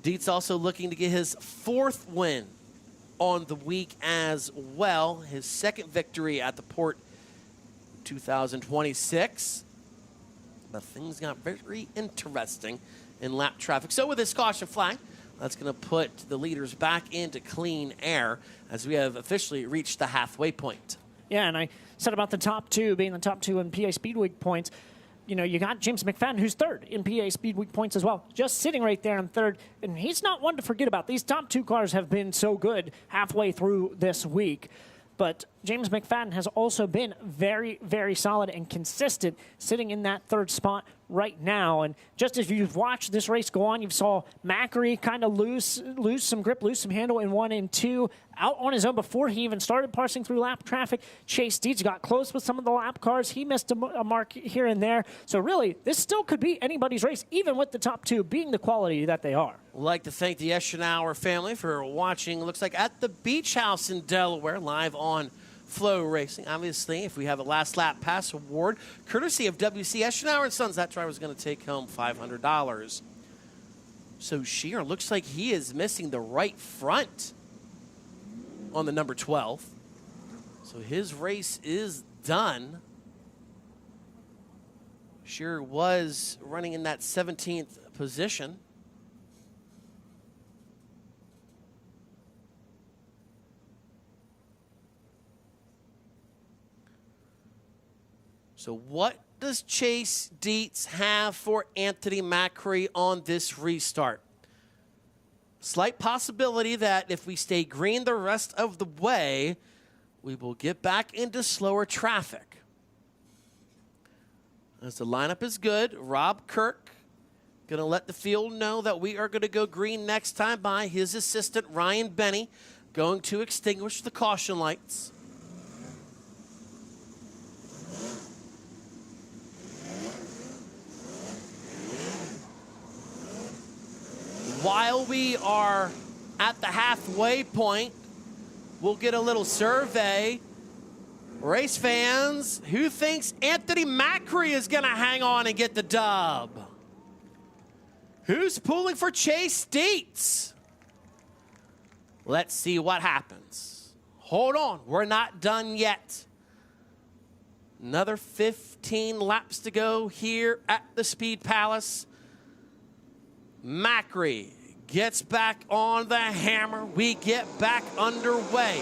Speaker 2: Dietz also looking to get his 4th win on the week as well, his 2nd victory at the Port 2026. But things got very interesting in lap traffic. So with this caution flag, that's going to put the leaders back into clean air, as we have officially reached the halfway point.
Speaker 1: Yeah, and I said about the top 2 being the top 2 in PA Speedweek points. you got James McFadden, who's third in PA Speedweek points as well, just sitting right there in third. And he's not one to forget about. These top 2 cars have been so good halfway through this week. But James McFadden has also been very, very solid and consistent, sitting in that 3rd spot right now. And just as you've watched this race go on, you saw Macri kind of lose some grip, lose some handle in 1 and 2, out on his own before he even started parsing through lap traffic. Chase Dietz got close with some of the lap cars. He missed a mark here and there. So really, this still could be anybody's race, even with the top 2 being the quality that they are.
Speaker 2: I'd like to thank the Eschenauer family for watching, looks like at the Beach House in Delaware, live on FloRacing. Obviously, if we have a last lap pass award, courtesy of WC Eschenauer and Sons, that driver's going to take home $500. So Shearer looks like he is missing the right front on the number 12. So his race is done. Shearer was running in that 17th position. So what does Chase Dietz have for Anthony Macri on this restart? Slight possibility that if we stay green the rest of the way, we will get back into slower traffic. As the lineup is good, Rob Kirk going to let the field know that we are going to go green next time by his assistant, Ryan Benny, going to extinguish the caution lights. While we are at the halfway point, we'll get a little survey. Race fans, who thinks Anthony Macri is going to hang on and get the dub? Who's pulling for Chase Dietz? Let's see what happens. Hold on, we're not done yet. Another 15 laps to go here at the Speed Palace. Macri gets back on the hammer. We get back underway.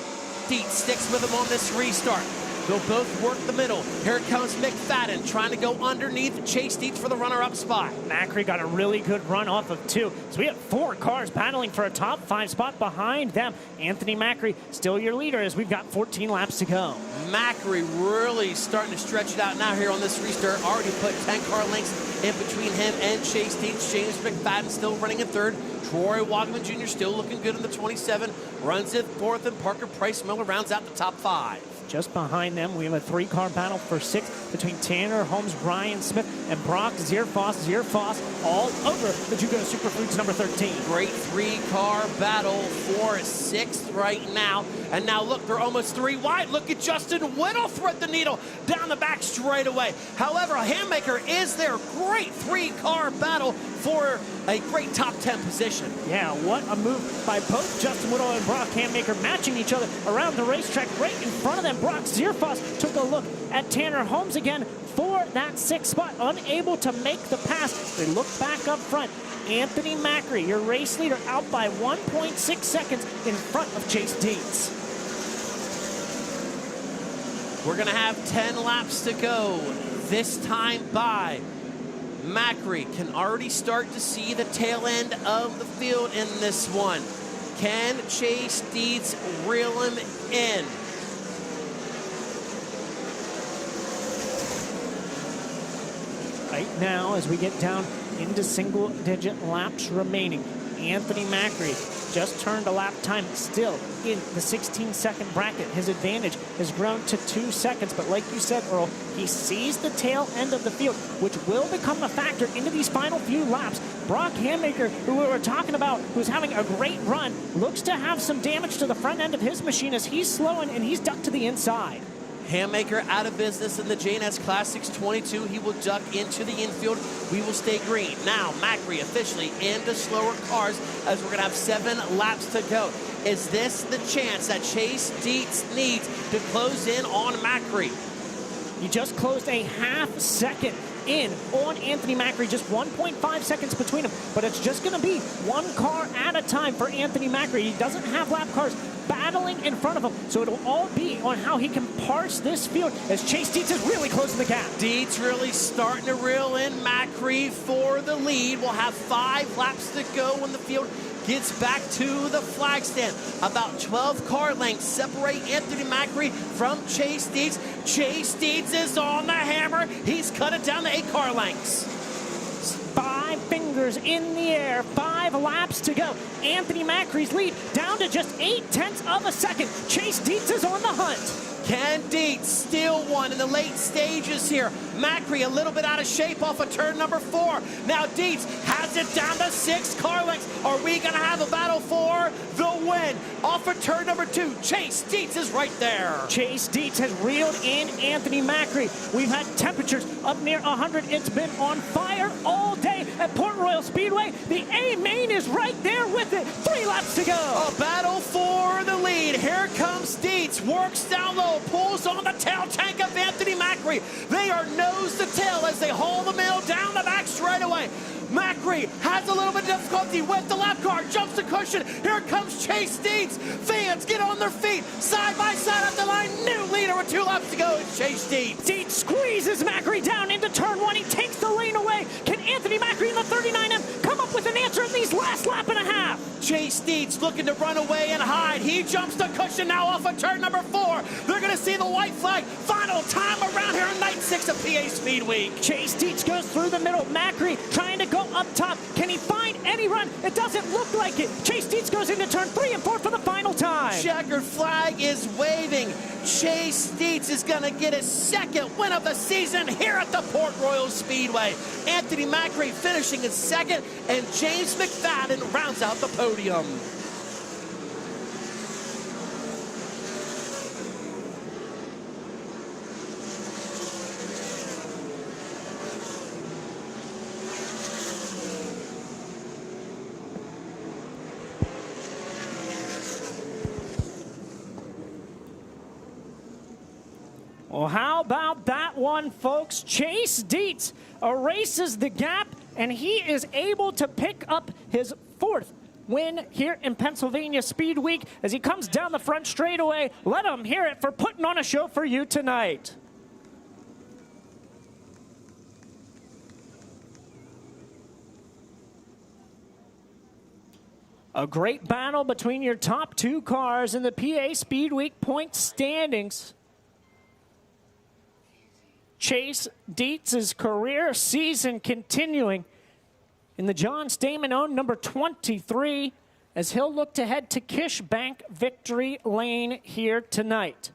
Speaker 2: Dietz sticks with him on this restart. They'll both work the middle. Here comes McFadden trying to go underneath Chase Dietz for the runner-up spot.
Speaker 1: Macri got a really good run off of 2. So we have 4 cars battling for a top 5 spot behind them. Anthony Macri still your leader as we've got 14 laps to go.
Speaker 2: Macri really starting to stretch it out now here on this restart. Already put 10 car lengths in between him and Chase Dietz. James McFadden still running in 3rd. Troy Wogman Jr. still looking good in the 27. Runs in 4th, and Parker Price Miller rounds out the top 5.
Speaker 1: Just behind them, we have a 3-car battle for 6th between Tanner Holmes, Ryan Smith, and Brock Zierfoss. Zierfoss all over the Jugo Superfruits number 13.
Speaker 2: Great 3-car battle for 6th right now. And now look, they're almost 3 wide. Look at Justin Whittle thread the needle down the back straight away. However, Handmaker is their great 3-car battle for a great top 10 position.
Speaker 1: Yeah, what a move by both Justin Whittle and Brock Handmaker, matching each other around the racetrack right in front of them. Brock Zierfoss took a look at Tanner Holmes again for that 6th spot, unable to make the pass. They look back up front. Anthony Macri, your race leader, out by 1.6 seconds in front of Chase Dietz.
Speaker 2: We're going to have 10 laps to go, this time by Macri can already start to see the tail end of the field in this one. Can Chase Dietz reel him in?
Speaker 1: Right now, as we get down into single-digit laps remaining, Anthony Macri just turned a lap time, still in the 16-second bracket. His advantage has grown to 2 seconds, but like you said, Earl, he sees the tail end of the field, which will become a factor into these final few laps. Brock Handmaker, who we were talking about, who's having a great run, looks to have some damage to the front end of his machine as he's slowing and he's ducked to the inside.
Speaker 2: Handmaker out of business in the J&S Classics 22. He will duck into the infield. We will stay green. Now, Macri officially into slower cars as we're going to have 7 laps to go. Is this the chance that Chase Dietz needs to close in on Macri?
Speaker 1: He just closed a half second in on Anthony Macri, just 1.5 seconds between them, but it's just going to be 1 car at a time for Anthony Macri. He doesn't have lap cars battling in front of him. So it'll all be on how he can parse this field as Chase Dietz is really closing the gap.
Speaker 2: Dietz really starting to reel in Macri for the lead. We'll have 5 laps to go when the field gets back to the flag stand. About 12 car lengths separate Anthony Macri from Chase Dietz. Chase Dietz is on the hammer. He's cut it down to 8 car lengths.
Speaker 1: 5 fingers in the air, 5 laps to go. Anthony Macri's lead down to just 0.8 of a second. Chase Dietz is on the hunt.
Speaker 2: Can Dietz steal one in the late stages here? Macri a little bit out of shape off of turn number 4. Now Dietz has it down to 6 car lengths. Are we going to have a battle for the win? Off of turn number 2, Chase Dietz is right there.
Speaker 1: Chase Dietz has reeled in Anthony Macri. We've had temperatures up near 100. It's been on fire all day at Port Royal Speedway. The A-Main is right there with it. 3 laps to go.
Speaker 2: A battle for the lead. Here comes Dietz. Works down low. Pulls on the tail tank of Anthony Macri. They are nose to tail as they haul the mail down the back straightaway. Macri has a little bit of difficulty with the lap car, jumps the cushion. Here comes Chase Dietz. Fans get on their feet, side by side at the line. New leader with 2 laps to go. It's Chase Dietz.
Speaker 1: Dietz squeezes Macri down into turn 1. He takes the lane away. Can Anthony Macri in the 39M come up with an answer in these last lap and a half?
Speaker 2: Chase Dietz looking to run away and hide. He jumps the cushion now off of turn number 4. They're going to see the white flag. Final time around here in night 6 of PA Speedweek.
Speaker 1: Chase Dietz goes through the middle. Macri trying to go up top. Can he find any run? It doesn't look like it. Chase Dietz goes into turn 3 and 4 for the final time.
Speaker 2: Checkered flag is waving. Chase Dietz is going to get his 2nd win of the season here at the Port Royal Speedway. Anthony Macri finishing in 2nd, and James McFadden rounds out the podium.
Speaker 1: Well, how about that one, folks? Chase Dietz erases the gap, and he is able to pick up his 4th win here in Pennsylvania Speed Week as he comes down the front straightaway. Let him hear it for putting on a show for you tonight. A great battle between your top 2 cars in the PA Speed Week point standings. Chase Dietz's career season continuing in the John Stamen-owned number 23 as he'll look to head to Kish Bank victory lane here tonight.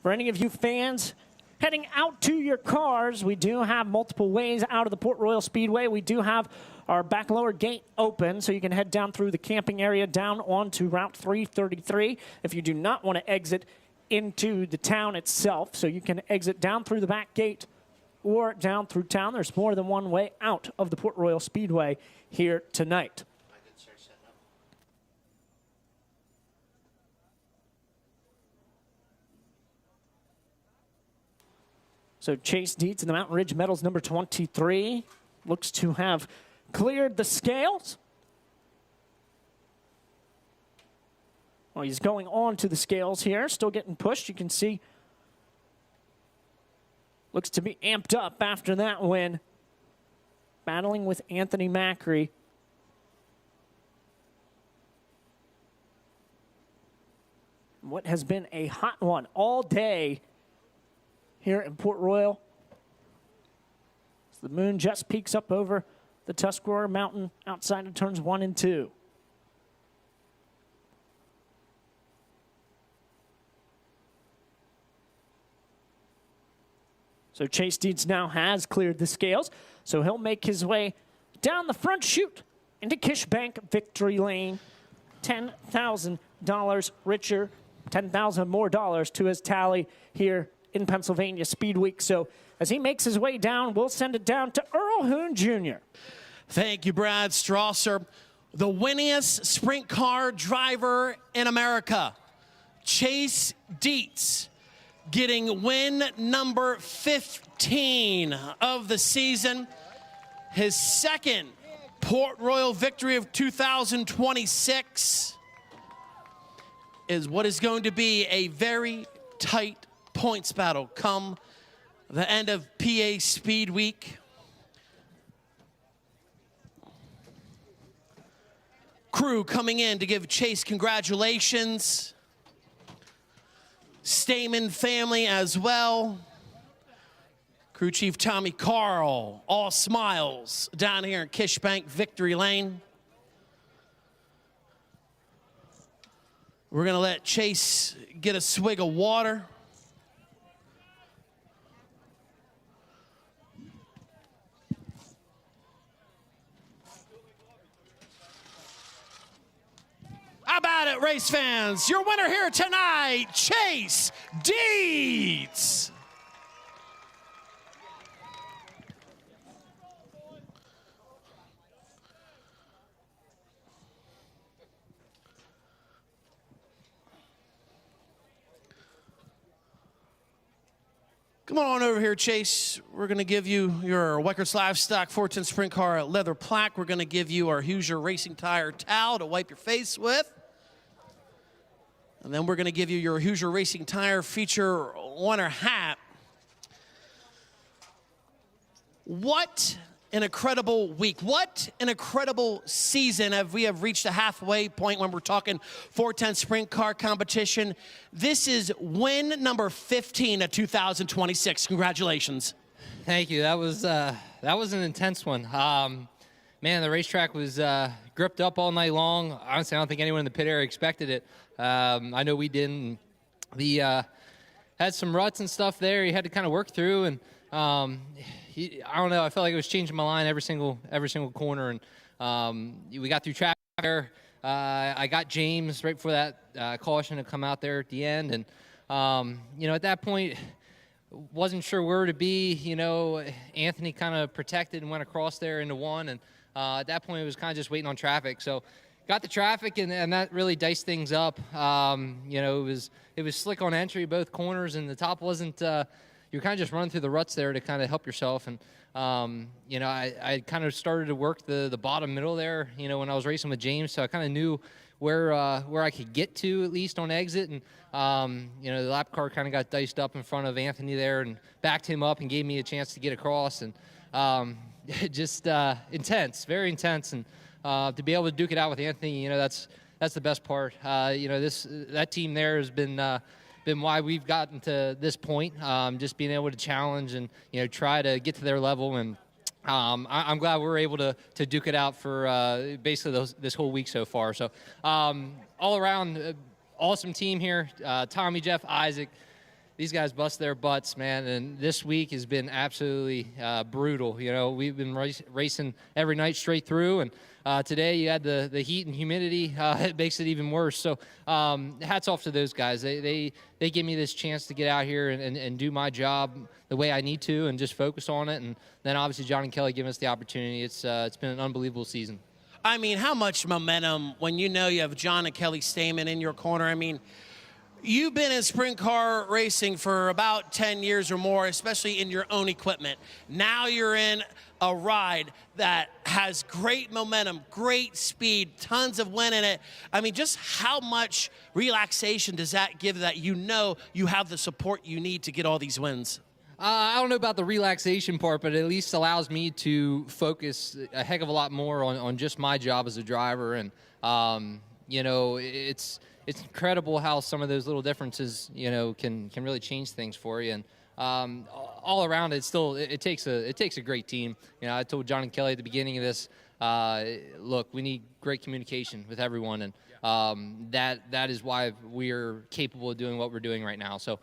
Speaker 1: For any of you fans heading out to your cars, we do have multiple ways out of the Port Royal Speedway. We do have our back lower gate open, so you can head down through the camping area down onto Route 333 if you do not want to exit into the town itself. So you can exit down through the back gate or down through town. There's more than one way out of the Port Royal Speedway here tonight. So Chase Dietz in the Mountain Ridge Metals number 23 looks to have cleared the scales. Well, he's going on to the scales here, still getting pushed. You can see, looks to be amped up after that win. Battling with Anthony Macri. What has been a hot one all day here in Port Royal. The moon just peaks up over the Tuscarora Mountain outside of turns 1 and 2. So Chase Dietz now has cleared the scales, so he'll make his way down the front chute into Kish Bank victory lane. $10,000 richer, $10,000 more dollars to his tally here in Pennsylvania Speed Week. So as he makes his way down, we'll send it down to Earl Hoon Jr.
Speaker 2: Thank you, Brad Strasser. The winningest sprint car driver in America, Chase Dietz, getting win number 15 of the season. His 2nd Port Royal victory of 2026 is what is going to be a very tight points battle come the end of PA Speed Week. Crew coming in to give Chase congratulations. Stamen family as well. Crew Chief Tommy Carl, all smiles down here in Kishbank Victory Lane. We're gonna let Chase get a swig of water. How about it, race fans? Your winner here tonight, Chase Deeds. Come on over here, Chase. We're going to give you your Weckers Livestock 410 Sprint Car leather plaque. We're going to give you our Hoosier Racing Tire towel to wipe your face with. And then we're going to give you your Hoosier Racing Tire feature winner hat. What an incredible week. What an incredible season. We have reached a halfway point when we're talking 410 sprint car competition. This is win number 15 of 2026. Congratulations.
Speaker 13: Thank you. That was an intense one. Man, the racetrack was gripped up all night long. Honestly, I don't think anyone in the pit area expected it. I know we didn't. Had some ruts and stuff there. You had to kind of work through, and I don't know. I felt like it was changing my line every single corner, and we got through traffic there. I got James right before that caution to come out there at the end, and at that point, wasn't sure where to be. Anthony kind of protected and went across there into one, and at that point, it was kind of just waiting on traffic. So got the traffic, and that really diced things up. It was slick on entry, both corners, and the top wasn't. You're kind of just running through the ruts there to kind of help yourself. And, I kind of started to work the bottom middle there, when I was racing with James. So I kind of knew where I could get to at least on exit. And, the lap car kind of got diced up in front of Anthony there and backed him up and gave me a chance to get across. And just intense, very intense. And to be able to duke it out with Anthony, that's the best part. That team there has been why we've gotten to this point, just being able to challenge and try to get to their level, and I'm glad we're able to duke it out for basically this whole week so far. So all around, awesome team here. Tommy, Jeff, Isaac, these guys bust their butts, man, and this week has been absolutely brutal. We've been racing every night straight through, and today you had the heat and humidity. It makes it even worse. So hats off to those guys. They give me this chance to get out here and do my job the way I need to and just focus on it. And then obviously John and Kelly giving us the opportunity. It's been an unbelievable season.
Speaker 2: I mean, how much momentum when you have John and Kelly Stamen in your corner? I mean, you've been in sprint car racing for about 10 years or more, especially in your own equipment. Now you're in a ride that has great momentum, great speed, tons of wind in it. I mean, just how much relaxation does that give that you have the support you need to get all these wins?
Speaker 13: I don't know about the relaxation part, but it at least allows me to focus a heck of a lot more on just my job as a driver. And, it's incredible how some of those little differences, can really change things for you. And all around, it takes a great team. I told John and Kelly at the beginning of this, look, we need great communication with everyone, and that is why we're capable of doing what we're doing right now. So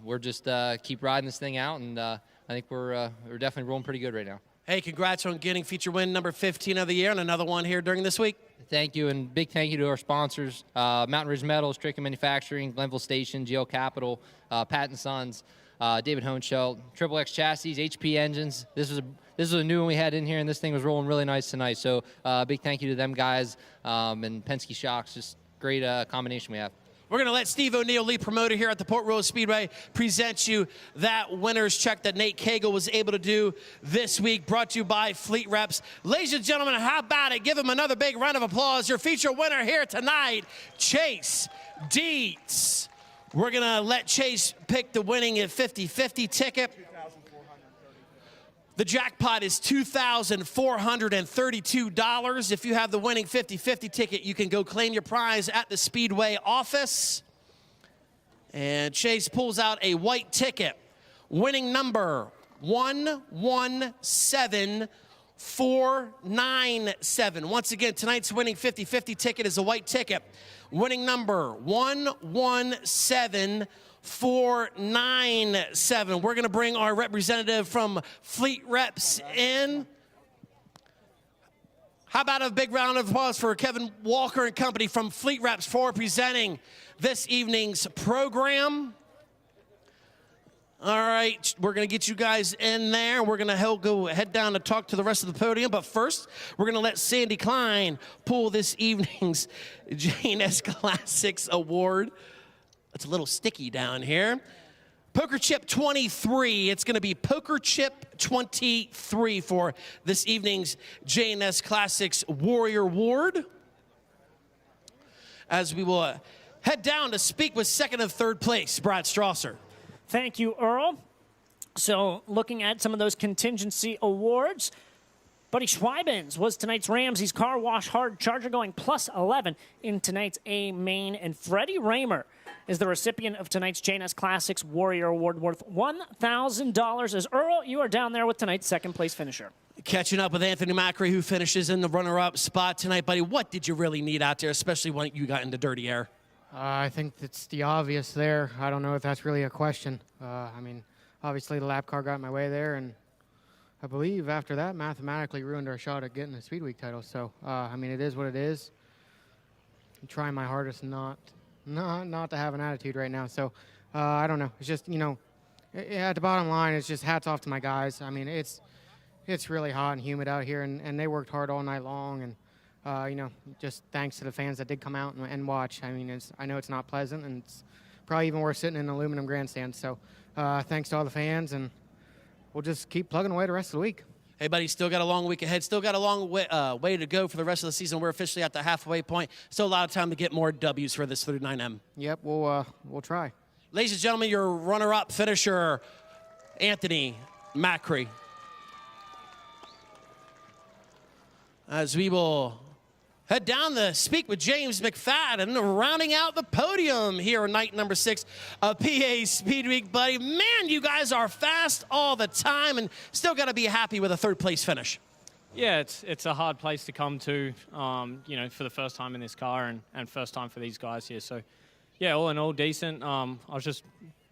Speaker 13: we're just keep riding this thing out, and I think we're definitely rolling pretty good right now.
Speaker 2: Hey, congrats on getting feature win number 15 of the year and another one here during this week.
Speaker 13: Thank you, and big thank you to our sponsors, Mountain Ridge Metals, Stricken Manufacturing, Glenville Station, GL Capital, Pat & Sons, David Hohenschelt, Triple X Chassis, HP Engines. This was a new one we had in here, and this thing was rolling really nice tonight. So big thank you to them guys, and Penske Shocks. Just great combination we have.
Speaker 2: We're going to let Steve O'Neill, lead promoter here at the Port Royal Speedway, present you that winner's check that Nate Cagle was able to do this week, brought to you by Fleet Reps. Ladies and gentlemen, how about it? Give him another big round of applause. Your feature winner here tonight, Chase Dietz. We're going to let Chase pick the winning 50-50 ticket. The jackpot is $2,432. If you have the winning 50-50 ticket, you can go claim your prize at the Speedway office. And Chase pulls out a white ticket. Winning number 117497. Once again, tonight's winning 50-50 ticket is a white ticket. Winning number 117497. We're going to bring our representative from Fleet Reps in. How about a big round of applause for Kevin Walker and company from Fleet Reps for presenting this evening's program. All right, we're going to get you guys in there. We're going to go head down to talk to the rest of the podium. But first, we're going to let Sandy Klein pull this evening's JNS Classics Award. It's a little sticky down here. Poker Chip 23. It's going to be Poker Chip 23 for this evening's JNS Classics Warrior Award. As we will head down to speak with second and third place, Brad Strasser.
Speaker 1: Thank you, Earl. So looking at some of those contingency awards, Buddy Schweibens was tonight's Ramsey's Car Wash Hard Charger, going plus 11 in tonight's A main. And Freddie Raymer is the recipient of tonight's JNS Classics Warrior Award, worth $1,000. As Earl, you are down there with tonight's second place finisher.
Speaker 2: Catching up with Anthony Macri, who finishes in the runner-up spot tonight. Buddy, what did you really need out there, especially when you got into dirty air?
Speaker 3: I think it's the obvious there. I don't know if that's really a question. I mean, obviously the lap car got in my way there, and I believe after that mathematically ruined our shot at getting the Speedweek title. So, I mean, it is what it is. I'm trying my hardest not to have an attitude right now. So, I don't know. It's just, you know, at the bottom line, it's just hats off to my guys. I mean, it's really hot and humid out here, and they worked hard all night long, and you know, just thanks to the fans that did come out and watch. I mean, I know it's not pleasant, and it's probably even worse sitting in an aluminum grandstand. So thanks to all the fans, and we'll just keep plugging away the rest of the week.
Speaker 2: Hey, buddy, still got a long week ahead. Still got a long way to go for the rest of the season. We're officially at the halfway point. Still a lot of time to get more W's for this 39M.
Speaker 3: Yep, we'll try.
Speaker 2: Ladies and gentlemen, your runner-up finisher, Anthony Macri. As we will head down to speak with James McFadden, rounding out the podium here on night number 6 of PA Speed Week, buddy. Man, you guys are fast all the time, and still got to be happy with a third place finish.
Speaker 14: Yeah, it's a hard place to come to, you know, for the first time in this car and first time for these guys here. So, yeah, all in all, decent. I was just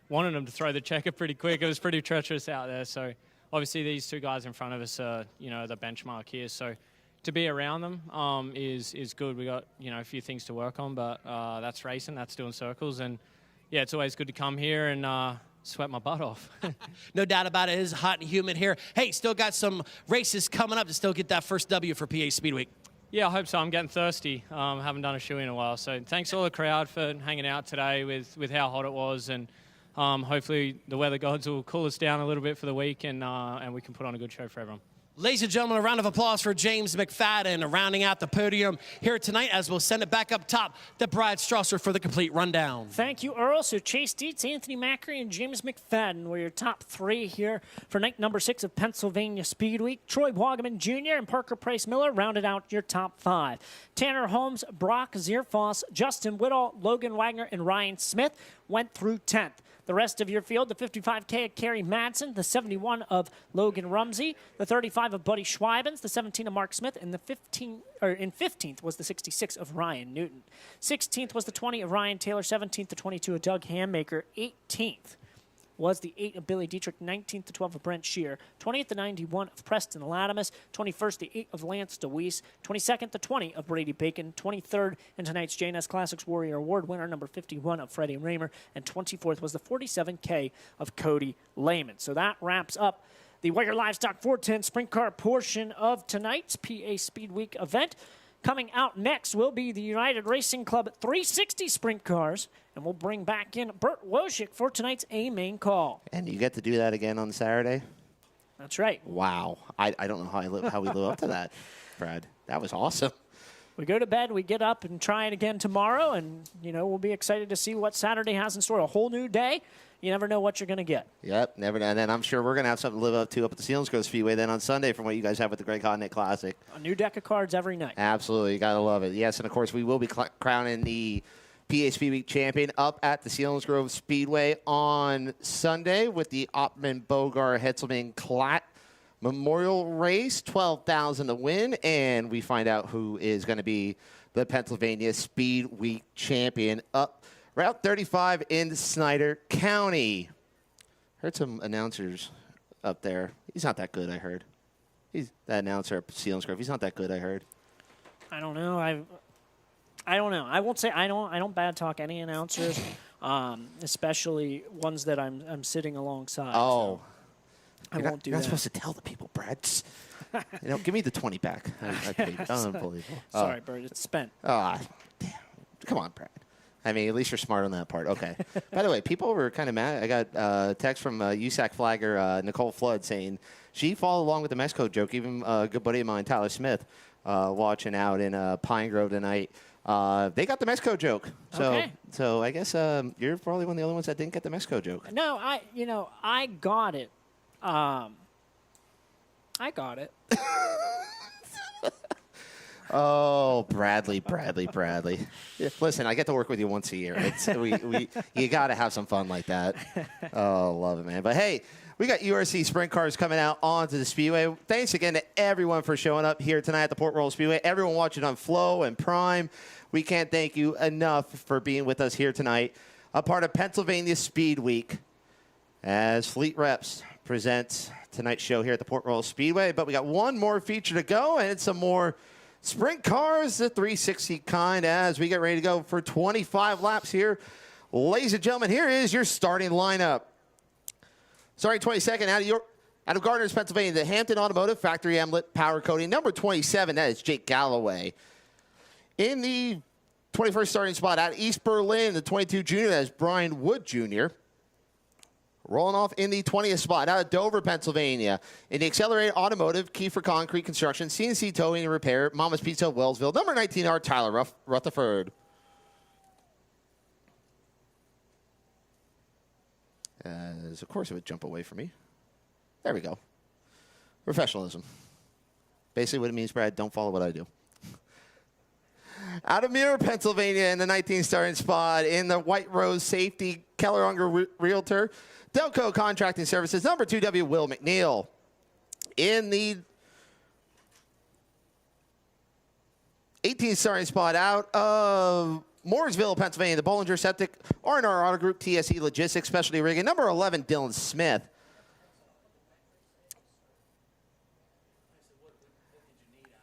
Speaker 14: wanting them to throw the checker pretty quick. It was pretty treacherous out there. So, obviously, these two guys in front of us are, you know, the benchmark here. So, to be around them is good. We got, you know, a few things to work on, but that's racing, that's doing circles, and yeah, it's always good to come here and sweat my butt off.
Speaker 2: No doubt about it. It is hot and humid here. Hey, still got some races coming up to still get that first W for PA Speed Week.
Speaker 14: Yeah, I hope so. I'm getting thirsty. Haven't done a shoe in a while, so thanks all the crowd for hanging out today with how hot it was, and hopefully the weather gods will cool us down a little bit for the week, and we can put on a good show for everyone.
Speaker 2: Ladies and gentlemen, a round of applause for James McFadden rounding out the podium here tonight, as we'll send it back up top to Brad Strasser for the complete rundown.
Speaker 1: Thank you, Earl. So Chase Dietz, Anthony Macri, and James McFadden were your top 3 here for night number 6 of Pennsylvania Speed Week. Troy Wagaman Jr. and Parker Price Miller rounded out your top 5. Tanner Holmes, Brock Zierfoss, Justin Whittall, Logan Wagner, and Ryan Smith went through 10th. The rest of your field, the 55K of Kerry Madsen, the 71 of Logan Rumsey, the 35 of Buddy Schweibens, the 17 of Mark Smith, and the 15th was the 66 of Ryan Newton. 16th was the 20 of Ryan Taylor, 17th the 22 of Doug Hammaker, 18th was the 8 of Billy Dietrich, 19th the 12 of Brent Shear, 20th the 91 of Preston Latimus, 21st the 8 of Lance DeWeese, 22nd the 20 of Brady Bacon, 23rd in tonight's JNS Classics Warrior Award winner number 51 of Freddie Raymer, and 24th was the 47K of Cody Lehman. So that wraps up the Wagger Livestock 410 Sprint Car portion of tonight's PA Speed Week event. Coming out next will be the United Racing Club 360 sprint cars, and we'll bring back in Bert Wojcik for tonight's A main call.
Speaker 11: And you get to do that again on Saturday?
Speaker 1: That's right.
Speaker 11: Wow. I don't know how we live up to that, Brad. That was awesome.
Speaker 1: We go to bed, we get up and try it again tomorrow, and, we'll be excited to see what Saturday has in store. A whole new day. You never know what you're going to get.
Speaker 11: Yep, never know. And then I'm sure we're going to have something to live up to up at the Selinsgrove Speedway then on Sunday from what you guys have with the Greg Hodnick Classic.
Speaker 1: A new deck of cards every night.
Speaker 11: Absolutely. You got to love it. Yes, and, of course, we will be crowning the PA Speedweek champion up at the Selinsgrove Speedway on Sunday with the Oppmann, Bogar, Hetzelman, Klatt Memorial Race, $12,000 to win, and we find out who is going to be the Pennsylvania Speed Week champion up Route 35 in Snyder County. Heard some announcers up there. He's not that good, I heard. He's that announcer at Selinsgrove. He's not that good, I heard.
Speaker 1: I don't know. I don't know. I won't say I don't bad talk any announcers, especially ones that I'm sitting alongside.
Speaker 11: Oh.
Speaker 1: So. I won't do that.
Speaker 11: You're not supposed to tell the people, Brad. Give me the 20 back. I paid. Unbelievable.
Speaker 1: Sorry, Bert. It's spent.
Speaker 11: Damn. Come on, Brad. I mean, at least you're smart on that part. Okay. By the way, people were kind of mad. I got a text from USAC flagger Nicole Flood saying she followed along with the Mexico joke. Even a good buddy of mine, Tyler Smith, watching out in Pine Grove tonight. They got the Mexico joke. So I guess you're probably one of the only ones that didn't get the Mexico joke.
Speaker 1: No, I got it. I got it.
Speaker 11: Oh, Bradley. Yeah, listen, I get to work with you once a year. You got to have some fun like that. Oh, love it, man. But, hey, we got URC sprint cars coming out onto the Speedway. Thanks again to everyone for showing up here tonight at the Port Royal Speedway. Everyone watching on Flow and Prime, we can't thank you enough for being with us here tonight. A part of Pennsylvania Speed Week as Fleet Reps presents tonight's show here at the Port Royal Speedway. But we got one more feature to go, and it's some more sprint cars, the 360 kind, as we get ready to go for 25 laps here. Ladies and gentlemen, here is your starting lineup. Starting 22nd out of Gardner's, Pennsylvania, the Hampton Automotive Factory Emlet Power Coating. Number 27, that is Jake Galloway. In the 21st starting spot out of East Berlin, the 22 junior, that is Brian Wood Jr. Rolling off in the 20th spot out of Dover, Pennsylvania. In the Accelerated Automotive, Kiefer Concrete Construction, CNC Towing and Repair, Mama's Pizza, Wellsville. Number 19, our Tyler Rutherford. As, of course, it would jump away from me. There we go. Professionalism. Basically what it means, Brad, don't follow what I do. Out of Mirror, Pennsylvania, in the 19th starting spot, in the White Rose Safety, Keller Unger Realtor, Delco Contracting Services, number 2W, Will McNeil. In the 18th starting spot out of Mooresville, Pennsylvania, the Bollinger Septic, R&R Auto Group, TSE Logistics, Specialty Rigging, number 11, Dylan Smith.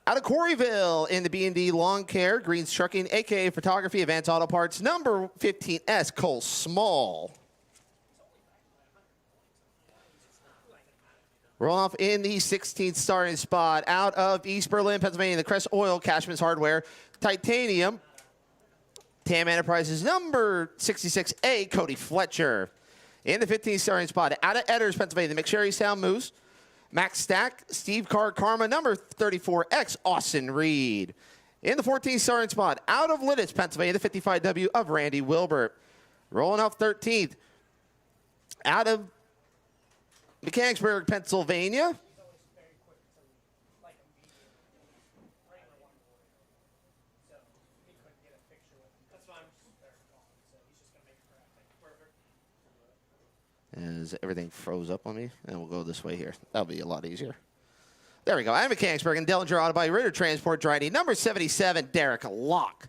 Speaker 11: Out of Quarryville in the B&D Lawn Care, Greens Trucking, a.k.a. Photography, Advanced Auto Parts, number 15S, Cole Small. Roll off in the 16th starting spot out of East Berlin, Pennsylvania, the Crest Oil, Cashman's Hardware, Titanium, TAM Enterprises, number 66A, Cody Fletcher. In the 15th starting spot out of Edders, Pennsylvania, the McSherry Sound Moose, Max Stack, Steve Carr Karma, number 34X, Austin Reed. In the 14th starting spot, out of Lidditz, Pennsylvania, the 55W of Randy Wilbert. Rolling off 13th, out of Mechanicsburg, Pennsylvania. As everything froze up on me, and we'll go this way here. That'll be a lot easier. There we go. I'm Mechanicsburg and Dellinger Auto Body, Ritter Transport, Dryden. Number 77, Derek Locke.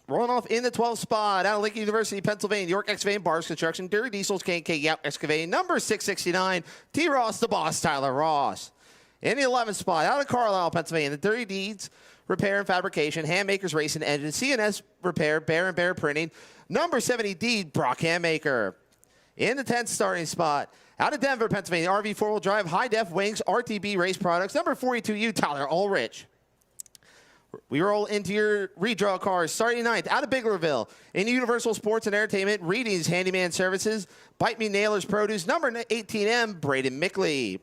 Speaker 11: Rolling off in the 12th spot out of Lincoln University, Pennsylvania, York Excavating, Bars Construction, Dairy Diesels, K&K Yap Excavating. Number 669, T. Ross, the boss, Tyler Ross. In the 11th spot out of Carlisle, Pennsylvania, the Dirty Deeds Repair and Fabrication, Handmakers Racing Engine, CNS Repair, Bear and Bear Printing. Number 70D, Brock Handmaker. In the 10th starting spot, out of Denver, Pennsylvania, RV 4-wheel drive, high-def wings, RTB race products. Number 42U, Tyler Ulrich. We roll into your redraw cars. Starting 9th, out of Biglerville. In Universal Sports and Entertainment, Readings Handyman Services, Bite Me Nailers Produce, number 18M, Braden Mickley.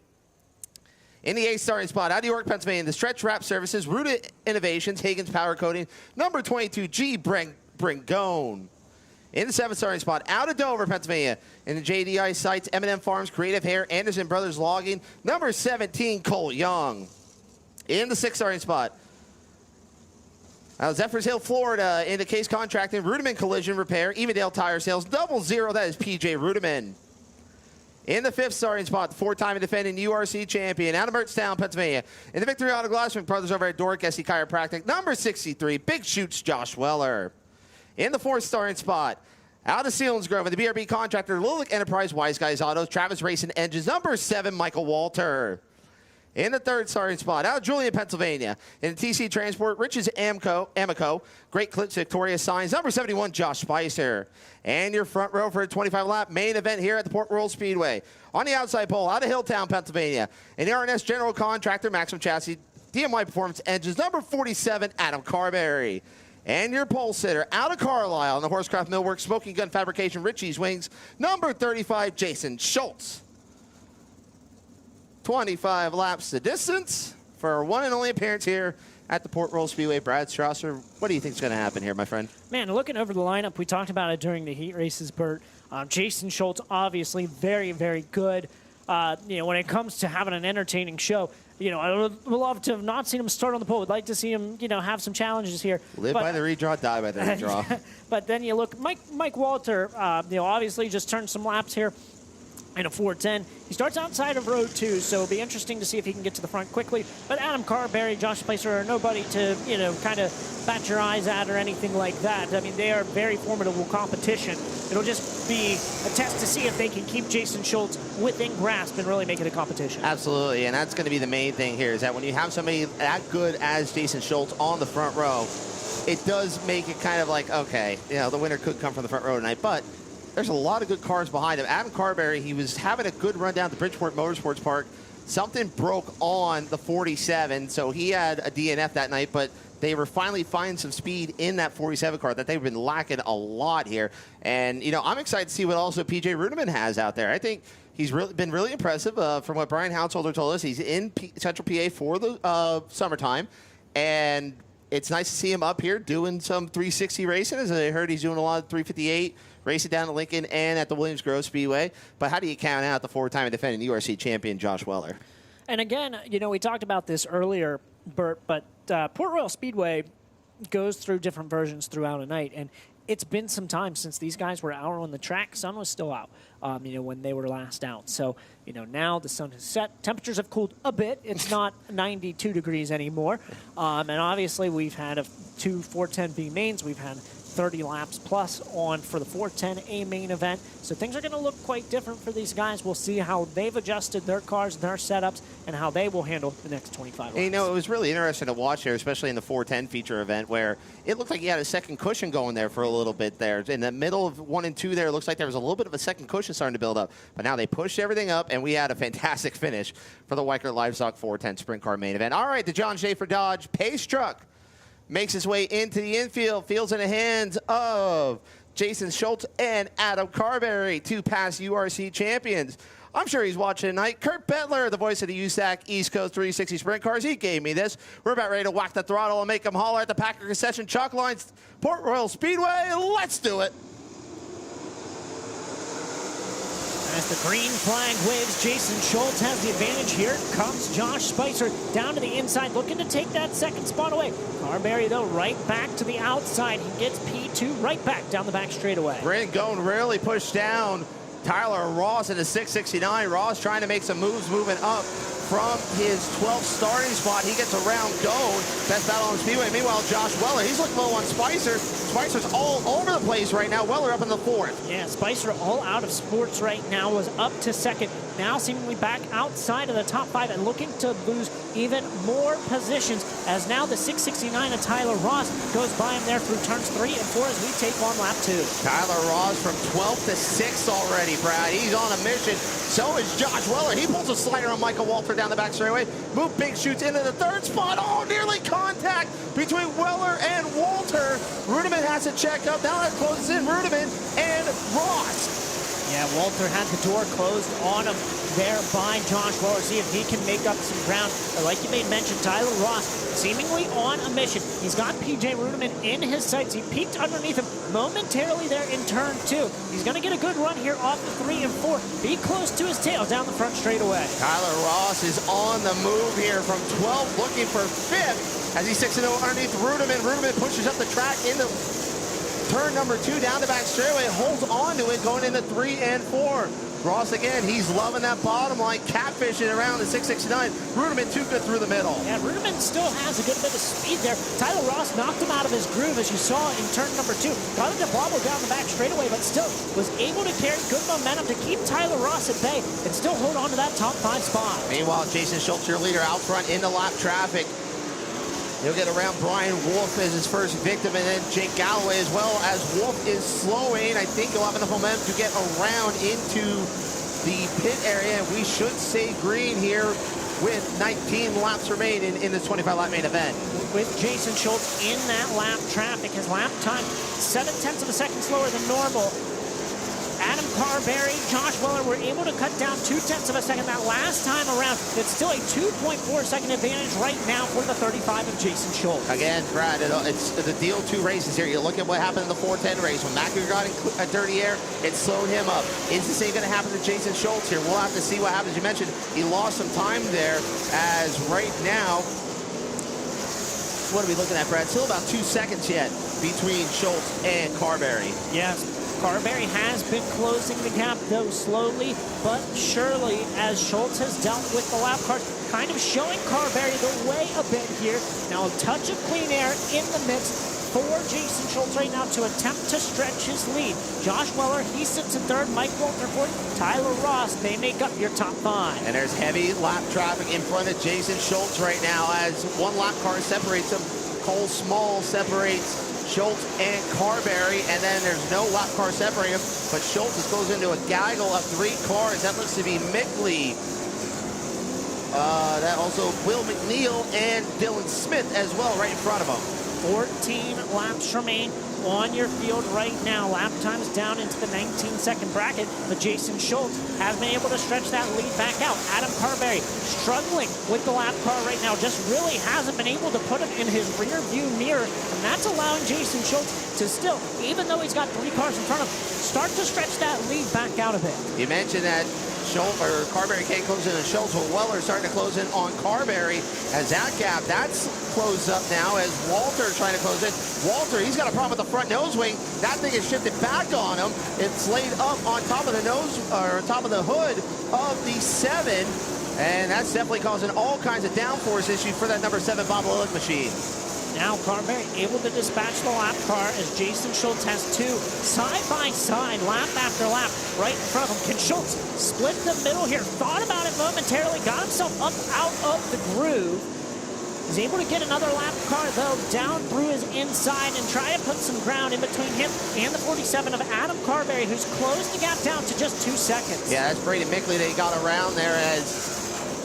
Speaker 11: In the 8th starting spot, out of York, Pennsylvania, the Stretch Wrap Services, Rooted Innovations, Hagen's Power Coating, number 22, G. Bringone. In the 7th starting spot, out of Dover, Pennsylvania, in the JDI sites, M&M Farms, Creative Hair, Anderson Brothers Logging, number 17, Cole Young. In the 6th starting spot, out of Zephyrs Hill, Florida, in the Case Contracting, Rudiman Collision Repair, Evendale Tire Sales, 00, that is PJ Rudiman. In the 5th starting spot, the 4-time defending URC champion, out of Mertztown, Pennsylvania, in the Victory Auto Glassman Brothers over at Doric SC Chiropractic, number 63, Big Shoots Josh Weller. In the 4th starting spot, out of Selinsgrove, in the BRB Contractor, Lilic Enterprise, Wise Guys Autos, Travis Racing Engines, number 7, Michael Walter. In the 3rd starting spot, out of Julian, Pennsylvania, in the TC Transport, Rich's Amico, Great Clips Victoria Signs, number 71, Josh Spicer. And your front row for a 25-lap main event here at the Port Royal Speedway. On the outside pole, out of Hilltown, Pennsylvania, in the RNS General Contractor, Maximum Chassis, DMY Performance Engines, number 47, Adam Carberry. And your pole sitter, out of Carlisle, in the Horsecraft Millworks Smoking Gun Fabrication, Richie's Wings, number 35, Jason Schultz. 25 laps the distance for our one and only appearance here at the Port Royal Speedway. Brad Strasser, what do you think is going to happen here, my friend?
Speaker 1: Man, looking over the lineup, we talked about it during the heat races, Bert. Jason Schultz, obviously very, very good. When it comes to having an entertaining show, I would love to have not seen him start on the pole. Would like to see him, have some challenges here.
Speaker 11: Live by the redraw, die by the redraw.
Speaker 1: But then you look, Mike Walter, obviously just turned some laps here in a 410. He starts outside of row 2, so it'll be interesting to see if he can get to the front quickly. But Adam Carberry, Josh Spicer are nobody to, kind of bat your eyes at or anything like that. I mean, they are very formidable competition. It'll just be a test to see if they can keep Jason Schultz within grasp and really make it a competition.
Speaker 11: Absolutely, and that's going to be the main thing here, is that when you have somebody that good as Jason Schultz on the front row, it does make it kind of like, okay, the winner could come from the front row tonight, but there's a lot of good cars behind him. Adam Carberry, he was having a good run down at the Bridgeport Motorsports Park. Something broke on the 47, so he had a DNF that night, but they were finally finding some speed in that 47 car that they've been lacking a lot here. And, I'm excited to see what also PJ Rudiman has out there. I think he's been really impressive from what Brian Householder told us. He's in Central PA for the summertime, and it's nice to see him up here doing some 360 racing. As I heard, he's doing a lot of 358 racing down at Lincoln and at the Williams Grove Speedway. But how do you count out the 4-time defending URC champion, Josh Weller?
Speaker 1: And again, we talked about this earlier, Bert, but Port Royal Speedway goes through different versions throughout a night. And it's been some time since these guys were out on the track. Sun was still out, when they were last out. So, now the sun has set. Temperatures have cooled a bit. It's not 92 degrees anymore. And obviously, we've had 2 410B mains. We've had 30 laps plus on for the 410A main event. So things are going to look quite different for these guys. We'll see how they've adjusted their cars, their setups, and how they will handle the next 25 laps.
Speaker 11: And, it was really interesting to watch here, especially in the 410 feature event, where it looked like he had a second cushion going there for a little bit there. In the middle of 1 and 2 there, it looks like there was a little bit of a second cushion starting to build up. But now they pushed everything up, and we had a fantastic finish for the Weichert Livestock 410 Sprint Car main event. All right, the John Schaefer Dodge Pace Truck makes his way into the infield. Fields in the hands of Jason Schultz and Adam Carberry, 2 past URC champions. I'm sure he's watching tonight. Kurt Bettler, the voice of the USAC East Coast 360 Sprint Cars, he gave me this. We're about ready to whack the throttle and make them holler at the Packer Concession Chalk Lines, Port Royal Speedway. Let's do it.
Speaker 1: As the green flag waves, Jason Schultz has the advantage. Here comes Josh Spicer down to the inside, looking to take that second spot away. Carberry, though, right back to the outside. He gets P2 right back down the back straightaway.
Speaker 11: Brandon Gone really pushed down Tyler Ross in the 669. Ross trying to make some moves, moving up from his 12th starting spot. He gets around Gone. Best battle on the Speedway. Meanwhile, Josh Weller, he's looking low on Spicer. Spicer's all over the place right now. Weller up in the 4th.
Speaker 1: Yeah, Spicer all out of sports right now, was up to second. now seemingly back outside of the top 5 and looking to lose even more positions, as now the 669 of Tyler Ross goes by him there through turns 3 and 4 as we take on lap 2.
Speaker 11: Tyler Ross from 12th to 6th already, Brad. He's on a mission. So is Josh Weller. He pulls a slider on Michael Walter down the back straightaway. Move Big shoots into the 3rd spot. Oh, nearly contact between Weller and Walter. Rudiman has it checked up. Now that closes in Rudiman and Ross.
Speaker 1: Yeah, Walter had the door closed on him there by Josh Weller. See if he can make up some ground. But like you made mention, Tyler Ross seemingly on a mission. He's got PJ Rudiman in his sights. He peeked underneath him momentarily there in turn 2. He's going to get a good run here off the 3 and 4. Be close to his tail down the front straightaway.
Speaker 11: Tyler Ross is on the move here from 12, looking for 5th as he's 6-0 underneath Rudiman. Rudiman pushes up the track into turn number 2 down the back straightaway, holds on to it going into 3 and 4. Ross again, he's loving that bottom line, catfishing around the 669. Rudiman too good through the middle.
Speaker 1: Yeah, Rudiman still has a good bit of speed there. Tyler Ross knocked him out of his groove, as you saw in turn number 2. Got him to wobble down the back straightaway, but still was able to carry good momentum to keep Tyler Ross at bay and still hold on to that top 5 spot.
Speaker 11: Meanwhile, Jason Schultz, your leader, out front into lap traffic. He'll get around Brian Wolf as his first victim, and then Jake Galloway as well, as Wolf is slowing. I think he'll have enough momentum to get around into the pit area. We should stay green here with 19 laps remaining in this 25-lap main event.
Speaker 1: With Jason Schultz in that lap traffic, his lap time 0.7 of a second slower than normal. Adam Carberry, Josh Weller were able to cut down 0.2 of a second that last time around. It's still a 2.4-second advantage right now for the 35 of Jason Schultz.
Speaker 11: Again, Brad, it's the deal 2 races here. You look at what happened in the 410 race. When Macker got in a dirty air, it slowed him up. Is the same going to happen to Jason Schultz here? We'll have to see what happens. You mentioned he lost some time there, as right now, what are we looking at, Brad? Still about 2 seconds yet between Schultz and Carberry.
Speaker 1: Yes. Carberry has been closing the gap, though slowly but surely, as Schultz has dealt with the lap cars, kind of showing Carberry the way a bit here. Now a touch of clean air in the midst for Jason Schultz right now to attempt to stretch his lead. Josh Weller, he sits in 3rd. Mike Walter 4th. Tyler Ross, they make up your top 5.
Speaker 11: And there's heavy lap traffic in front of Jason Schultz right now, as one lap car separates him. Cole Small separates Schultz and Carberry, and then there's no lap car separating him, but Schultz goes into a gaggle of 3 cars. That looks to be Mickley. That also Will McNeil and Dylan Smith as well right in front of him.
Speaker 1: 14 laps remain on your field right now. Lap time's down into the 19-second bracket, but Jason Schultz has been able to stretch that lead back out. Adam Carberry struggling with the lap car right now, just really hasn't been able to put him in his rear view mirror, and that's allowing Jason Schultz to still, even though he's got 3 cars in front of him, start to stretch that lead back out a bit.
Speaker 11: You mentioned that Carberry can't close in on Schultz. Well, Weller starting to close in on Carberry, as that gap, that's closed up now as Walter trying to close in. Walter, he's got a problem with the front nose wing. That thing is shifted back on him. It's laid up on top of the nose, or top of the hood of the 7. And that's definitely causing all kinds of downforce issues for that number 7 Bob Lillick machine.
Speaker 1: Now Carberry able to dispatch the lap car as Jason Schultz has 2 side-by-side, lap after lap, right in front of him. Can Schultz split the middle here? Thought about it momentarily, got himself up out of the groove. He's able to get another lap car, though, down through his inside and try to put some ground in between him and the 47 of Adam Carberry, who's closed the gap down to just 2 seconds.
Speaker 11: Yeah, that's Brady Mickley that he got around there, as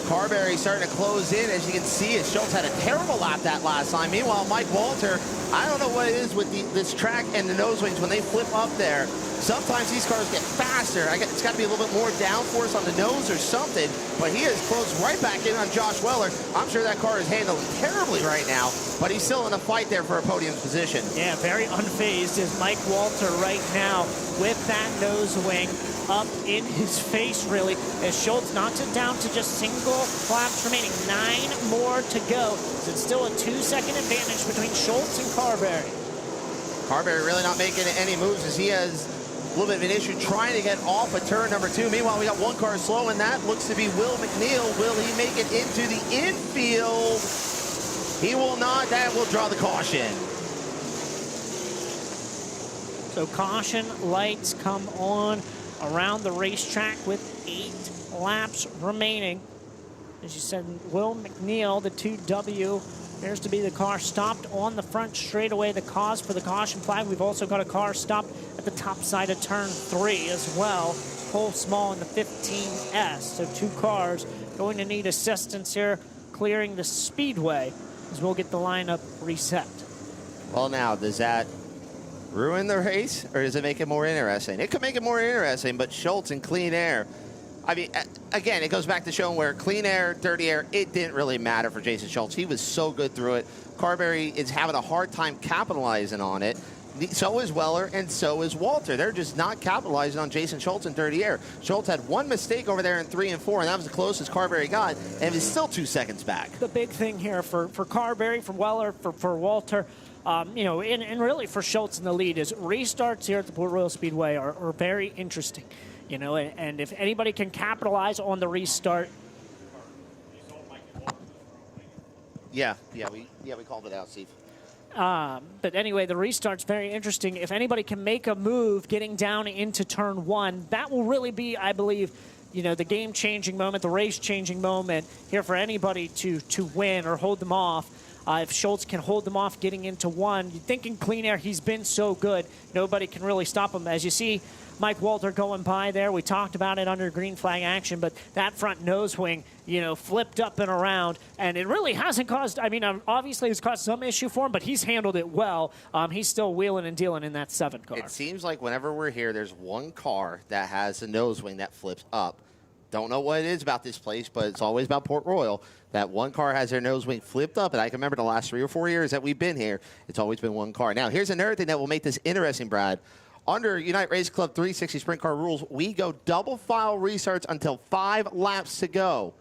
Speaker 11: Carberry starting to close in. As you can see, as Schultz had a terrible lap that last time. Meanwhile, Mike Walter, I don't know what it is with this track and the nose wings when they flip up there. Sometimes these cars get faster. It's got to be a little bit more downforce on the nose or something, but he has closed right back in on Josh Weller. I'm sure that car is handling terribly right now, but he's still in a fight there for a podium position.
Speaker 1: Yeah, very unfazed is Mike Walter right now with that nose wing up in his face, really, as Schultz knocks it down to just single laps remaining. 9 more to go. So it's still a 2-second advantage between Schultz and Carberry.
Speaker 11: Carberry really not making any moves, as he has a little bit of an issue trying to get off of turn number 2. Meanwhile, we got 1 car slow, and that looks to be Will McNeil. Will he make it into the infield? He will not. That will draw the caution.
Speaker 1: So caution lights come on around the racetrack with 8 laps remaining. As you said, Will McNeil, the 2W, appears to be the car stopped on the front straightaway. The cause for the caution flag. We've also got a car stopped at the top side of turn 3 as well. Cole Small in the 15S. So 2 cars going to need assistance here, clearing the speedway as we'll get the lineup reset.
Speaker 11: Well, now, does that ruin the race, or does it make it more interesting? It could make it more interesting, but Schultz in clean air. I mean, again, it goes back to showing where clean air, dirty air, it didn't really matter for Jason Schultz. He was so good through it. Carberry is having a hard time capitalizing on it. So is Weller, and so is Walter. They're just not capitalizing on Jason Schultz in dirty air. Schultz had 1 mistake over there in 3 and 4, and that was the closest Carberry got, and is still 2 seconds back.
Speaker 1: The big thing here for Carberry, for Weller, for Walter, you know, and really for Schultz in the lead is restarts here at the Port Royal Speedway are very interesting. You know, and if anybody can capitalize on the restart.
Speaker 11: Yeah, we called it out, Steve.
Speaker 1: But anyway, the restart's very interesting. If anybody can make a move getting down into turn 1, that will really be, I believe, you know, the game-changing moment, the race-changing moment here for anybody to win or hold them off. If Schultz can hold them off getting into 1, you think in clean air he's been so good, nobody can really stop him. As you see Mike Walter going by there, we talked about it under green flag action, but that front nose wing, you know, flipped up and around, and it really hasn't caused, I mean, obviously it's caused some issue for him, but he's handled it well. He's still wheeling and dealing in that 7 car.
Speaker 11: It seems like whenever we're here, there's 1 car that has a nose wing that flips up. Don't know what it is about this place, but it's always about Port Royal. That 1 car has their nose wing flipped up, and I can remember the last 3 or 4 years that we've been here, it's always been 1 car. Now, here's another thing that will make this interesting, Brad. Under United Race Club 360 Sprint Car rules, we go double file restarts until 5 laps to go.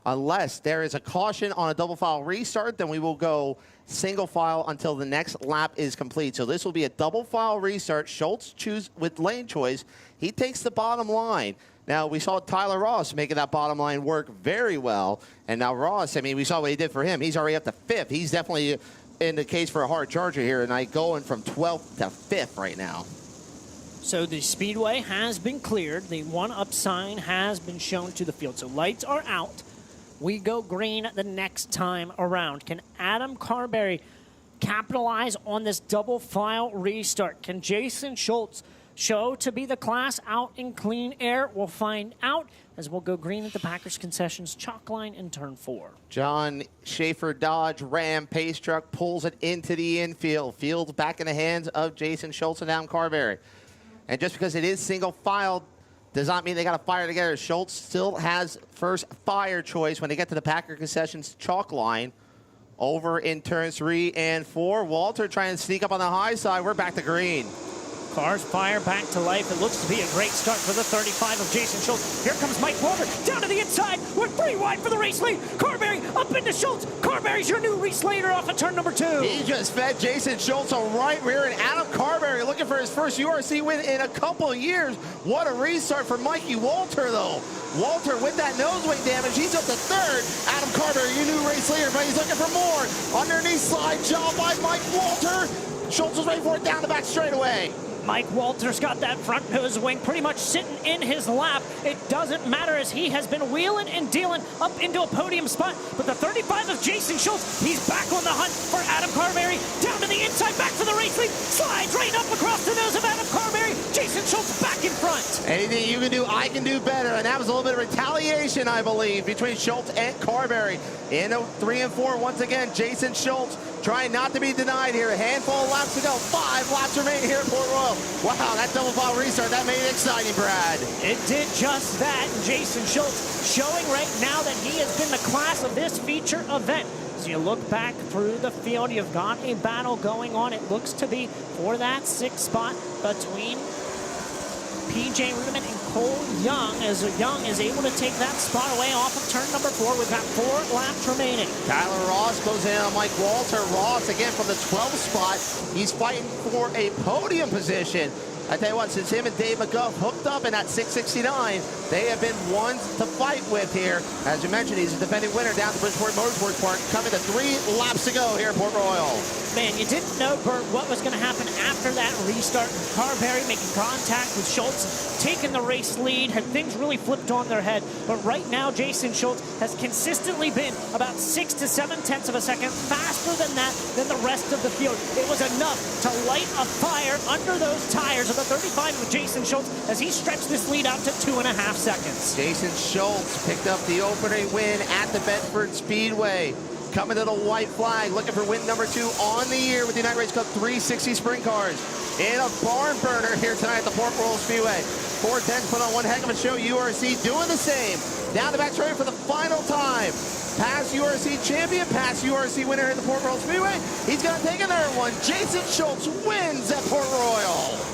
Speaker 11: Unless there is a caution on a double file restart, then we will go single file until the next lap is complete. So this will be a double file restart. Schultz choose with lane choice. He takes the bottom line. Now, we saw Tyler Ross making that bottom line work very well. And now Ross, I mean, we saw what he did for him. He's already up to 5th. He's definitely in the case for a hard charger here tonight, going from 12th to 5th right now.
Speaker 1: So the speedway has been cleared. The 1-up sign has been shown to the field. So lights are out. We go green the next time around. Can Adam Carberry capitalize on this double file restart? Can Jason Schultz show to be the class out in clean air? We'll find out as we'll go green at the Packers concessions chalk line in turn 4.
Speaker 11: John Schaefer Dodge Ram Pace Truck pulls it into the infield. Field's back in the hands of Jason Schultz and Adam Carberry. And just because it is single file does not mean they got to fire together. Schultz still has first fire choice when they get to the Packer concessions chalk line. Over in turns 3 and 4. Walter trying to sneak up on the high side. We're back to green.
Speaker 1: Cars fire back to life. It looks to be a great start for the 35 of Jason Schultz. Here comes Mike Walter down to the inside. We're 3 wide for the race lead. Carberry up into Schultz. Carberry's your new race leader off of turn number 2.
Speaker 11: He just fed Jason Schultz a right rear, and Adam Carberry looking for his first URC win in a couple of years. What a restart for Mikey Walter, though. Walter with that nose wing damage. He's up to 3rd. Adam Carberry, your new race leader, but he's looking for more. Underneath slide job by Mike Walter. Schultz was ready for it down the back straightaway.
Speaker 1: Mike Walter's got that front nose wing pretty much sitting in his lap. It doesn't matter as he has been wheeling and dealing up into a podium spot. But the 35 of Jason Schultz, he's back on the hunt for Adam Carberry. Down to the inside, back for the race lead. Slides right up across the nose of Adam Carberry. Jason Schultz back in front.
Speaker 11: Anything you can do, I can do better. And that was a little bit of retaliation, I believe, between Schultz and Carberry. In 3 and 4, once again, Jason Schultz trying not to be denied here. A handful of laps to go. 5 laps remaining here at Port Royal. Wow, that double file restart, that made it exciting, Brad.
Speaker 1: It did just that. Jason Schultz showing right now that he has been the class of this feature event. As you look back through the field, you've got a battle going on. It looks to be for that 6th spot between PJ Rudiman and Cole Young, as Young is able to take that spot away off of turn number 4. We've got 4 laps remaining.
Speaker 11: Tyler Ross goes in on Mike Walter. Ross again from the 12th spot. He's fighting for a podium position. I tell you what, since him and Dave McGuff hooked up in that 669, they have been ones to fight with here. As you mentioned, he's a defending winner down at the Bridgeport Motorsports Park, coming to 3 laps to go here at Port Royal.
Speaker 1: Man, you didn't know, Bert, what was going to happen after that restart. Carberry making contact with Schultz, taking the race lead. Had things really flipped on their head. But right now, Jason Schultz has consistently been about 6 to 7 tenths of a second faster than that than the rest of the field. It was enough to light a fire under those tires of the 35 with Jason Schultz as he stretched this lead out to 2.5 seconds.
Speaker 11: Jason Schultz picked up the opening win at the Bedford Speedway. Coming to the white flag, looking for win number 2 on the year with the United Race Cup 360 Sprint Cars. In a barn burner here tonight at the Port Royal Speedway. 410 put on one heck of a show. URC doing the same. Down the back straight for the final time. Past URC champion, past URC winner at the Port Royal Speedway. He's going to take another one. Jason Schultz wins at Port Royal.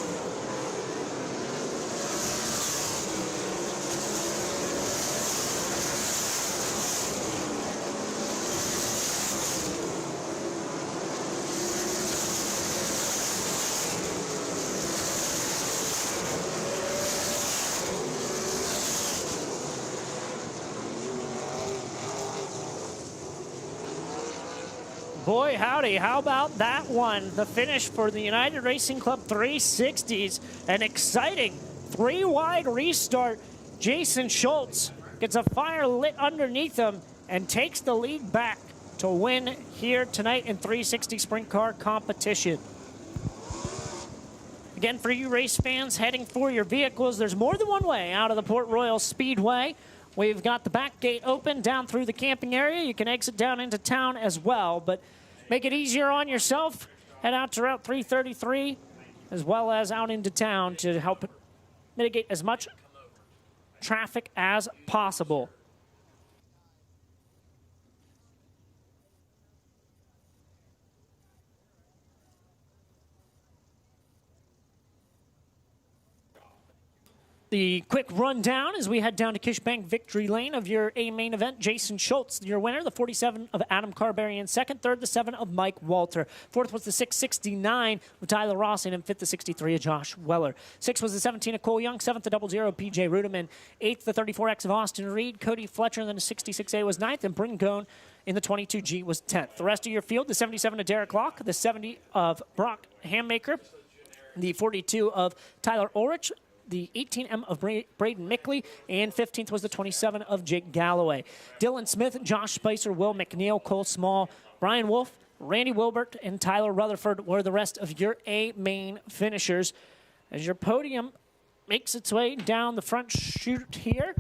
Speaker 1: Boy, howdy, how about that one? The finish for the United Racing Club 360s. An exciting 3-wide restart. Jason Schultz gets a fire lit underneath him and takes the lead back to win here tonight in 360 sprint car competition. Again, for you race fans heading for your vehicles, there's more than one way out of the Port Royal Speedway. We've got the back gate open down through the camping area. You can exit down into town as well, but make it easier on yourself. Head out to Route 333 as well as out into town to help mitigate as much traffic as possible. The quick rundown as we head down to Kishbank Victory Lane of your A main event. Jason Schultz, your winner. The 47 of Adam Carberry in second. Third, the 7 of Mike Walter. Fourth was the 669 of Tyler Rossing. And fifth, the 63 of Josh Weller. Sixth was the 17 of Cole Young. Seventh, the 00 of PJ Rudeman. Eighth, the 34X of Austin Reed. Cody Fletcher. And then the 66A was ninth. And Bryn Gone in the 22G was 10th. The rest of your field, the 77 of Derek Locke. The 70 of Brock Hammaker. The 42 of Tyler Ulrich. The 18M of Braden Mickley, and 15th was the 27 of Jake Galloway. Dylan Smith, Josh Spicer, Will McNeil, Cole Small, Brian Wolf, Randy Wilbert, and Tyler Rutherford were the rest of your A main finishers. As your podium makes its way down the front chute here,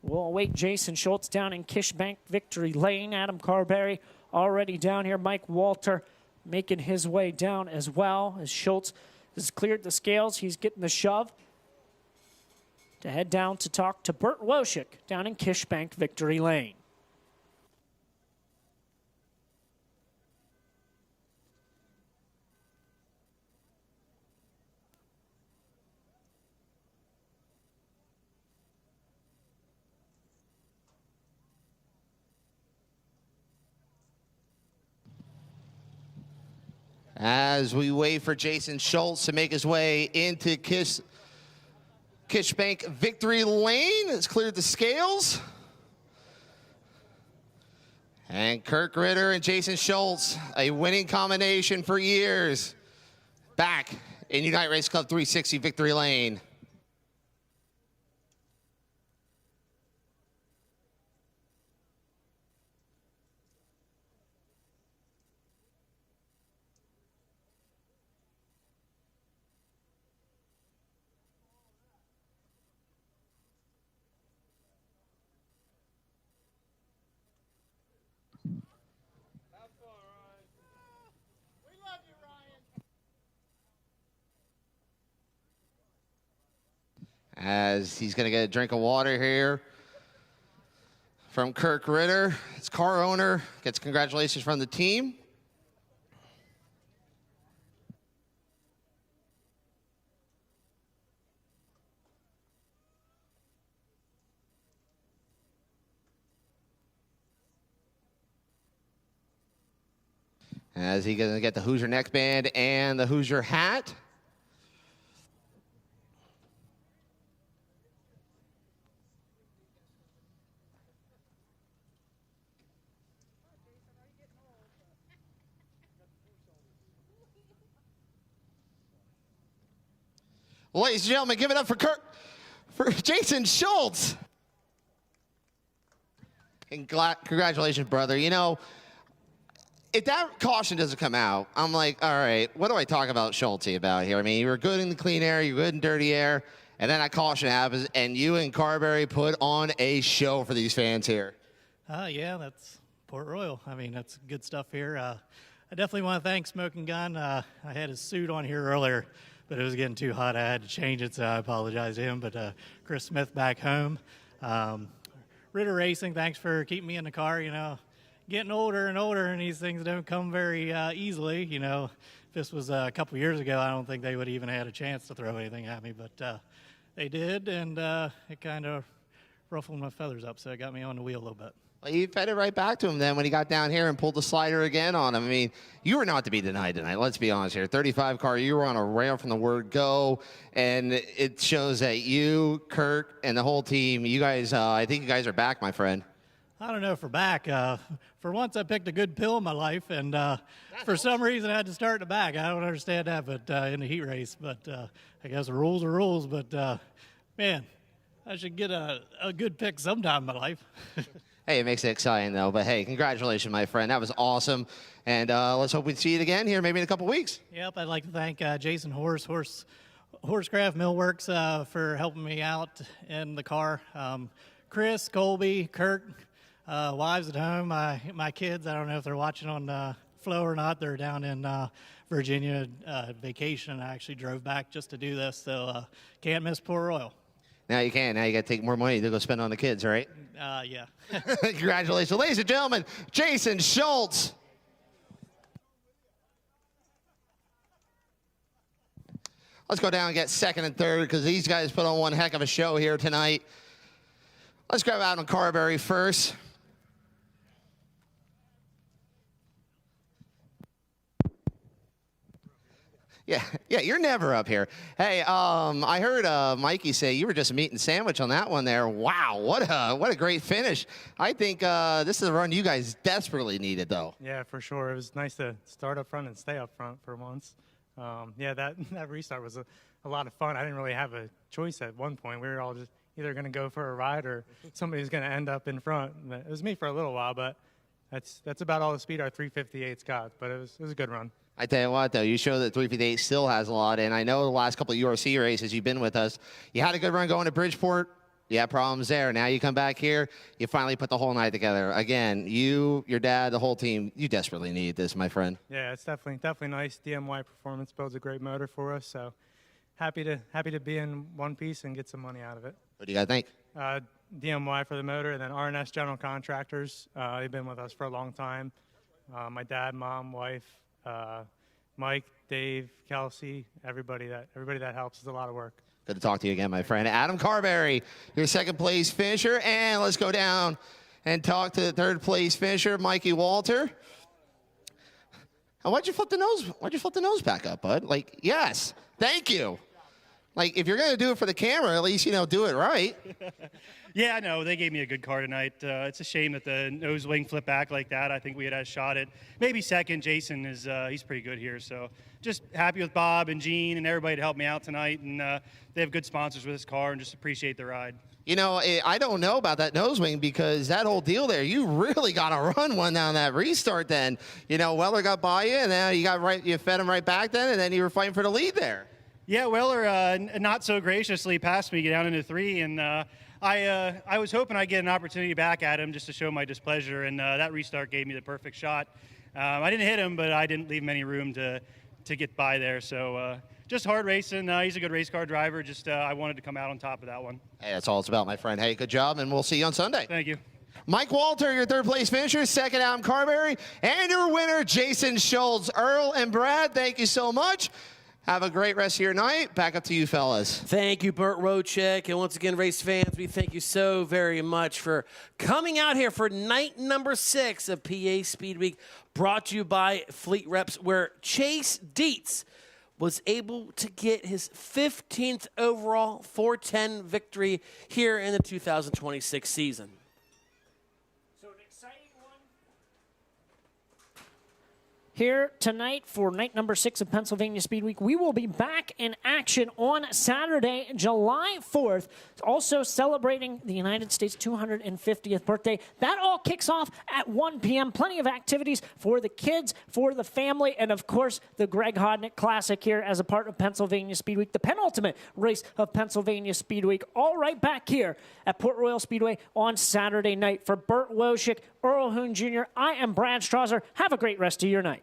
Speaker 1: we'll await Jason Schultz down in Kishbank Victory Lane. Adam Carberry already down here. Mike Walter making his way down as well. As Schultz has cleared the scales, he's getting the shove to head down to talk to Bert Wojcik down in Kishbank Victory Lane.
Speaker 11: As we wait for Jason Schultz to make his way into Kishbank Victory Lane has cleared the scales. And Kirk Ritter and Jason Schultz, a winning combination for years, back in United Race Club 360 Victory Lane. As he's going to get a drink of water here from Kirk Ritter. His car owner gets congratulations from the team. As he's going to get the Hoosier neckband and the Hoosier hat. Ladies and gentlemen, give it up for Jason Schultz. And congratulations, brother. You know, if that caution doesn't come out, I'm like, all right, what do I talk about Schultz about here? I mean, you were good in the clean air, you were good in dirty air, and then that caution happens, and you and Carberry put on a show for these fans here.
Speaker 15: Yeah, that's Port Royal. I mean, that's good stuff here. I definitely want to thank Smoking Gun. I had his suit on here earlier, but it was getting too hot. I had to change it, so I apologize to him. But Chris Smith back home. Ritter Racing, thanks for keeping me in the car. You know, getting older and older, and these things don't come very easily. You know, if this was a couple years ago, I don't think they would even had a chance to throw anything at me, but they did, and it kind of ruffled my feathers up, so it got me on the wheel a little bit.
Speaker 11: Well, you fed it right back to him then when he got down here and pulled the slider again on him. I mean, you were not to be denied tonight. Let's be honest here. 35 car, you were on a rail from the word go, and it shows that you, Kurt, and the whole team, you guys, I think you guys are back, my friend.
Speaker 15: I don't know for back. For once, I picked a good pill in my life, and for some reason, I had to start in the back. I don't understand that, but in the heat race. But I guess the rules are rules. But man, I should get a good pick sometime in my life.
Speaker 11: Hey, it makes it exciting, though. But, hey, congratulations, my friend. That was awesome. And let's hope we see it again here maybe in a couple weeks.
Speaker 15: Yep, I'd like to thank Jason Horsecraft Millworks for helping me out in the car. Chris, Colby, Kurt, wives at home, my kids, I don't know if they're watching on Flo or not. They're down in Virginia vacation. I actually drove back just to do this, so can't miss Port Royal.
Speaker 11: Now you can. Now you got to take more money to go spend on the kids, right?
Speaker 15: Yeah.
Speaker 11: Congratulations. Ladies and gentlemen, Jason Schultz. Let's go down and get second and third because these guys put on one heck of a show here tonight. Let's grab Adam Carberry first. Yeah, you're never up here. Hey, I heard Mikey say you were just a meat and sandwich on that one there. Wow, what a great finish. I think this is a run you guys desperately needed, though.
Speaker 16: Yeah, for sure. It was nice to start up front and stay up front for once. Yeah, that restart was a lot of fun. I didn't really have a choice at one point. We were all just either going to go for a ride or somebody's going to end up in front. It was me for a little while, but that's about all the speed our 358's got. But it was a good run.
Speaker 11: I tell you what, though, you show that 358 still has a lot, and I know the last couple of URC races you've been with us, you had a good run going to Bridgeport. You had problems there. Now you come back here, you finally put the whole night together. Again, you, your dad, the whole team, you desperately need this, my friend.
Speaker 16: Yeah, it's definitely nice. DMY Performance builds a great motor for us, so happy to be in one piece and get some money out of it.
Speaker 11: What do you guys think?
Speaker 16: DMY for the motor, and then RNS General Contractors. They've been with us for a long time. My dad, mom, wife, Mike, Dave, Kelsey, everybody that helps is a lot of work.
Speaker 11: Good to talk to you again, my friend. Adam Carberry, your second place finisher, and let's go down and talk to the third place finisher, Mikey Walter. Why'd you flip the nose? Why'd you flip the nose back up, bud? Like, yes, thank you. Like, if you're gonna do it for the camera, at least do it right.
Speaker 17: Yeah, I know. They gave me a good car tonight. It's a shame that the nose wing flipped back like that. I think we had a shot at maybe second. Jason is he's pretty good here. So just happy with Bob and Gene and everybody to help me out tonight. And they have good sponsors with this car and just appreciate the ride.
Speaker 11: You know, I don't know about that nose wing because that whole deal there, you really got to run one down that restart then. You know, Weller got by you and then you fed him right back then and then you were fighting for the lead there.
Speaker 17: Yeah, Weller not so graciously passed me down into 3 and I was hoping I'd get an opportunity back at him just to show my displeasure, and that restart gave me the perfect shot. I didn't hit him, but I didn't leave him any room to get by there. So just hard racing. He's a good race car driver. Just I wanted to come out on top of that one.
Speaker 11: Hey, that's all it's about, my friend. Hey, good job, and we'll see you on Sunday.
Speaker 17: Thank you.
Speaker 11: Mike Walter, your third place finisher, second Adam Carberry, and your winner, Jason Schultz. Earl and Brad, thank you so much. Have a great rest of your night. Back up to you, fellas.
Speaker 2: Thank you, Burt Rochek. And once again, race fans, we thank you so very much for coming out here for night number 6 of PA Speedweek, brought to you by Fleet Reps, where Chase Dietz was able to get his 15th overall 410 victory here in the 2026 season.
Speaker 1: here tonight for night number 6 of Pennsylvania Speed Week. We will be back in action on Saturday, July 4th, also celebrating the United States 250th birthday. That all kicks off at 1 p.m. Plenty of activities for the kids, for the family, and of course, the Greg Hodnick Classic here as a part of Pennsylvania Speed Week, the penultimate race of Pennsylvania Speed Week, all right back here at Port Royal Speedway on Saturday night. For Burt Wojcik, Earl Hoon Jr., I am Brad Strasser. Have a great rest of your night.